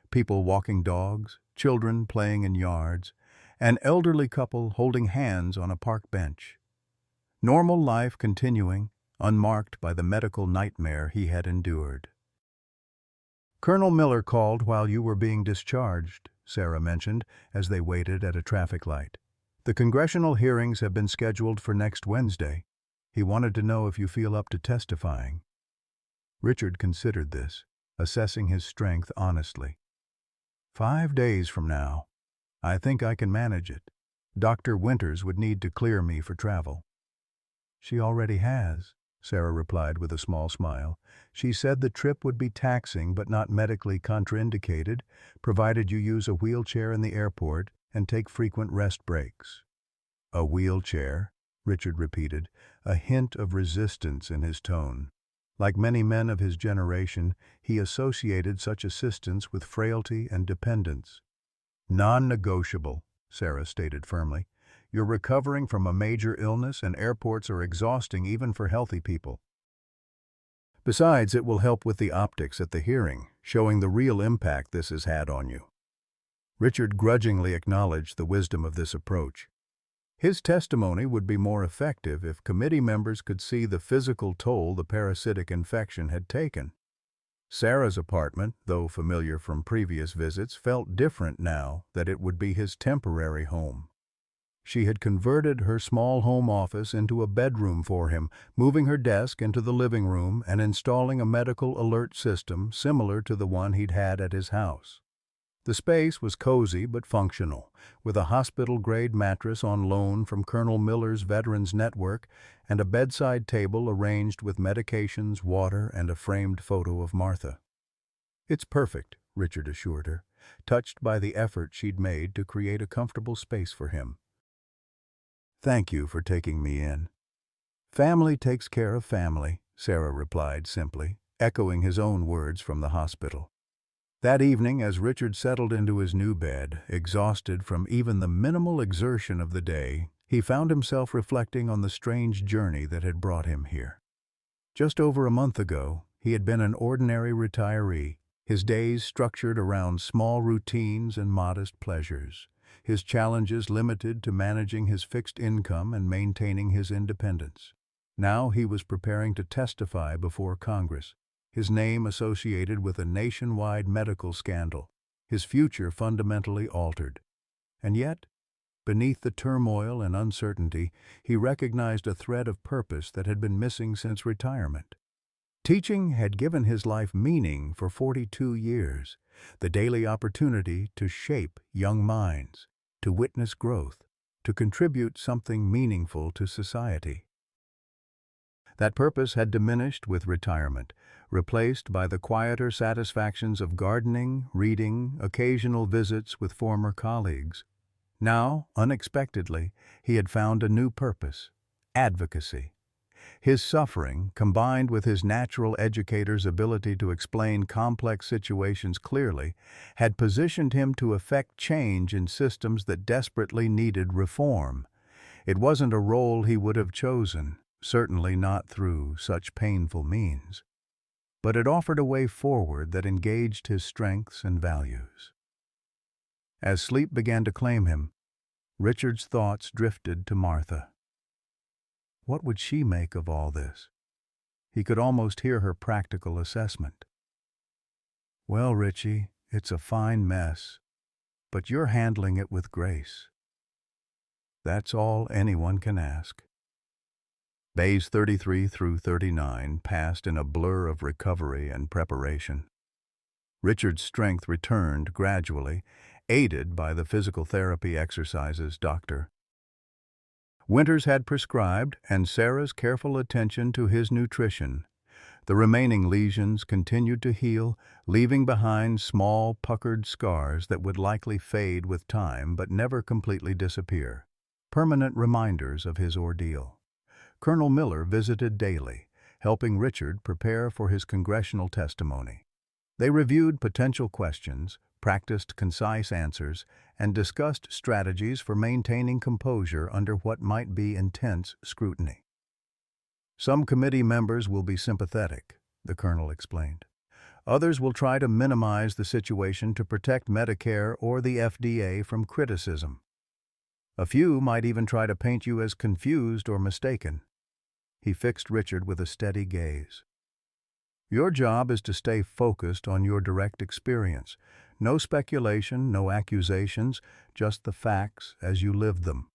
people walking dogs, children playing in yards, an elderly couple holding hands on a park bench. Normal life continuing, unmarked by the medical nightmare he had endured. "Colonel Miller called while you were being discharged," Sarah mentioned as they waited at a traffic light. "The congressional hearings have been scheduled for next Wednesday. He wanted to know if you feel up to testifying." Richard considered this, assessing his strength honestly. 5 days from now. I think I can manage it. Dr. Winters would need to clear me for travel." "She already has," Sarah replied with a small smile. "She said the trip would be taxing but not medically contraindicated, provided you use a wheelchair in the airport and take frequent rest breaks." "A wheelchair?" Richard repeated, a hint of resistance in his tone. Like many men of his generation, he associated such assistance with frailty and dependence. "Non-negotiable," Sarah stated firmly. "You're recovering from a major illness and airports are exhausting even for healthy people. Besides, it will help with the optics at the hearing, showing the real impact this has had on you." Richard grudgingly acknowledged the wisdom of this approach. His testimony would be more effective if committee members could see the physical toll the parasitic infection had taken. Sarah's apartment, though familiar from previous visits, felt different now that it would be his temporary home. She had converted her small home office into a bedroom for him, moving her desk into the living room and installing a medical alert system similar to the one he'd had at his house. The space was cozy but functional, with a hospital-grade mattress on loan from Colonel Miller's Veterans Network and a bedside table arranged with medications, water, and a framed photo of Martha. "It's perfect," Richard assured her, touched by the effort she'd made to create a comfortable space for him. "Thank you for taking me in." "Family takes care of family," Sarah replied simply, echoing his own words from the hospital. That evening, as Richard settled into his new bed, exhausted from even the minimal exertion of the day, he found himself reflecting on the strange journey that had brought him here. Just over a month ago, he had been an ordinary retiree, his days structured around small routines and modest pleasures, his challenges limited to managing his fixed income and maintaining his independence. Now he was preparing to testify before Congress, his name associated with a nationwide medical scandal, his future fundamentally altered. And yet, beneath the turmoil and uncertainty, he recognized a thread of purpose that had been missing since retirement. Teaching had given his life meaning for 42 years, the daily opportunity to shape young minds, to witness growth, to contribute something meaningful to society. That purpose had diminished with retirement, replaced by the quieter satisfactions of gardening, reading, occasional visits with former colleagues. Now, unexpectedly, he had found a new purpose: advocacy. His suffering, combined with his natural educator's ability to explain complex situations clearly, had positioned him to effect change in systems that desperately needed reform. It wasn't a role he would have chosen, certainly not through such painful means. But it offered a way forward that engaged his strengths and values. As sleep began to claim him, Richard's thoughts drifted to Martha. What would she make of all this? He could almost hear her practical assessment. "Well, Richie, it's a fine mess, but you're handling it with grace. That's all anyone can ask." Days 33 through 39 passed in a blur of recovery and preparation. Richard's strength returned gradually, aided by the physical therapy exercises Dr. Winters had prescribed and Sarah's careful attention to his nutrition. The remaining lesions continued to heal, leaving behind small, puckered scars that would likely fade with time but never completely disappear, permanent reminders of his ordeal. Colonel Miller visited daily, helping Richard prepare for his congressional testimony. They reviewed potential questions, practiced concise answers, and discussed strategies for maintaining composure under what might be intense scrutiny. Some committee members will be sympathetic, the colonel explained. Others will try to minimize the situation to protect Medicare or the FDA from criticism. A few might even try to paint you as confused or mistaken. He fixed Richard with a steady gaze. Your job is to stay focused on your direct experience. No speculation, no accusations, just the facts as you lived them.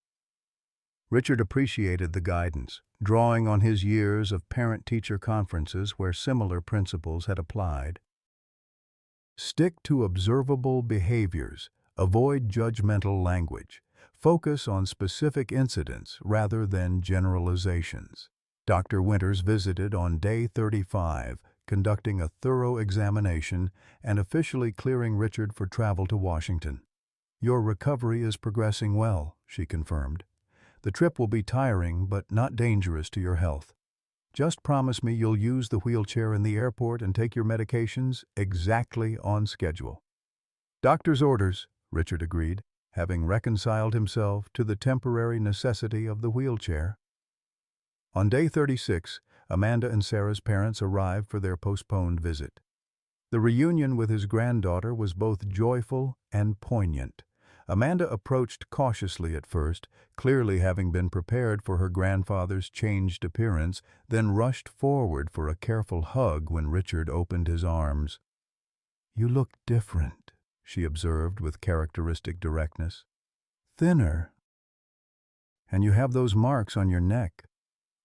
Richard appreciated the guidance, drawing on his years of parent-teacher conferences where similar principles had applied. Stick to observable behaviors. Avoid judgmental language. Focus on specific incidents rather than generalizations. Dr. Winters visited on day 35, conducting a thorough examination and officially clearing Richard for travel to Washington. Your recovery is progressing well, she confirmed. The trip will be tiring but not dangerous to your health. Just promise me you'll use the wheelchair in the airport and take your medications exactly on schedule. Doctor's orders, Richard agreed, having reconciled himself to the temporary necessity of the wheelchair. On day 36, Amanda and Sarah's parents arrived for their postponed visit. The reunion with his granddaughter was both joyful and poignant. Amanda approached cautiously at first, clearly having been prepared for her grandfather's changed appearance, then rushed forward for a careful hug when Richard opened his arms. "You look different," she observed with characteristic directness. "Thinner. And you have those marks on your neck."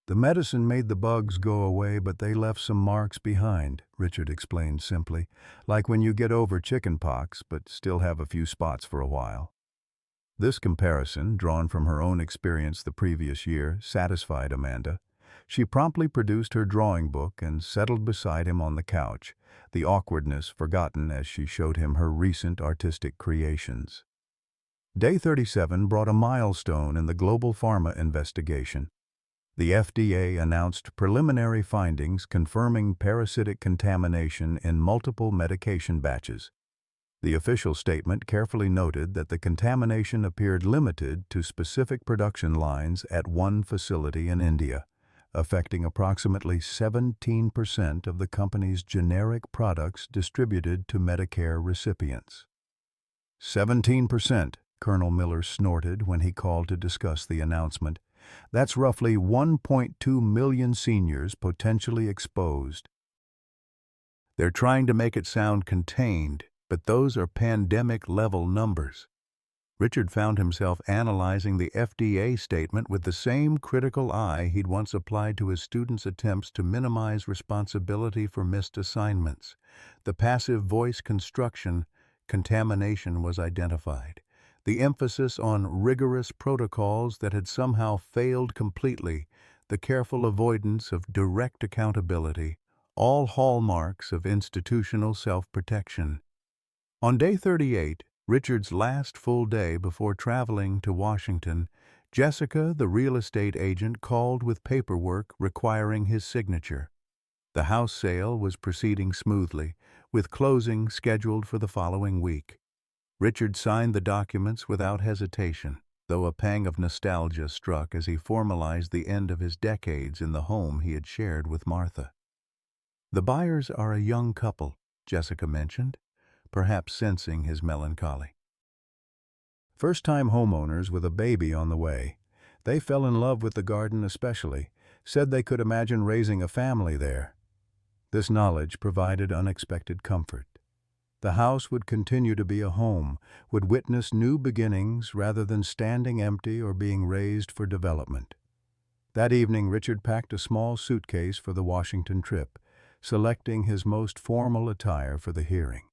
"The medicine made the bugs go away, but they left some marks behind," Richard explained simply, "like when you get over chicken pox, but still have a few spots for a while." This comparison, drawn from her own experience the previous year, satisfied Amanda. She promptly produced her drawing book and settled beside him on the couch, the awkwardness forgotten as she showed him her recent artistic creations. Day 37 brought a milestone in the global pharma investigation. The FDA announced preliminary findings confirming parasitic contamination in multiple medication batches. The official statement carefully noted that the contamination appeared limited to specific production lines at one facility in India, affecting approximately 17% of the company's generic products distributed to Medicare recipients. 17%, Colonel Miller snorted when he called to discuss the announcement. That's roughly 1.2 million seniors potentially exposed. They're trying to make it sound contained, but those are pandemic-level numbers. Richard found himself analyzing the FDA statement with the same critical eye he'd once applied to his students' attempts to minimize responsibility for missed assignments. The passive voice construction, contamination was identified. The emphasis on rigorous protocols that had somehow failed completely, the careful avoidance of direct accountability, all hallmarks of institutional self-protection. On day 38, Richard's last full day before traveling to Washington, Jessica, the real estate agent, called with paperwork requiring his signature. The house sale was proceeding smoothly, with closing scheduled for the following week. Richard signed the documents without hesitation, though a pang of nostalgia struck as he formalized the end of his decades in the home he had shared with Martha. "The buyers are a young couple," Jessica mentioned, perhaps sensing his melancholy. "First-time homeowners with a baby on the way. They fell in love with the garden especially, said they could imagine raising a family there." This knowledge provided unexpected comfort. The house would continue to be a home, would witness new beginnings rather than standing empty or being raised for development. That evening, Richard packed a small suitcase for the Washington trip, selecting his most formal attire for the hearing.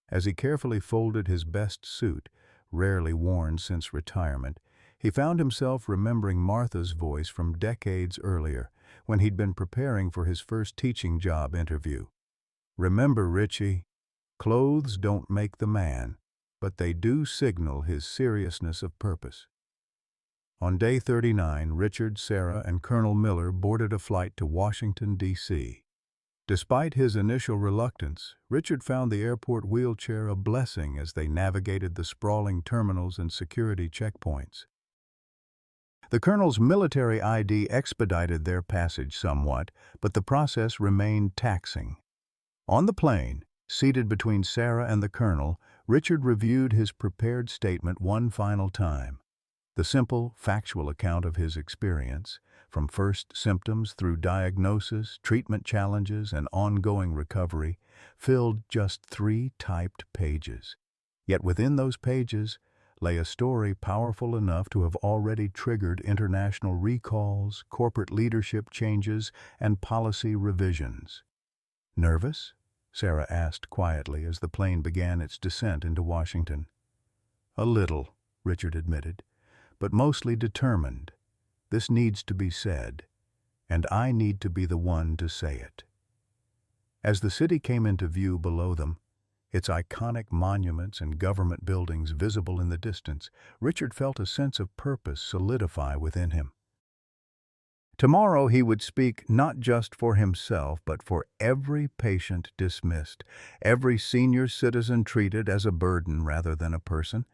As he carefully folded his best suit, rarely worn since retirement, he found himself remembering Martha's voice from decades earlier, when he'd been preparing for his first teaching job interview. "Remember, Richie, clothes don't make the man, but they do signal his seriousness of purpose." On day 39, Richard, Sarah, and Colonel Miller boarded a flight to Washington, D.C. Despite his initial reluctance, Richard found the airport wheelchair a blessing as they navigated the sprawling terminals and security checkpoints. The colonel's military ID expedited their passage somewhat, but the process remained taxing. On the plane, seated between Sarah and the colonel, Richard reviewed his prepared statement one final time. The simple, factual account of his experience, from first symptoms through diagnosis, treatment challenges, and ongoing recovery, filled just 3 typed pages. Yet within those pages lay a story powerful enough to have already triggered international recalls, corporate leadership changes, and policy revisions. "Nervous?" Sarah asked quietly as the plane began its descent into Washington. "A little," Richard admitted, "but mostly determined. This needs to be said, and I need to be the one to say it." As the city came into view below them, its iconic monuments and government buildings visible in the distance, Richard felt a sense of purpose solidify within him. Tomorrow he would speak not just for himself, but for every patient dismissed, every senior citizen treated as a burden rather than a person,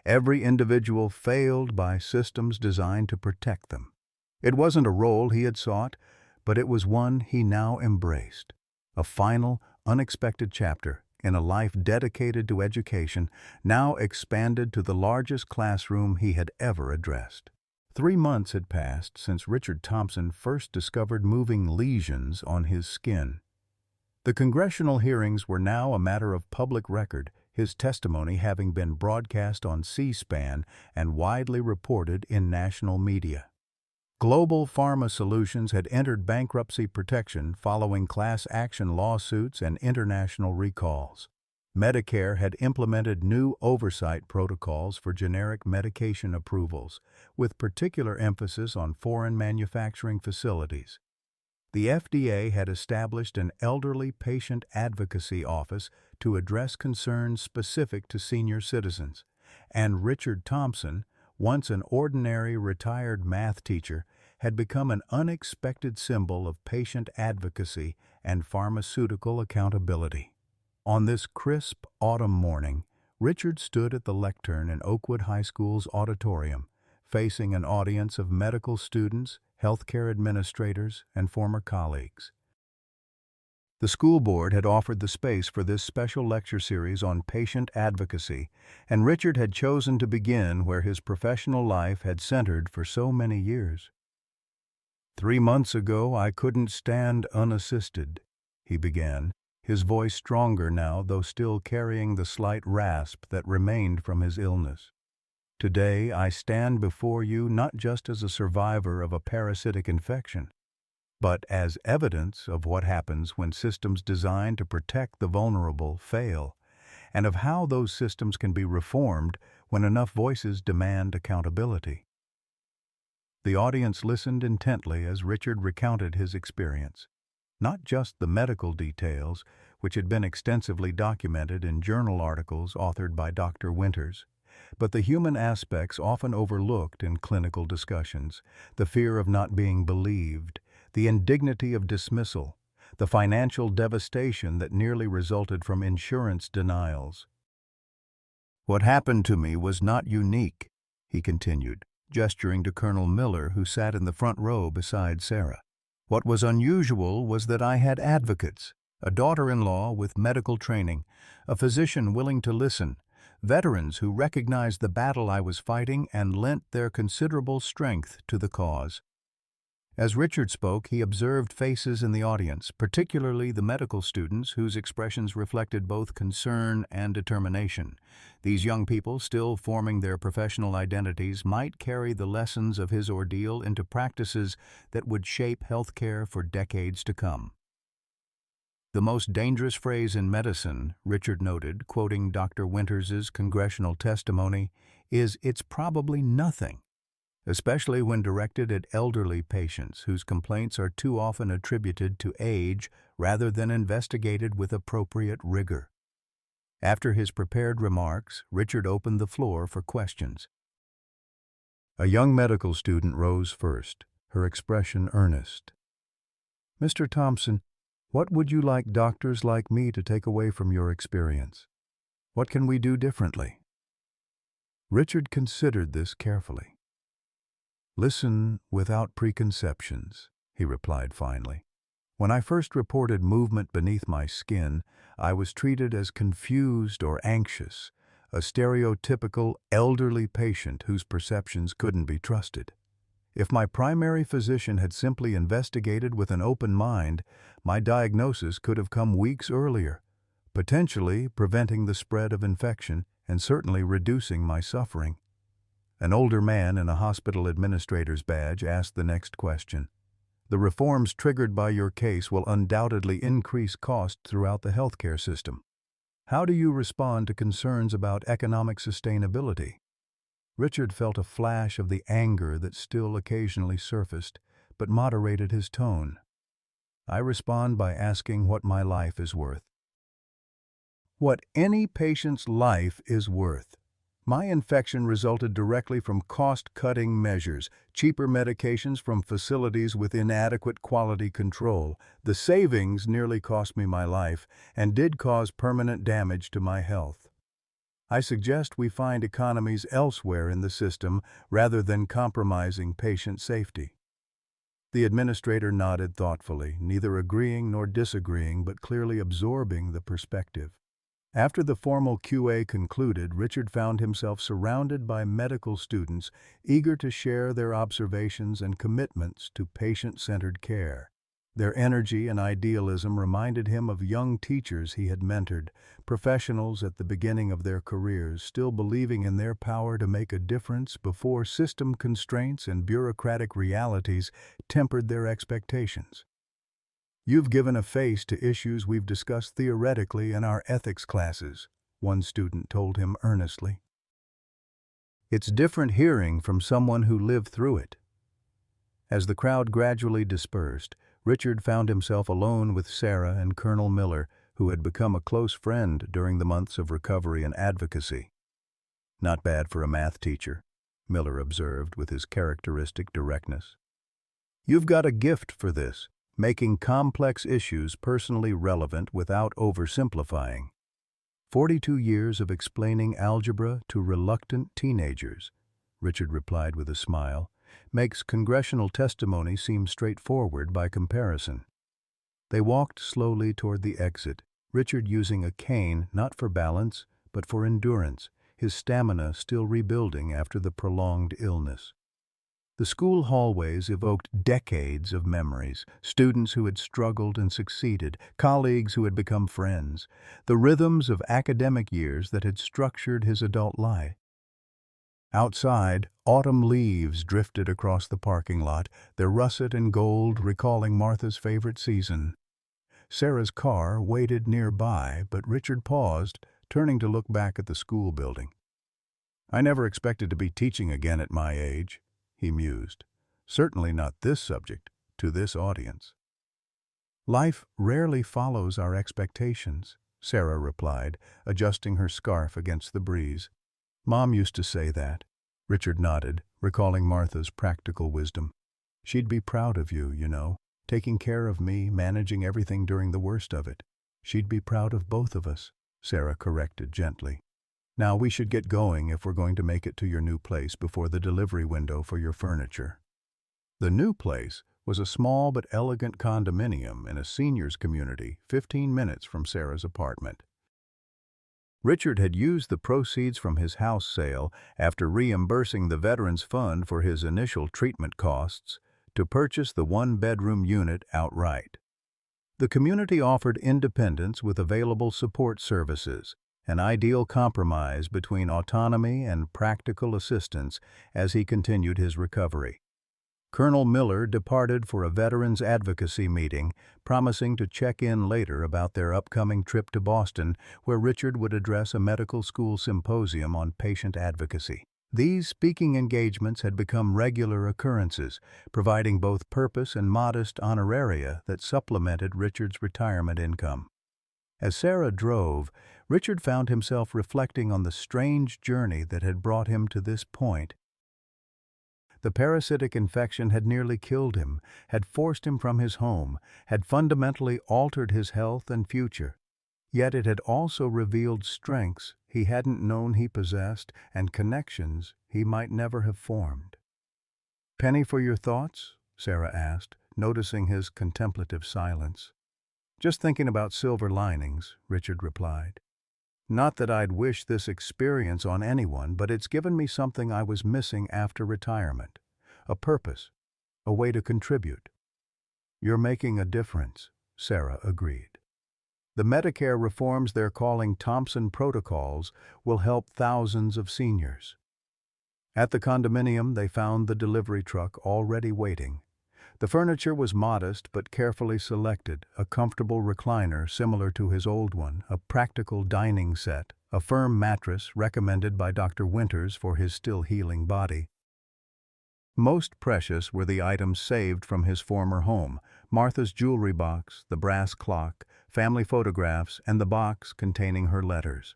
every individual failed by systems designed to protect them. It wasn't a role he had sought, but it was one he now embraced. A final, unexpected chapter in a life dedicated to education, now expanded to the largest classroom he had ever addressed. 3 months had passed since Richard Thompson first discovered moving lesions on his skin. The congressional hearings were now a matter of public record, his testimony having been broadcast on C-SPAN and widely reported in national media. Global Pharma Solutions had entered bankruptcy protection following class action lawsuits and international recalls. Medicare had implemented new oversight protocols for generic medication approvals, with particular emphasis on foreign manufacturing facilities. The FDA had established an elderly patient advocacy office to address concerns specific to senior citizens, and Richard Thompson, once an ordinary retired math teacher, had become an unexpected symbol of patient advocacy and pharmaceutical accountability. On this crisp autumn morning, Richard stood at the lectern in Oakwood High School's auditorium, facing an audience of medical students, healthcare administrators, and former colleagues. The school board had offered the space for this special lecture series on patient advocacy, and Richard had chosen to begin where his professional life had centered for so many years. "3 months ago, I couldn't stand unassisted," he began, his voice stronger now, though still carrying the slight rasp that remained from his illness. "Today, I stand before you not just as a survivor of a parasitic infection, but as evidence of what happens when systems designed to protect the vulnerable fail, and of how those systems can be reformed when enough voices demand accountability." The audience listened intently as Richard recounted his experience. Not just the medical details, which had been extensively documented in journal articles authored by Dr. Winters, but the human aspects often overlooked in clinical discussions, the fear of not being believed, the indignity of dismissal, the financial devastation that nearly resulted from insurance denials. "What happened to me was not unique," he continued, gesturing to Colonel Miller, who sat in the front row beside Sarah. "What was unusual was that I had advocates, a daughter-in-law with medical training, a physician willing to listen, veterans who recognized the battle I was fighting and lent their considerable strength to the cause." As Richard spoke, he observed faces in the audience, particularly the medical students whose expressions reflected both concern and determination. These young people, still forming their professional identities, might carry the lessons of his ordeal into practices that would shape healthcare for decades to come. The most dangerous phrase in medicine, Richard noted, quoting Dr. Winters's congressional testimony, is "it's probably nothing," especially when directed at elderly patients whose complaints are too often attributed to age rather than investigated with appropriate rigor. After his prepared remarks, Richard opened the floor for questions. A young medical student rose first, her expression earnest. "Mr. Thompson, what would you like doctors like me to take away from your experience? What can we do differently?" Richard considered this carefully. "Listen without preconceptions," he replied finally. "When I first reported movement beneath my skin, I was treated as confused or anxious, a stereotypical elderly patient whose perceptions couldn't be trusted. If my primary physician had simply investigated with an open mind, my diagnosis could have come weeks earlier, potentially preventing the spread of infection and certainly reducing my suffering." An older man in a hospital administrator's badge asked the next question. "The reforms triggered by your case will undoubtedly increase costs throughout the healthcare system. How do you respond to concerns about economic sustainability?" Richard felt a flash of the anger that still occasionally surfaced, but moderated his tone. "I respond by asking what my life is worth. What any patient's life is worth. My infection resulted directly from cost-cutting measures, cheaper medications from facilities with inadequate quality control. The savings nearly cost me my life and did cause permanent damage to my health. I suggest we find economies elsewhere in the system rather than compromising patient safety." The administrator nodded thoughtfully, neither agreeing nor disagreeing, but clearly absorbing the perspective. After the formal QA concluded, Richard found himself surrounded by medical students eager to share their observations and commitments to patient-centered care. Their energy and idealism reminded him of young teachers he had mentored, professionals at the beginning of their careers, still believing in their power to make a difference before system constraints and bureaucratic realities tempered their expectations. "You've given a face to issues we've discussed theoretically in our ethics classes," one student told him earnestly. "It's different hearing from someone who lived through it." As the crowd gradually dispersed, Richard found himself alone with Sarah and Colonel Miller, who had become a close friend during the months of recovery and advocacy. "Not bad for a math teacher," Miller observed with his characteristic directness. "You've got a gift for this, making complex issues personally relevant without oversimplifying. 42 years of explaining algebra to reluctant teenagers," Richard replied with a smile, "makes congressional testimony seem straightforward by comparison." They walked slowly toward the exit, Richard using a cane not for balance, but for endurance, his stamina still rebuilding after the prolonged illness. The school hallways evoked decades of memories, students who had struggled and succeeded, colleagues who had become friends, the rhythms of academic years that had structured his adult life. Outside, autumn leaves drifted across the parking lot, their russet and gold recalling Martha's favorite season. Sarah's car waited nearby, but Richard paused, turning to look back at the school building. "I never expected to be teaching again at my age," he mused. "Certainly not this subject, to this audience." "Life rarely follows our expectations," Sarah replied, adjusting her scarf against the breeze. "Mom used to say that." Richard nodded, recalling Martha's practical wisdom. "She'd be proud of you, you know, taking care of me, managing everything during the worst of it." "She'd be proud of both of us," Sarah corrected gently. "Now we should get going if we're going to make it to your new place before the delivery window for your furniture." The new place was a small but elegant condominium in a seniors community 15 minutes from Sarah's apartment. Richard had used the proceeds from his house sale after reimbursing the Veterans Fund for his initial treatment costs to purchase the one-bedroom unit outright. The community offered independence with available support services, an ideal compromise between autonomy and practical assistance as he continued his recovery. Colonel Miller departed for a veterans advocacy meeting, promising to check in later about their upcoming trip to Boston, where Richard would address a medical school symposium on patient advocacy. These speaking engagements had become regular occurrences, providing both purpose and modest honoraria that supplemented Richard's retirement income. As Sarah drove, Richard found himself reflecting on the strange journey that had brought him to this point. The parasitic infection had nearly killed him, had forced him from his home, had fundamentally altered his health and future. Yet it had also revealed strengths he hadn't known he possessed and connections he might never have formed. "Penny for your thoughts?" Sarah asked, noticing his contemplative silence. "Just thinking about silver linings," Richard replied. "Not that I'd wish this experience on anyone, but it's given me something I was missing after retirement. A purpose, a way to contribute." "You're making a difference," Sarah agreed. "The Medicare reforms they're calling Thompson protocols will help thousands of seniors." At the condominium, they found the delivery truck already waiting. The furniture was modest but carefully selected, a comfortable recliner similar to his old one, a practical dining set, a firm mattress recommended by Dr. Winters for his still healing body. Most precious were the items saved from his former home: Martha's jewelry box, the brass clock, family photographs, and the box containing her letters.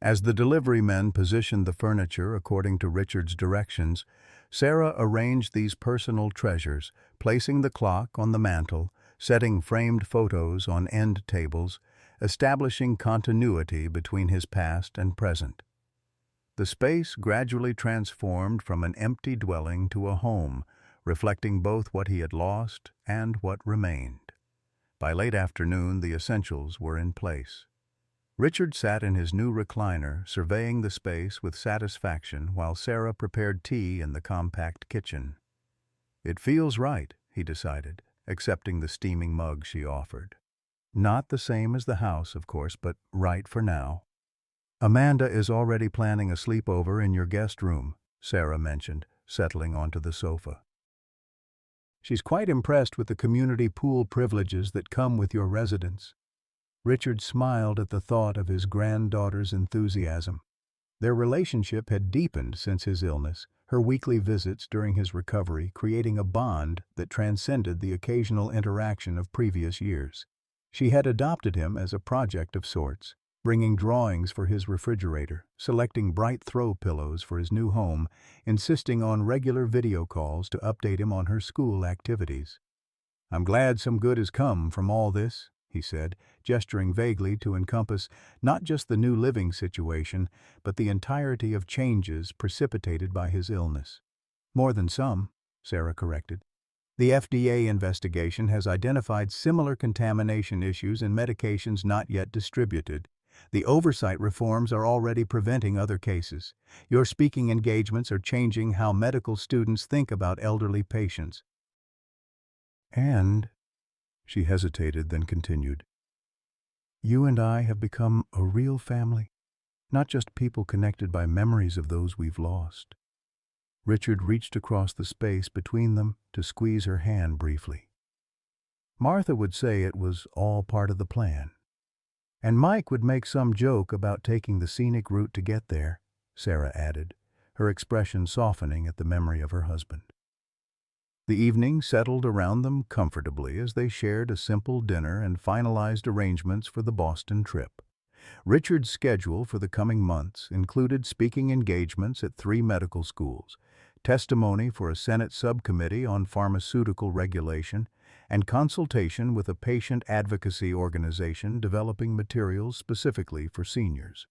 As the delivery men positioned the furniture according to Richard's directions, Sarah arranged these personal treasures, placing the clock on the mantel, setting framed photos on end tables, establishing continuity between his past and present. The space gradually transformed from an empty dwelling to a home, reflecting both what he had lost and what remained. By late afternoon, the essentials were in place. Richard sat in his new recliner, surveying the space with satisfaction while Sarah prepared tea in the compact kitchen. "It feels right," he decided, accepting the steaming mug she offered. "Not the same as the house, of course, but right for now." "Amanda is already planning a sleepover in your guest room," Sarah mentioned, settling onto the sofa. "She's quite impressed with the community pool privileges that come with your residence." Richard smiled at the thought of his granddaughter's enthusiasm. Their relationship had deepened since his illness, her weekly visits during his recovery creating a bond that transcended the occasional interaction of previous years. She had adopted him as a project of sorts, bringing drawings for his refrigerator, selecting bright throw pillows for his new home, insisting on regular video calls to update him on her school activities. "I'm glad some good has come from all this," he said, gesturing vaguely to encompass not just the new living situation, but the entirety of changes precipitated by his illness. "More than some," Sarah corrected. "The FDA investigation has identified similar contamination issues in medications not yet distributed. The oversight reforms are already preventing other cases. Your speaking engagements are changing how medical students think about elderly patients." "And," she hesitated, then continued, "you and I have become a real family, not just people connected by memories of those we've lost." Richard reached across the space between them to squeeze her hand briefly. "Martha would say it was all part of the plan. And Mike would make some joke about taking the scenic route to get there," Sarah added, her expression softening at the memory of her husband. The evening settled around them comfortably as they shared a simple dinner and finalized arrangements for the Boston trip. Richard's schedule for the coming months included speaking engagements at 3 medical schools, testimony for a Senate subcommittee on pharmaceutical regulation, and consultation with a patient advocacy organization developing materials specifically for seniors.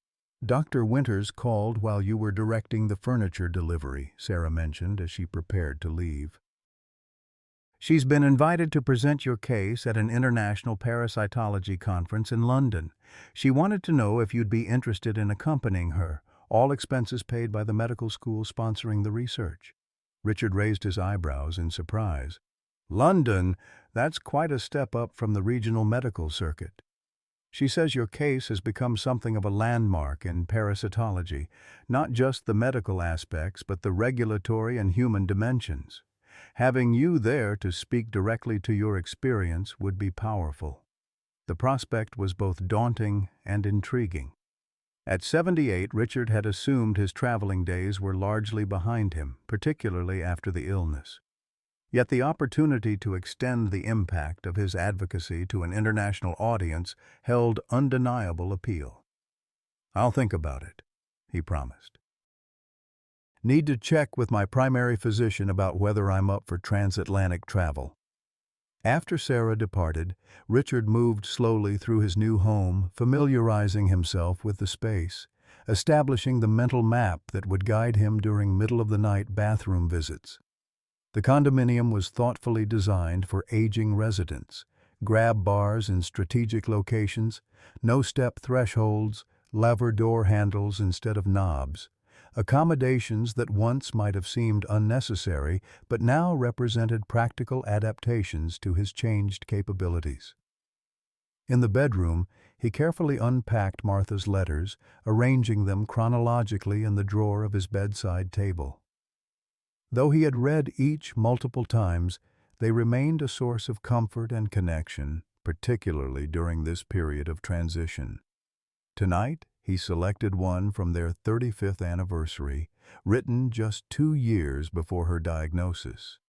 "Dr. Winters called while you were directing the furniture delivery," Sarah mentioned as she prepared to leave. "She's been invited to present your case at an international parasitology conference in London. She wanted to know if you'd be interested in accompanying her, all expenses paid by the medical school sponsoring the research." Richard raised his eyebrows in surprise. "London? That's quite a step up from the regional medical circuit." "She says your case has become something of a landmark in parasitology, not just the medical aspects but the regulatory and human dimensions. Having you there to speak directly to your experience would be powerful. The prospect was both daunting and intriguing. At 78, Richard had assumed his traveling days were largely behind him, particularly after the illness. Yet the opportunity to extend the impact of his advocacy to an international audience held undeniable appeal. "I'll think about it," he promised. "Need to check with my primary physician about whether I'm up for transatlantic travel." After Sarah departed, Richard moved slowly through his new home, familiarizing himself with the space, establishing the mental map that would guide him during middle-of-the-night bathroom visits. The condominium was thoughtfully designed for aging residents: grab bars in strategic locations, no-step thresholds, lever door handles instead of knobs, accommodations that once might have seemed unnecessary but now represented practical adaptations to his changed capabilities. In the bedroom, he carefully unpacked Martha's letters, arranging them chronologically in the drawer of his bedside table. Though he had read each multiple times, they remained a source of comfort and connection, particularly during this period of transition. Tonight, he selected one from their 35th anniversary, written just 2 years before her diagnosis.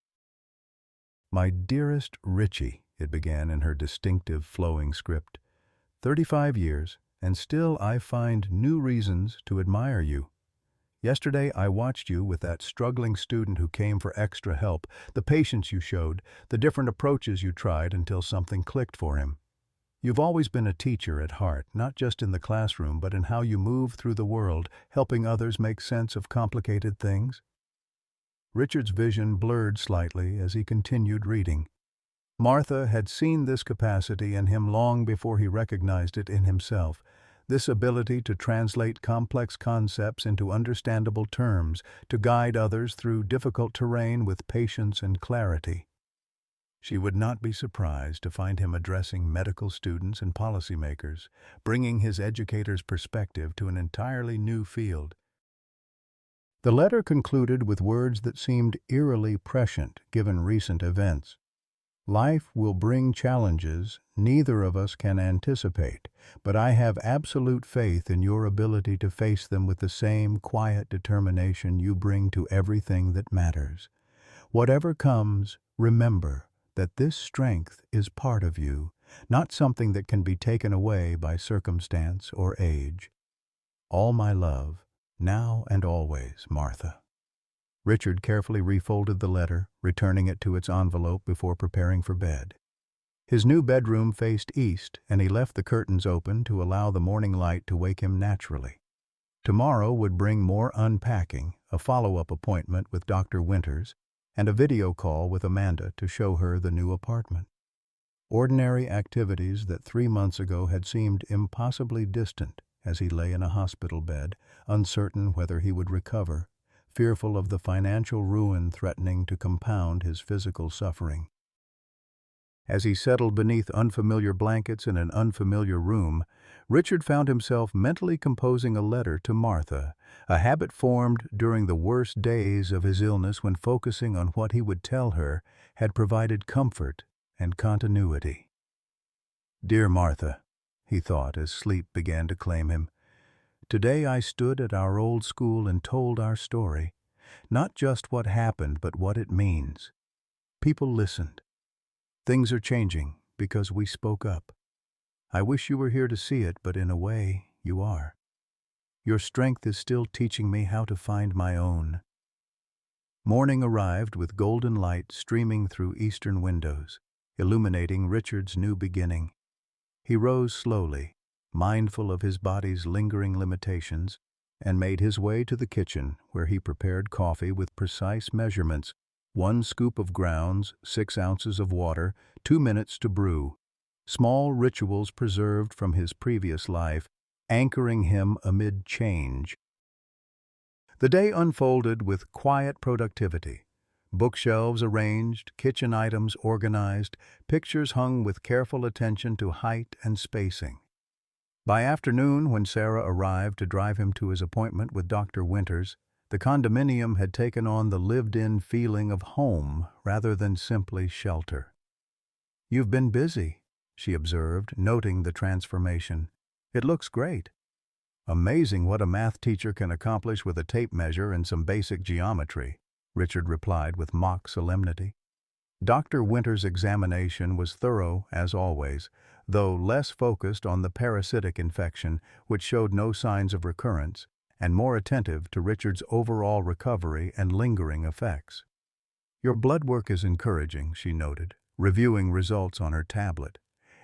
"My dearest Richie," it began in her distinctive flowing script, "35 years, and still I find new reasons to admire you. Yesterday I watched you with that struggling student who came for extra help, the patience you showed, the different approaches you tried until something clicked for him. You've always been a teacher at heart, not just in the classroom, but in how you move through the world, helping others make sense of complicated things." Richard's vision blurred slightly as he continued reading. Martha had seen this capacity in him long before he recognized it in himself, this ability to translate complex concepts into understandable terms, to guide others through difficult terrain with patience and clarity. She would not be surprised to find him addressing medical students and policymakers, bringing his educator's perspective to an entirely new field. The letter concluded with words that seemed eerily prescient given recent events. "Life will bring challenges neither of us can anticipate, but I have absolute faith in your ability to face them with the same quiet determination you bring to everything that matters. Whatever comes, remember that this strength is part of you, not something that can be taken away by circumstance or age. All my love, now and always, Martha." Richard carefully refolded the letter, returning it to its envelope before preparing for bed. His new bedroom faced east, and he left the curtains open to allow the morning light to wake him naturally. Tomorrow would bring more unpacking, a follow-up appointment with Dr. Winters, and a video call with Amanda to show her the new apartment. Ordinary activities that 3 months ago had seemed impossibly distant as he lay in a hospital bed, uncertain whether he would recover, fearful of the financial ruin threatening to compound his physical suffering. As he settled beneath unfamiliar blankets in an unfamiliar room, Richard found himself mentally composing a letter to Martha, a habit formed during the worst days of his illness when focusing on what he would tell her had provided comfort and continuity. "Dear Martha," he thought as sleep began to claim him, "today I stood at our old school and told our story, not just what happened but what it means. People listened. Things are changing because we spoke up. I wish you were here to see it, but in a way, you are. Your strength is still teaching me how to find my own." Morning arrived with golden light streaming through eastern windows, illuminating Richard's new beginning. He rose slowly, mindful of his body's lingering limitations, and made his way to the kitchen where he prepared coffee with precise measurements: 1 scoop of grounds, 6 ounces of water, 2 minutes to brew. Small rituals preserved from his previous life, anchoring him amid change. The day unfolded with quiet productivity. Bookshelves arranged, kitchen items organized, pictures hung with careful attention to height and spacing. By afternoon, when Sarah arrived to drive him to his appointment with Dr. Winters, The condominium had taken on the lived-in feeling of home rather than simply shelter. "You've been busy," she observed, noting the transformation. "It looks great." "Amazing what a math teacher can accomplish with a tape measure and some basic geometry," Richard replied with mock solemnity. Dr. Winter's examination was thorough, as always, though less focused on the parasitic infection, which showed no signs of recurrence, and more attentive to Richard's overall recovery and lingering effects. "Your blood work is encouraging," she noted, reviewing results on her tablet.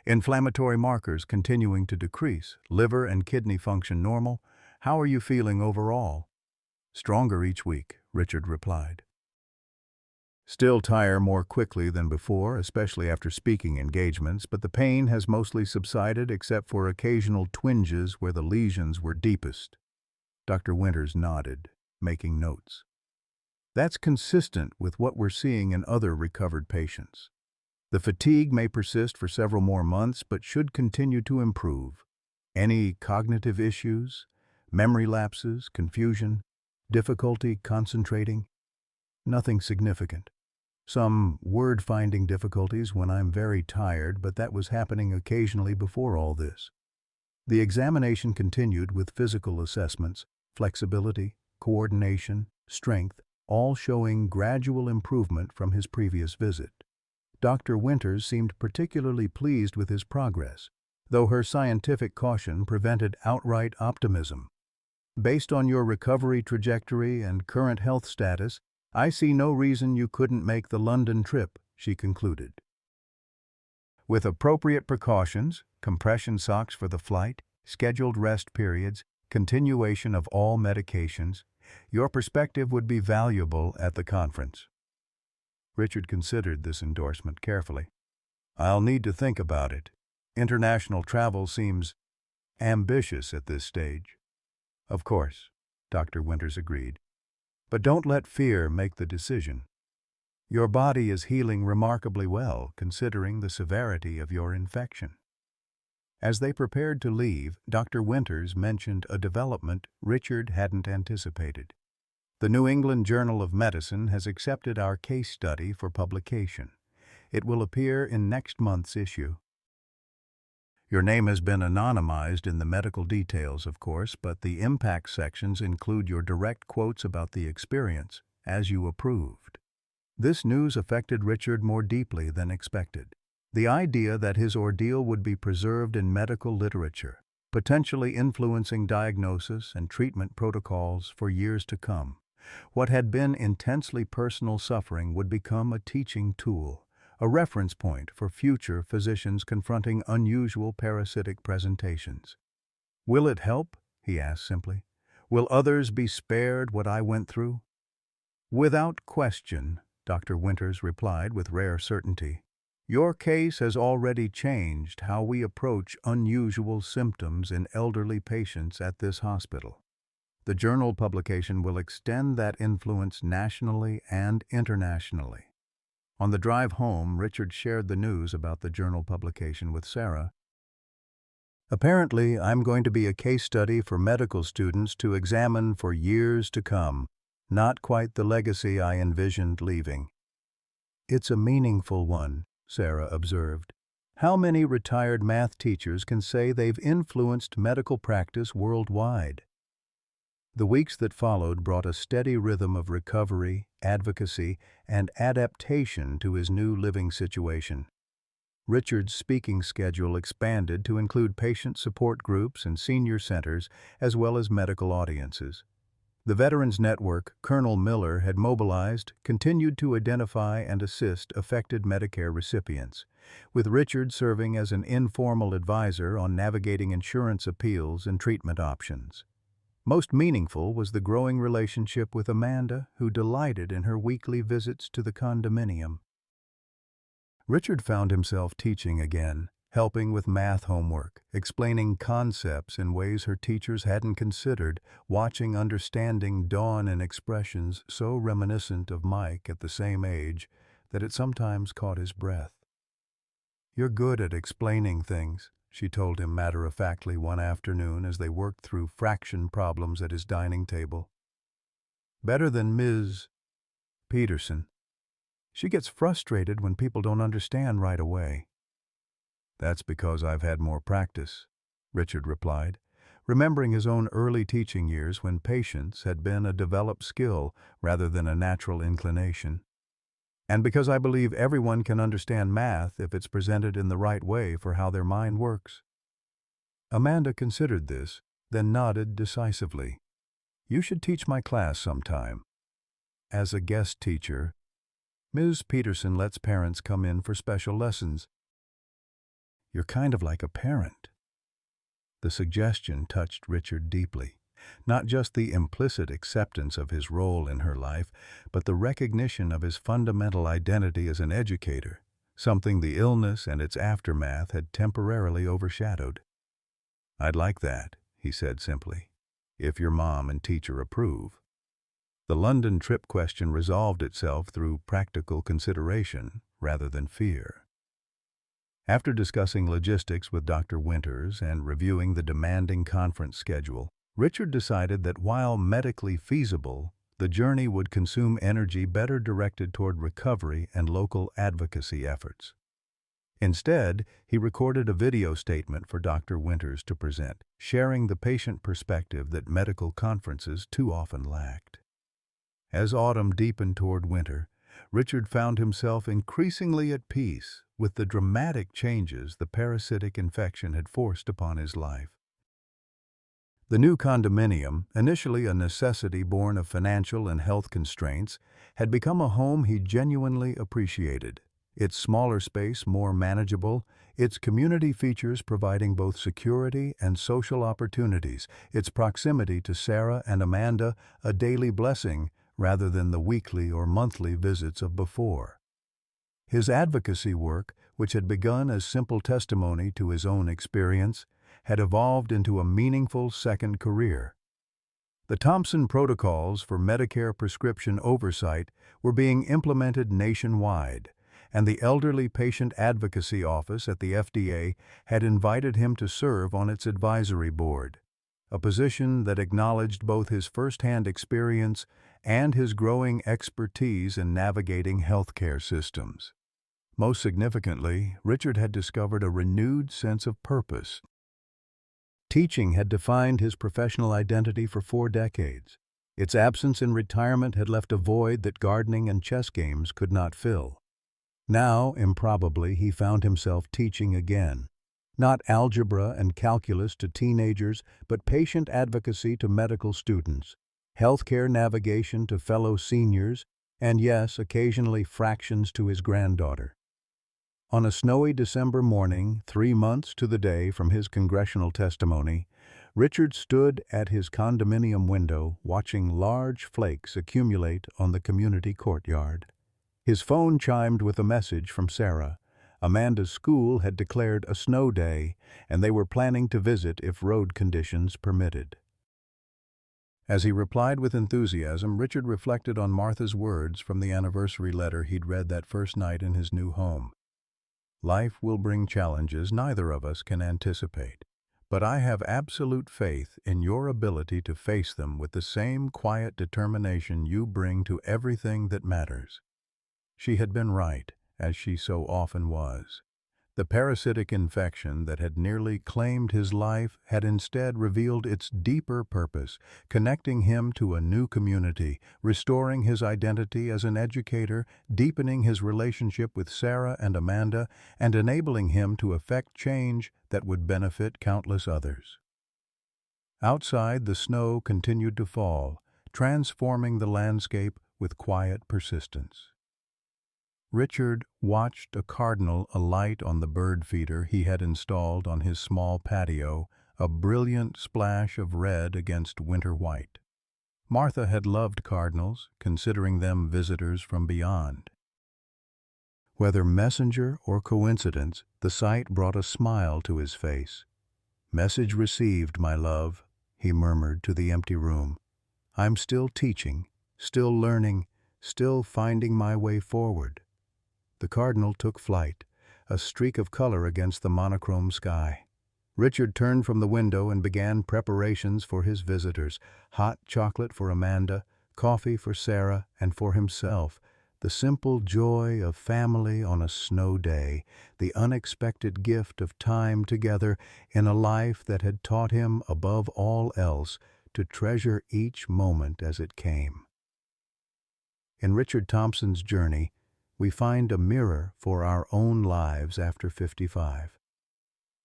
"Inflammatory markers continuing to decrease, liver and kidney function normal. How are you feeling overall?" "Stronger each week," Richard replied. "Still tire more quickly than before, especially after speaking engagements, but the pain has mostly subsided except for occasional twinges where the lesions were deepest." Dr. Winters nodded, making notes. "That's consistent with what we're seeing in other recovered patients. The fatigue may persist for several more months, but should continue to improve. Any cognitive issues, memory lapses, confusion, difficulty concentrating?" "Nothing significant. Some word-finding difficulties when I'm very tired, but that was happening occasionally before all this." The examination continued with physical assessments, flexibility, coordination, strength, all showing gradual improvement from his previous visit. Dr. Winters seemed particularly pleased with his progress, though her scientific caution prevented outright optimism. "Based on your recovery trajectory and current health status, I see no reason you couldn't make the London trip," she concluded. "With appropriate precautions, compression socks for the flight, scheduled rest periods, continuation of all medications, your perspective would be valuable at the conference." Richard considered this endorsement carefully. "I'll need to think about it. International travel seems ambitious at this stage." "Of course," Dr. Winters agreed. "But don't let fear make the decision. Your body is healing remarkably well, considering the severity of your infection." As they prepared to leave, Dr. Winters mentioned a development Richard hadn't anticipated. "The New England Journal of Medicine has accepted our case study for publication. It will appear in next month's issue. Your name has been anonymized in the medical details, of course, but the impact sections include your direct quotes about the experience, as you approved." This news affected Richard more deeply than expected. The idea that his ordeal would be preserved in medical literature, potentially influencing diagnosis and treatment protocols for years to come. What had been intensely personal suffering would become a teaching tool, a reference point for future physicians confronting unusual parasitic presentations. "Will it help?" he asked simply. "Will others be spared what I went through?" "Without question," Dr. Winters replied with rare certainty. "Your case has already changed how we approach unusual symptoms in elderly patients at this hospital. The journal publication will extend that influence nationally and internationally." On the drive home, Richard shared the news about the journal publication with Sarah. "Apparently, I'm going to be a case study for medical students to examine for years to come. Not quite the legacy I envisioned leaving." "It's a meaningful one," Sarah observed. "How many retired math teachers can say they've influenced medical practice worldwide?" The weeks that followed brought a steady rhythm of recovery, advocacy, and adaptation to his new living situation. Richard's speaking schedule expanded to include patient support groups and senior centers, as well as medical audiences. The Veterans Network Colonel Miller had mobilized continued to identify and assist affected Medicare recipients, with Richard serving as an informal advisor on navigating insurance appeals and treatment options. Most meaningful was the growing relationship with Amanda, who delighted in her weekly visits to the condominium. Richard found himself teaching again, helping with math homework, explaining concepts in ways her teachers hadn't considered, watching understanding dawn in expressions so reminiscent of Mike at the same age that it sometimes caught his breath. "You're good at explaining things," she told him matter-of-factly one afternoon as they worked through fraction problems at his dining table. Better than Ms. Peterson. She gets frustrated when people don't understand right away. That's because I've had more practice, Richard replied, remembering his own early teaching years when patience had been a developed skill rather than a natural inclination. And because I believe everyone can understand math if it's presented in the right way for how their mind works. Amanda considered this, then nodded decisively. You should teach my class sometime. As a guest teacher, Ms. Peterson lets parents come in for special lessons. You're kind of like a parent. The suggestion touched Richard deeply. Not just the implicit acceptance of his role in her life, but the recognition of his fundamental identity as an educator, something the illness and its aftermath had temporarily overshadowed. I'd like that, he said simply, if your mom and teacher approve. The London trip question resolved itself through practical consideration rather than fear. After discussing logistics with Dr. Winters and reviewing the demanding conference schedule, Richard decided that while medically feasible, the journey would consume energy better directed toward recovery and local advocacy efforts. Instead, he recorded a video statement for Dr. Winters to present, sharing the patient perspective that medical conferences too often lacked. As autumn deepened toward winter, Richard found himself increasingly at peace with the dramatic changes the parasitic infection had forced upon his life. The new condominium, initially a necessity born of financial and health constraints, had become a home he genuinely appreciated. Its smaller space more manageable, its community features providing both security and social opportunities, its proximity to Sarah and Amanda a daily blessing rather than the weekly or monthly visits of before. His advocacy work, which had begun as simple testimony to his own experience, had evolved into a meaningful second career. The Thompson protocols for Medicare prescription oversight were being implemented nationwide, and the Elderly Patient Advocacy Office at the FDA had invited him to serve on its advisory board, a position that acknowledged both his first-hand experience and his growing expertise in navigating healthcare systems. Most significantly, Richard had discovered a renewed sense of purpose. Teaching had defined his professional identity for 4 decades. Its absence in retirement had left a void that gardening and chess games could not fill. Now, improbably, he found himself teaching again. Not algebra and calculus to teenagers, but patient advocacy to medical students, healthcare navigation to fellow seniors, and yes, occasionally fractions to his granddaughter. On a snowy December morning, 3 months to the day from his congressional testimony, Richard stood at his condominium window watching large flakes accumulate on the community courtyard. His phone chimed with a message from Sarah. Amanda's school had declared a snow day, and they were planning to visit if road conditions permitted. As he replied with enthusiasm, Richard reflected on Martha's words from the anniversary letter he'd read that first night in his new home. Life will bring challenges neither of us can anticipate, but I have absolute faith in your ability to face them with the same quiet determination you bring to everything that matters. She had been right, as she so often was. The parasitic infection that had nearly claimed his life had instead revealed its deeper purpose, connecting him to a new community, restoring his identity as an educator, deepening his relationship with Sarah and Amanda, and enabling him to effect change that would benefit countless others. Outside, the snow continued to fall, transforming the landscape with quiet persistence. Richard watched a cardinal alight on the bird feeder he had installed on his small patio, a brilliant splash of red against winter white. Martha had loved cardinals, considering them visitors from beyond. Whether messenger or coincidence, the sight brought a smile to his face. "Message received, my love," he murmured to the empty room. "I'm still teaching, still learning, still finding my way forward." The cardinal took flight, a streak of color against the monochrome sky. Richard turned from the window and began preparations for his visitors: hot chocolate for Amanda, coffee for Sarah and for himself, the simple joy of family on a snow day, the unexpected gift of time together in a life that had taught him, above all else, to treasure each moment as it came. In Richard Thompson's journey, we find a mirror for our own lives after 55.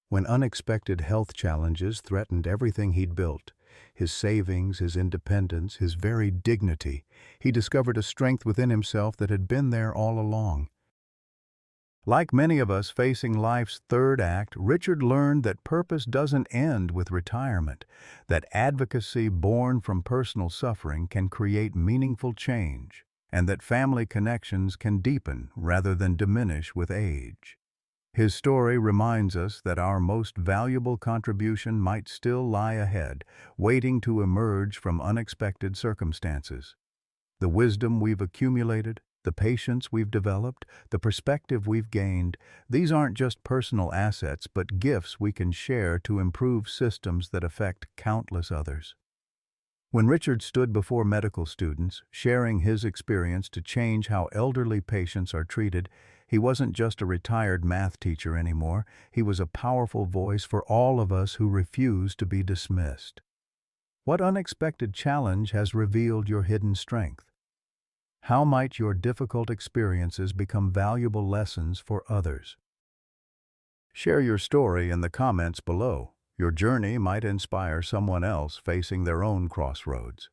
When unexpected health challenges threatened everything he'd built, his savings, his independence, his very dignity, he discovered a strength within himself that had been there all along. Like many of us facing life's third act, Richard learned that purpose doesn't end with retirement, that advocacy born from personal suffering can create meaningful change, and that family connections can deepen rather than diminish with age. His story reminds us that our most valuable contribution might still lie ahead, waiting to emerge from unexpected circumstances. The wisdom we've accumulated, the patience we've developed, the perspective we've gained, these aren't just personal assets but gifts we can share to improve systems that affect countless others. When Richard stood before medical students, sharing his experience to change how elderly patients are treated, he wasn't just a retired math teacher anymore, he was a powerful voice for all of us who refuse to be dismissed. What unexpected challenge has revealed your hidden strength? How might your difficult experiences become valuable lessons for others? Share your story in the comments below. Your journey might inspire someone else facing their own crossroads.